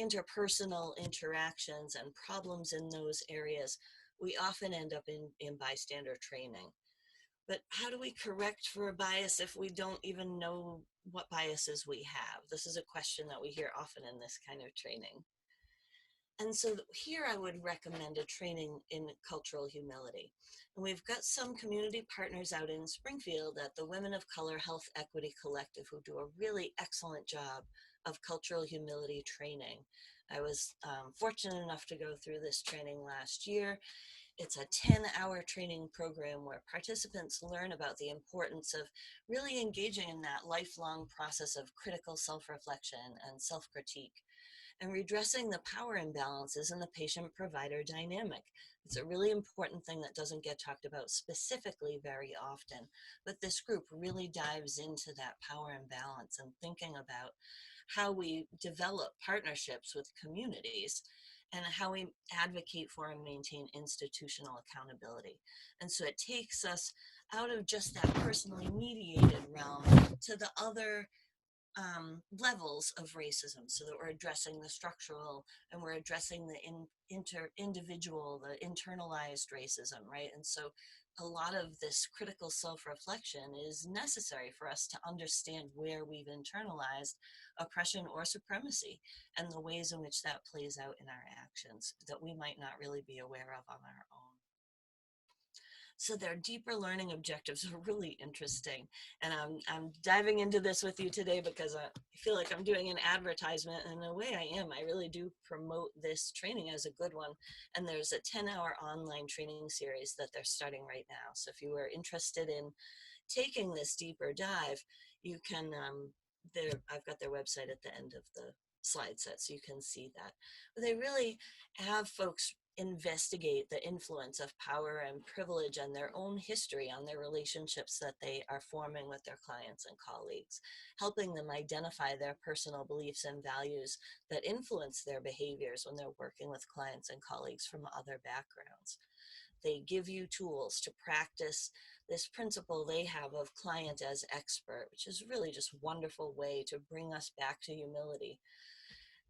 interpersonal interactions and problems in those areas, we often end up in bystander training. But how do we correct for a bias if we don't even know what biases we have? This is a question that we hear often in this kind of training. And so here I would recommend a training in cultural humility. And we've got some community partners out in Springfield at the Women of Color Health Equity Collective who do a really excellent job of cultural humility training. I was fortunate enough to go through this training last year. It's a 10-hour training program where participants learn about the importance of really engaging in that lifelong process of critical self-reflection and self-critique, and redressing the power imbalances in the patient-provider dynamic. It's a really important thing that doesn't get talked about specifically very often, but this group really dives into that power imbalance and thinking about how we develop partnerships with communities and how we advocate for and maintain institutional accountability. And so it takes us out of just that personally mediated realm to the other levels of racism, so that we're addressing the structural and we're addressing the individual, the internalized racism, right? And so a lot of this critical self-reflection is necessary for us to understand where we've internalized oppression or supremacy and the ways in which that plays out in our actions that we might not really be aware of on our own. So their deeper learning objectives are really interesting. And I'm diving into this with you today because I feel like I'm doing an advertisement, and in a way I am. I really do promote this training as a good one. And there's a 10-hour online training series that they're starting right now. So if you are interested in taking this deeper dive, you can, I've got their website at the end of the slide set so you can see that. But they really have folks investigate the influence of power and privilege and their own history on their relationships that they are forming with their clients and colleagues, helping them identify their personal beliefs and values that influence their behaviors when they're working with clients and colleagues from other backgrounds. They give you tools to practice this principle they have of client as expert, which is really just a wonderful way to bring us back to humility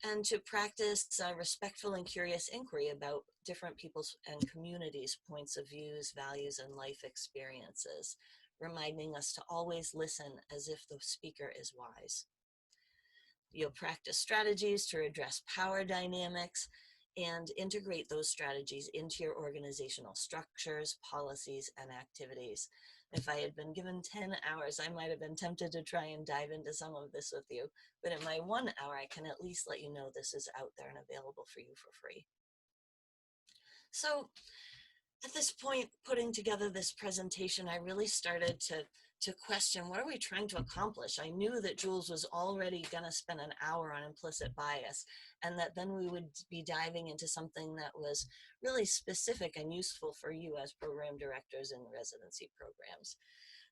and to practice respectful and curious inquiry about different people's and communities' points of views, values, and life experiences, reminding us to always listen as if the speaker is wise. You'll practice strategies to address power dynamics and integrate those strategies into your organizational structures, policies, and activities. If I had been given 10 hours, I might have been tempted to try and dive into some of this with you, but in my 1 hour, I can at least let you know this is out there and available for you for free. So at this point, putting together this presentation, I really started to question, what are we trying to accomplish? I knew that Jules was already going to spend an hour on implicit bias, and that then we would be diving into something that was really specific and useful for you as program directors in residency programs.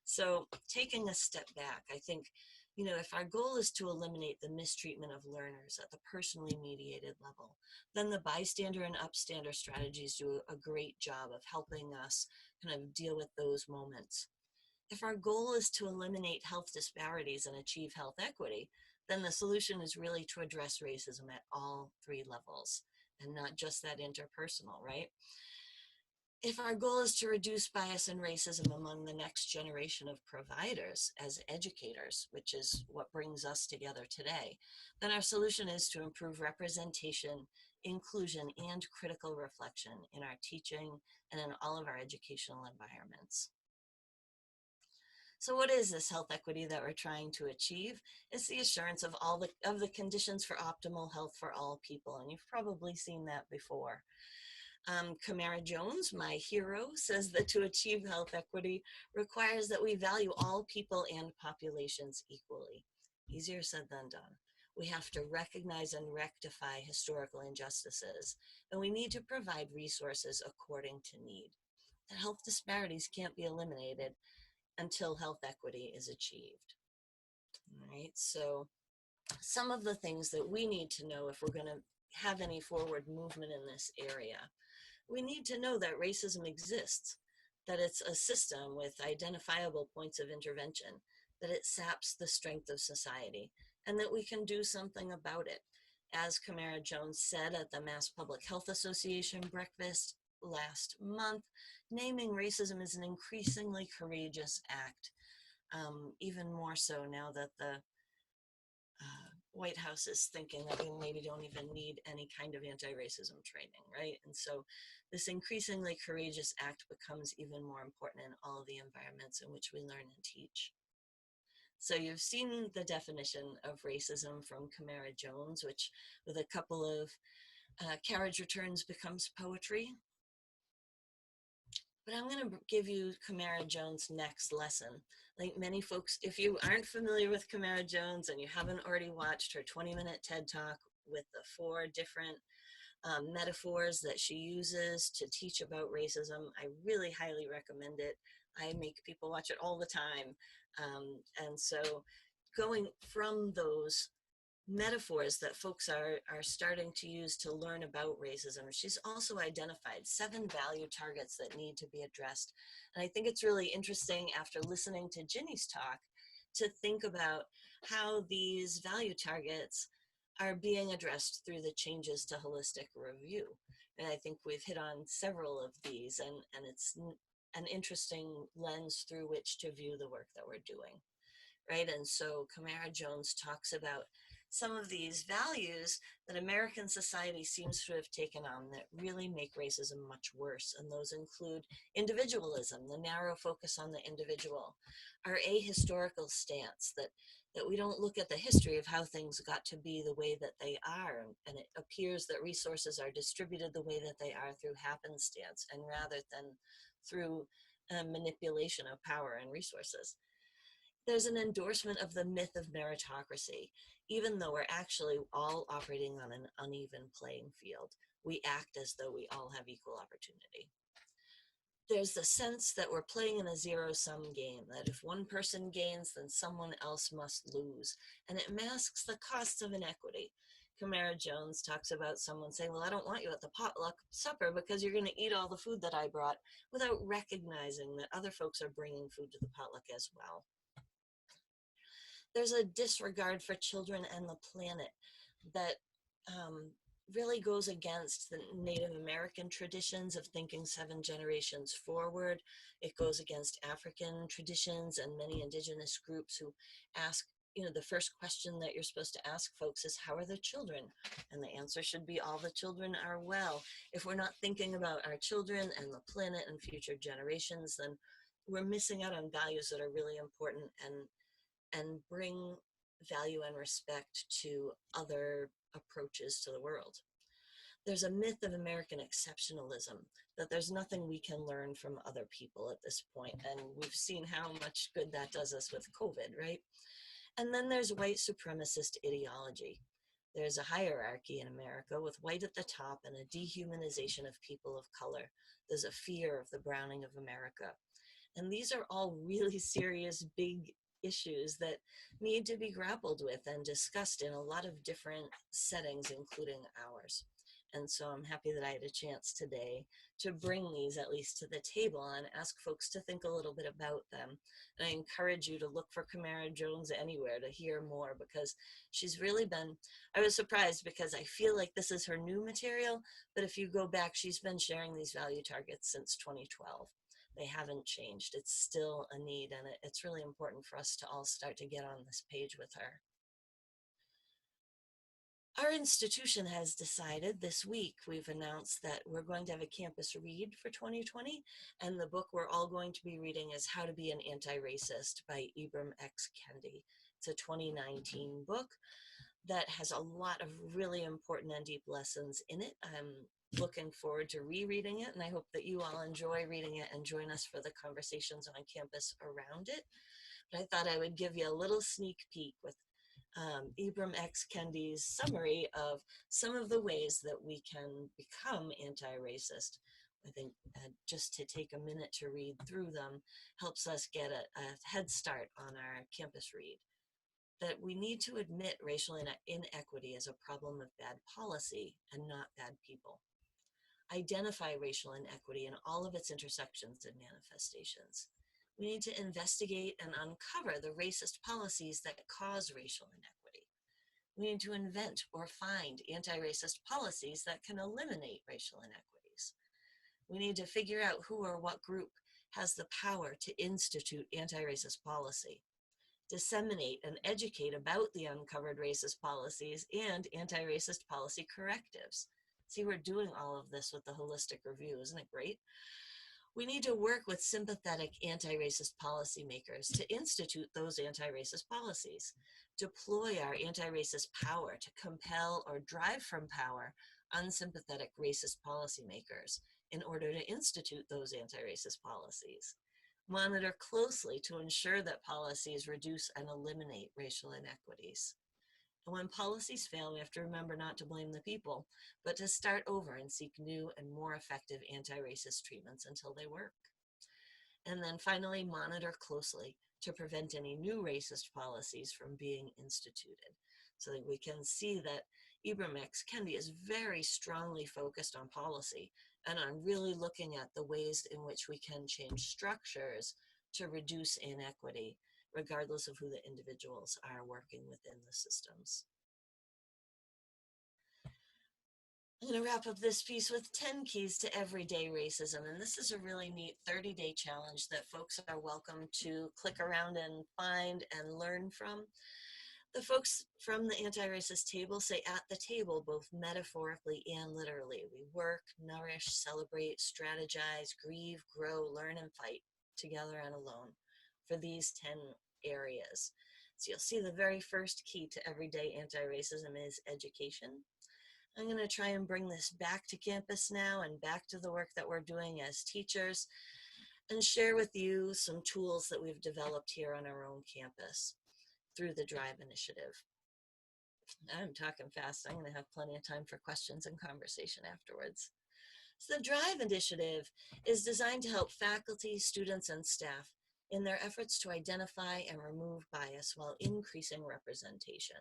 So taking a step back, I think, you know, if our goal is to eliminate the mistreatment of learners at the personally mediated level, then the bystander and upstander strategies do a great job of helping us kind of deal with those moments. If our goal is to eliminate health disparities and achieve health equity, then the solution is really to address racism at all 3 levels and not just that interpersonal, right? If our goal is to reduce bias and racism among the next generation of providers as educators, which is what brings us together today, then our solution is to improve representation, inclusion, and critical reflection in our teaching and in all of our educational environments. So what is this health equity that we're trying to achieve? It's the assurance of all the conditions for optimal health for all people, and you've probably seen that before. Kamara Jones, my hero, says that to achieve health equity requires that we value all people and populations equally. Easier said than done. We have to recognize and rectify historical injustices, and we need to provide resources according to need. And health disparities can't be eliminated until health equity is achieved. All right, so some of the things that we need to know if we're going to have any forward movement in this area. We need to know that racism exists, that it's a system with identifiable points of intervention, that it saps the strength of society, and that we can do something about it. As Kamara Jones said at the Mass Public Health Association breakfast last month, naming racism is an increasingly courageous act, even more so now that the White House is thinking that we maybe don't even need any kind of anti-racism training, right? And so this increasingly courageous act becomes even more important in all of the environments in which we learn and teach. So you've seen the definition of racism from Kamara Jones, which with a couple of carriage returns becomes poetry. But I'm going to give you Kamara Jones' next lesson. Like many folks, if you aren't familiar with Kamara Jones and you haven't already watched her 20-minute TED Talk with the 4 different metaphors that she uses to teach about racism, I really highly recommend it. I make people watch it all the time. And so going from those metaphors that folks are starting to use to learn about racism, she's also identified 7 value targets that need to be addressed. And I think it's really interesting after listening to Ginny's talk to think about how these value targets are being addressed through the changes to holistic review. And I think we've hit on several of these, and it's an interesting lens through which to view the work that we're doing, right? And so Kamara Jones talks about some of these values that American society seems to have taken on that really make racism much worse. And those include individualism, the narrow focus on the individual, our ahistorical stance that we don't look at the history of how things got to be the way that they are. And it appears that resources are distributed the way that they are through happenstance and rather than through manipulation of power and resources. There's an endorsement of the myth of meritocracy. Even though we're actually all operating on an uneven playing field, we act as though we all have equal opportunity. There's the sense that we're playing in a zero-sum game, that if one person gains, then someone else must lose. And it masks the costs of inequity, Camara Jones talks about someone saying, well, I don't want you at the potluck supper because you're going to eat all the food that I brought, without recognizing that other folks are bringing food to the potluck as well. There's a disregard for children and the planet that really goes against the Native American traditions of thinking 7 generations forward. It goes against African traditions and many indigenous groups who ask, you know, the first question that you're supposed to ask folks is, how are the children? And the answer should be, all the children are well. If we're not thinking about our children and the planet and future generations, then we're missing out on values that are really important and bring value and respect to other approaches to the world. There's a myth of American exceptionalism, that there's nothing we can learn from other people at this point, and we've seen how much good that does us with COVID, right? And then there's white supremacist ideology. There's a hierarchy in America with white at the top and a dehumanization of people of color. There's a fear of the browning of America. And these are all really serious, big issues that need to be grappled with and discussed in a lot of different settings, including ours. And so I'm happy that I had a chance today to bring these at least to the table and ask folks to think a little bit about them. And I encourage you to look for Camara Jones anywhere to hear more, because she's really been, I was surprised because I feel like this is her new material, but if you go back, she's been sharing these value targets since 2012. They haven't changed. It's still a need, and it's really important for us to all start to get on this page with her. Our institution has decided this week, we've announced that we're going to have a campus read for 2020, and the book we're all going to be reading is How to Be an Anti-Racist by Ibram X. Kendi. It's a 2019 book that has a lot of really important and deep lessons in it. I'm looking forward to rereading it, and I hope that you all enjoy reading it and join us for the conversations on campus around it. But I thought I would give you a little sneak peek with Ibram X. Kendi's summary of some of the ways that we can become anti-racist. I think just to take a minute to read through them helps us get a head start on our campus read. That we need to admit racial inequity as a problem of bad policy and not bad people. Identify racial inequity in all of its intersections and manifestations. We need to investigate and uncover the racist policies that cause racial inequity. We need to invent or find anti-racist policies that can eliminate racial inequities. We need to figure out who or what group has the power to institute anti-racist policy, disseminate and educate about the uncovered racist policies and anti-racist policy correctives. See, we're doing all of this with the holistic review, isn't it great? We need to work with sympathetic anti-racist policymakers to institute those anti-racist policies, deploy our anti-racist power to compel or drive from power unsympathetic racist policymakers in order to institute those anti-racist policies. Monitor closely to ensure that policies reduce and eliminate racial inequities. And when policies fail, we have to remember not to blame the people, but to start over and seek new and more effective anti-racist treatments until they work. And then finally, monitor closely to prevent any new racist policies from being instituted, so that we can see that Ibram X. Kendi is very strongly focused on policy and on really looking at the ways in which we can change structures to reduce inequity, regardless of who the individuals are working within the systems. I'm going to wrap up this piece with 10 keys to everyday racism, and this is a really neat 30-day challenge that folks are welcome to click around and find and learn from. The folks from the anti-racist table say at the table, both metaphorically and literally. We work, nourish, celebrate, strategize, grieve, grow, learn, and fight together and alone for these 10 areas. So you'll see the very first key to everyday anti-racism is education. I'm going to try and bring this back to campus now and back to the work that we're doing as teachers and share with you some tools that we've developed here on our own campus through the DRIVE initiative. I'm talking fast. I'm going to have plenty of time for questions and conversation afterwards. So the DRIVE initiative is designed to help faculty, students, and staff in their efforts to identify and remove bias while increasing representation.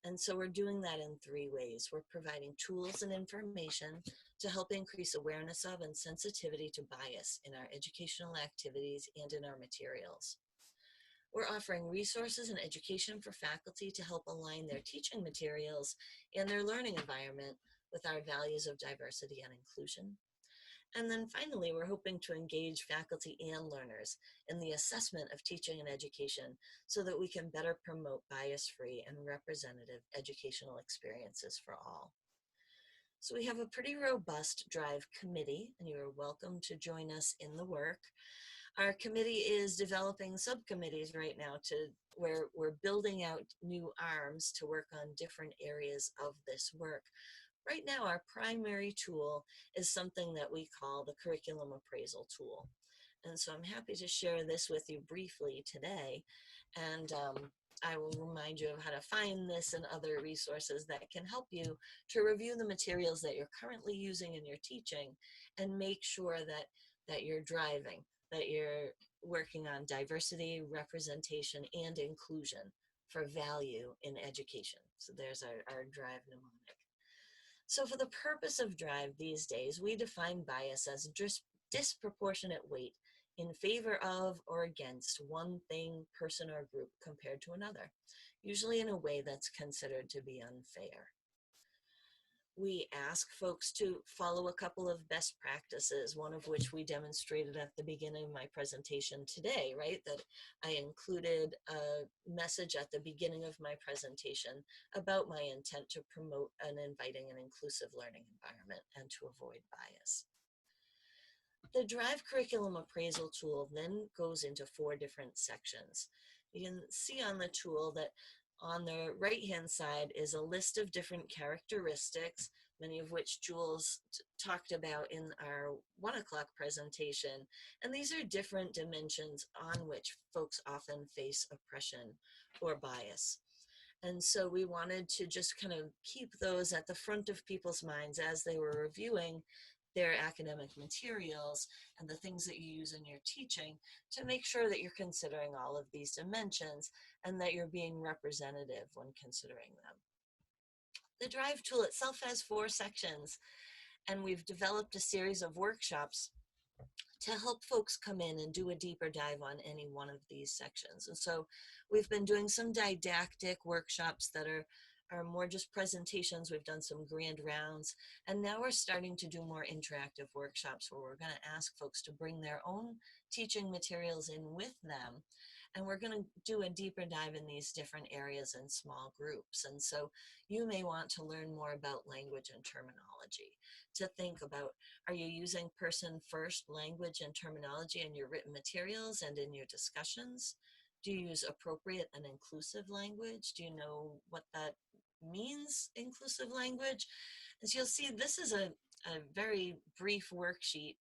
And so we're doing that in 3 ways. We're providing tools and information to help increase awareness of and sensitivity to bias in our educational activities and in our materials. We're offering resources and education for faculty to help align their teaching materials and their learning environment with our values of diversity and inclusion. And then finally, we're hoping to engage faculty and learners in the assessment of teaching and education so that we can better promote bias-free and representative educational experiences for all. So we have a pretty robust DRIVE committee, and you are welcome to join us in the work. Our committee is developing subcommittees right now where we're building out new arms to work on different areas of this work. Right now, our primary tool is something that we call the curriculum appraisal tool. And so I'm happy to share this with you briefly today. And I will remind you of how to find this and other resources that can help you to review the materials that you're currently using in your teaching and make sure that you're driving, that you're working on diversity, representation, and inclusion for value in education. So there's our DRIVE mnemonic. So for the purpose of DRIVE these days, we define bias as disproportionate weight in favor of or against one thing, person, or group compared to another, usually in a way that's considered to be unfair. We ask folks to follow a couple of best practices, one of which we demonstrated at the beginning of my presentation today, right? That I included a message at the beginning of my presentation about my intent to promote an inviting and inclusive learning environment and to avoid bias. The DRIVE curriculum appraisal tool then goes into 4 different sections. You can see on the tool that on the right-hand side is a list of different characteristics, many of which Jules talked about in our 1 o'clock presentation. And these are different dimensions on which folks often face oppression or bias. And so we wanted to just kind of keep those at the front of people's minds as they were reviewing their academic materials and the things that you use in your teaching to make sure that you're considering all of these dimensions and that you're being representative when considering them. The DRIVE tool itself has 4 sections, and we've developed a series of workshops to help folks come in and do a deeper dive on any one of these sections. And so we've been doing some didactic workshops that are more just presentations. We've done some grand rounds, and now we're starting to do more interactive workshops where we're going to ask folks to bring their own teaching materials in with them, and we're going to do a deeper dive in these different areas in small groups. And so you may want to learn more about language and terminology, to think about, are you using person first language and terminology in your written materials and in your discussions? Do you use appropriate and inclusive language? Do you know what that means, inclusive language? As you'll see, this is a very brief worksheet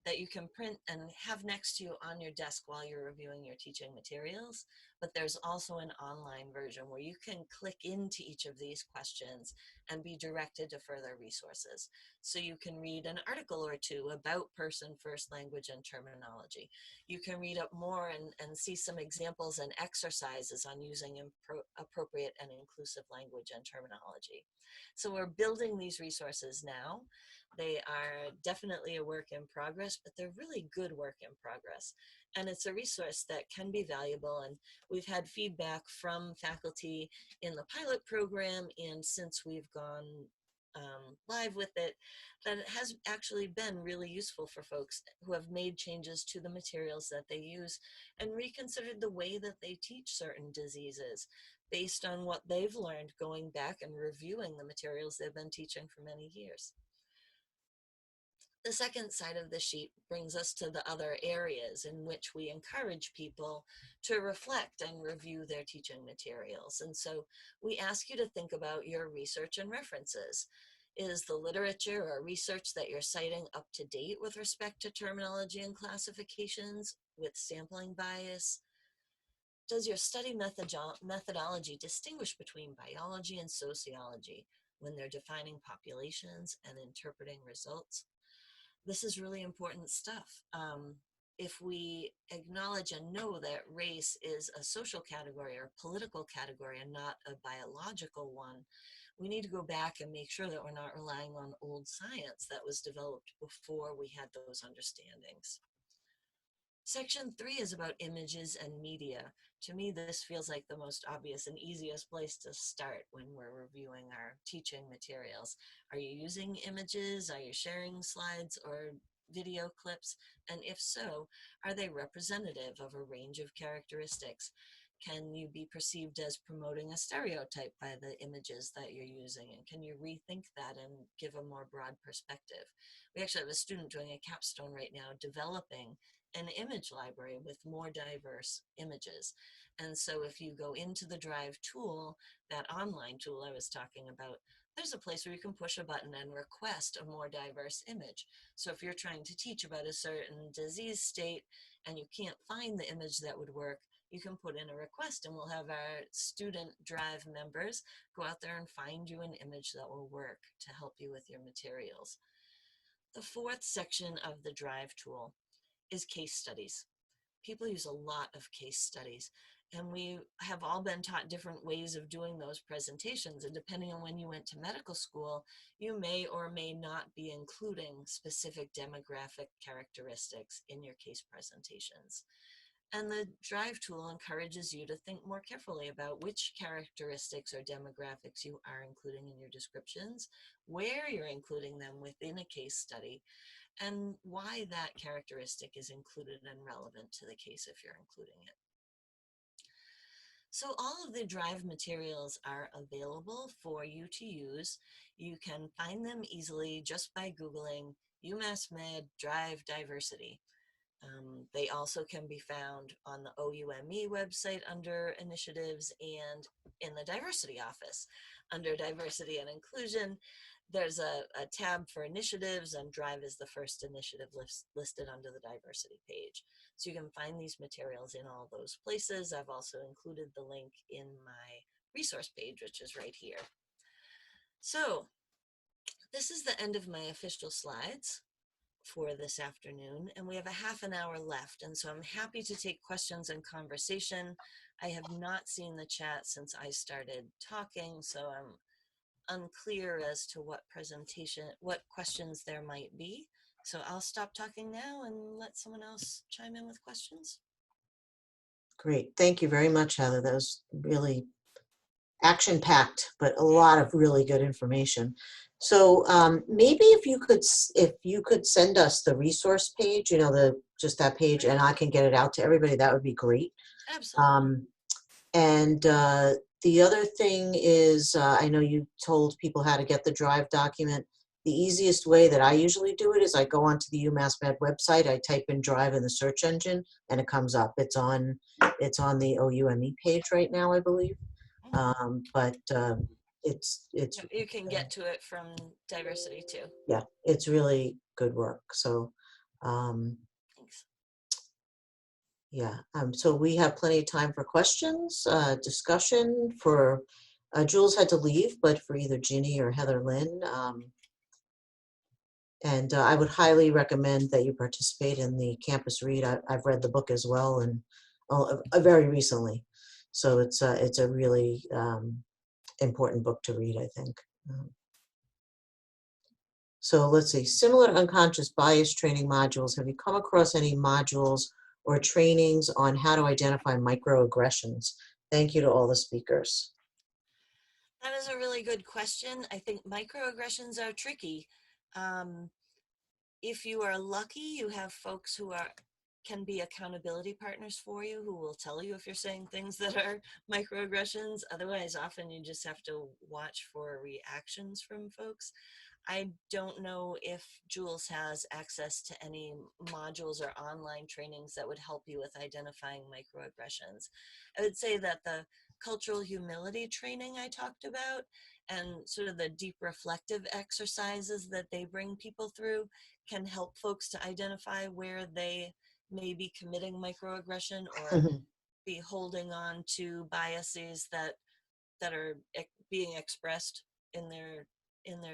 that you can print and have next to you on your desk while you're reviewing your teaching materials. But there's also an online version where you can click into each of these questions and be directed to further resources. So you can read an article or 2 about person first language and terminology. You can read up more and see some examples and exercises on using appropriate and inclusive language and terminology. So we're building these resources now. They are definitely a work in progress, but they're really good work in progress. And it's a resource that can be valuable. And we've had feedback from faculty in the pilot program, and since we've gone live with it, that it has actually been really useful for folks who have made changes to the materials that they use and reconsidered the way that they teach certain diseases based on what they've learned going back and reviewing the materials they've been teaching for many years. The second side of the sheet brings us to the other areas in which we encourage people to reflect and review their teaching materials. And so we ask you to think about your research and references. Is the literature or research that you're citing up to date with respect to terminology and classifications with sampling bias? Does your study methodology distinguish between biology and sociology when they're defining populations and interpreting results? This is really important stuff. if we acknowledge and know that race is a social category or political category and not a biological one, we need to go back and make sure that we're not relying on old science that was developed before we had those understandings. Section 3 is about images and media. To me, this feels like the most obvious and easiest place to start when we're reviewing our teaching materials. Are you using images? Are you sharing slides or video clips? And if so, are they representative of a range of characteristics? Can you be perceived as promoting a stereotype by the images that you're using? And can you rethink that and give a more broad perspective? We actually have a student doing a capstone right now developing an image library with more diverse images. And so if you go into the Drive tool, that online tool I was talking about, there's a place where you can push a button and request a more diverse image. So if you're trying to teach about a certain disease state and you can't find the image that would work, you can put in a request and we'll have our student Drive members go out there and find you an image that will work to help you with your materials. The fourth section of the Drive tool is case studies. People use a lot of case studies, and we have all been taught different ways of doing those presentations, and depending on when you went to medical school, you may or may not be including specific demographic characteristics in your case presentations. And the Drive tool encourages you to think more carefully about which characteristics or demographics you are including in your descriptions, where you're including them within a case study, and why that characteristic is included and relevant to the case if you're including it. So all of the Drive materials are available for you to use. You can find them easily just by Googling UMass Med Drive Diversity. They also can be found on the OUME website under initiatives and in the diversity office. Under diversity and inclusion, there's a tab for initiatives, and Drive is the first initiative listed under the diversity page. So you can find these materials in all those places. I've also included the link in my resource page, which is right here. So this is the end of my official slides for this afternoon, and we have a half an hour left, and so I'm happy to take questions and conversation. I have not seen the chat since I started talking, so I'm unclear as to what questions there might be. So I'll stop talking now and let someone else chime in with questions. Great. Thank you very much, Heather. That was really action-packed, but a lot of really good information. So maybe if you could send us the resource page, just that page, and I can get it out to everybody, that would be great. Absolutely. And the other thing is, I know you told people how to get the Drive document. The easiest way that I usually do it is I go onto the UMass Med website, I type in Drive in the search engine, and it comes up. It's on the OUME page right now, I believe. It's you can get to it from diversity too. Yeah, it's really good work. So Thanks. Yeah, so we have plenty of time for questions, discussion. For Jules had to leave, but for either Ginny or Heather Lynn. And I would highly recommend that you participate in the campus read. I've read the book as well, and very recently. So it's a really important book to read, I think. So let's see, similar to unconscious bias training modules, have you come across any modules or trainings on how to identify microaggressions? Thank you to all the speakers. That is a really good question. I think microaggressions are tricky. If you are lucky, you have folks who can be accountability partners for you, who will tell you if you're saying things that are microaggressions. Otherwise, often you just have to watch for reactions from folks. I don't know if Jules has access to any modules or online trainings that would help you with identifying microaggressions. I would say that the cultural humility training I talked about and sort of the deep reflective exercises that they bring people through can help folks to identify where they may be committing microaggression or be holding on to biases that are being expressed in their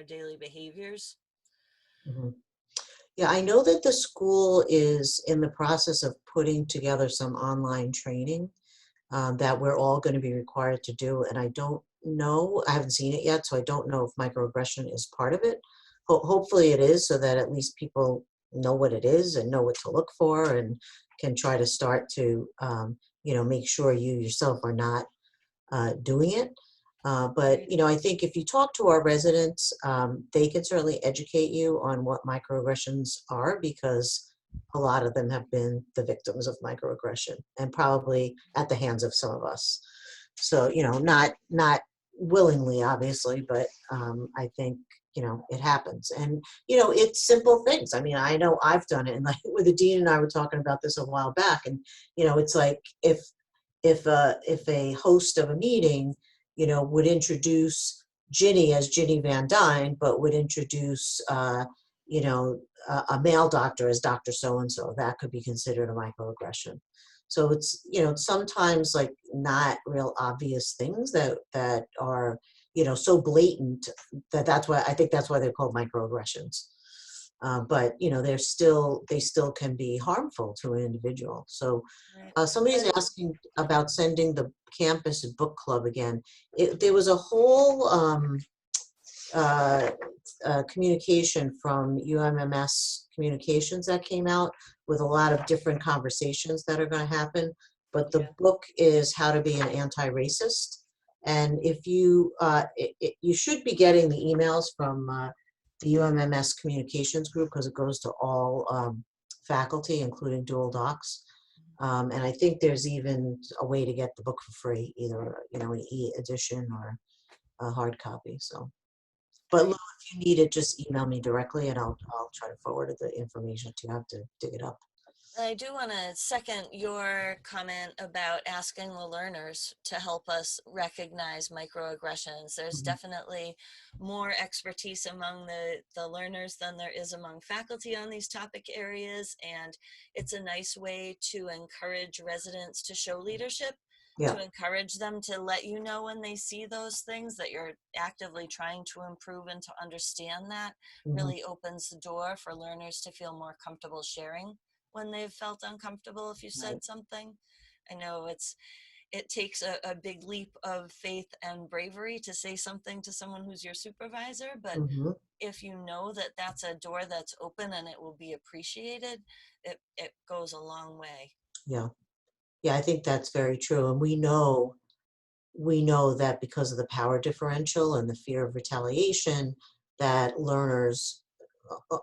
daily behaviors. Yeah, I know that the school is in the process of putting together some online training that we're all going to be required to do. And I don't know, I haven't seen it yet, so I don't know if microaggression is part of it. Hopefully it is, so that at least people know what it is and know what to look for and can try to start to, make sure you yourself are not doing it. But, I think if you talk to our residents, they can certainly educate you on what microaggressions are, because a lot of them have been the victims of microaggression and probably at the hands of some of us. So, not willingly, obviously, but I think, it happens. And, it's simple things. I mean, I know I've done it. And like with the dean and I were talking about this a while back. And, it's like if a host of a meeting, would introduce Ginny as Ginny Van Dyne, but would introduce, a male doctor as Dr. So-and-so, that could be considered a microaggression. So it's, sometimes like not real obvious things that are, so blatant that's why I think that's why they're called microaggressions. But they still can be harmful to an individual. So somebody's asking about sending the campus book club again. There was a whole communication from UMMS Communications that came out with a lot of different conversations that are going to happen. But the book is How to Be an Anti-Racist. And if you, you should be getting the emails from the UMMS Communications group, because it goes to all faculty, including dual docs. And I think there's even a way to get the book for free, either an e-edition or a hard copy. So, but Lou, if you need it, just email me directly, and I'll try to forward the information to you. Have to dig it up. I do want to second your comment about asking the learners to help us recognize microaggressions. There's definitely more expertise among the learners than there is among faculty on these topic areas, and it's a nice way to encourage residents to show leadership, to encourage them to let you know when they see those things that you're actively trying to improve, and to understand that really opens the door for learners to feel more comfortable sharing when they've felt uncomfortable if you said something. I know it takes a big leap of faith and bravery to say something to someone who's your supervisor, but if you know that that's a door that's open and it will be appreciated, it goes a long way. Yeah, I think that's very true. And we know that because of the power differential and the fear of retaliation, that learners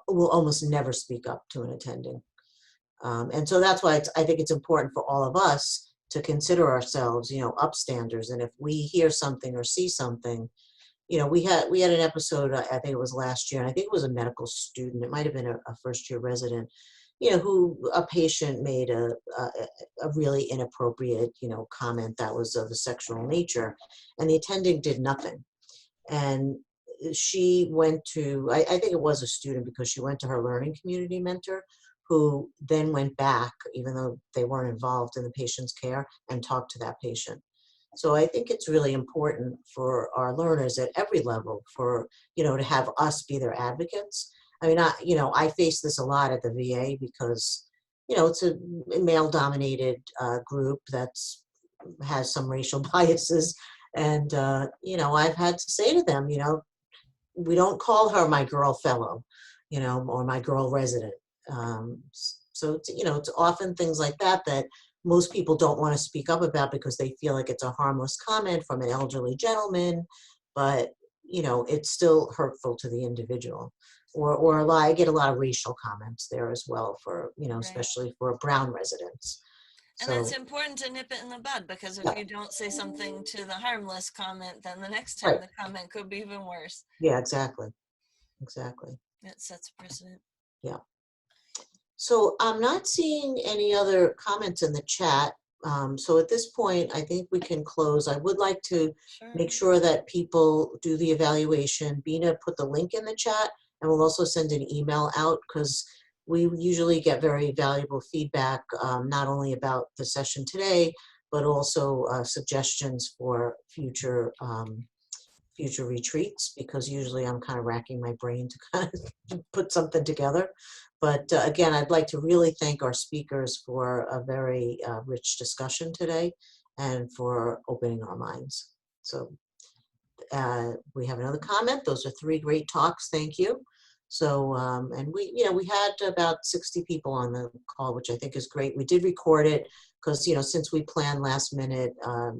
will almost never speak up to an attending. And so that's why I think it's important for all of us to consider ourselves, upstanders. And if we hear something or see something, we had an episode, I think it was last year, and I think it was a medical student, it might have been a first-year resident, who a patient made a really inappropriate, comment that was of a sexual nature, and the attending did nothing. And she went to, I think it was a student, because she went to her learning community mentor, who then went back, even though they weren't involved in the patient's care, and talked to that patient. So I think it's really important for our learners at every level for, to have us be their advocates. I mean, I face this a lot at the VA because, it's a male-dominated group has some racial biases. And, I've had to say to them, we don't call her my girl fellow, or my girl resident. So, it's often things like that most people don't want to speak up about, because they feel like it's a harmless comment from an elderly gentleman, but, it's still hurtful to the individual. Or I get a lot of racial comments there as well for, especially for brown residents. And it's important to nip it in the bud, because if you don't say something to the harmless comment, then the next time the comment could be even worse. Yeah, exactly. It sets a precedent. Yeah. So I'm not seeing any other comments in the chat. So at this point, I think we can close. I would like to make sure that people do the evaluation. Bina put the link in the chat, and we'll also send an email out, because we usually get very valuable feedback, not only about the session today, but also suggestions for future future retreats, because usually I'm kind of racking my brain to kind of put something together. But again, I'd like to really thank our speakers for a very rich discussion today and for opening our minds. So we have another comment. Those are 3 great talks. Thank you. So, and we had about 60 people on the call, which I think is great. We did record it because, since we planned last minute, a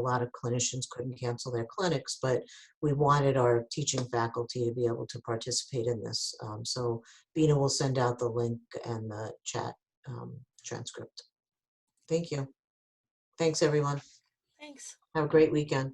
lot of clinicians couldn't cancel their clinics, but we wanted our teaching faculty to be able to participate in this. So Bina will send out the link and the chat transcript. Thank you. Thanks, everyone. Thanks. Have a great weekend.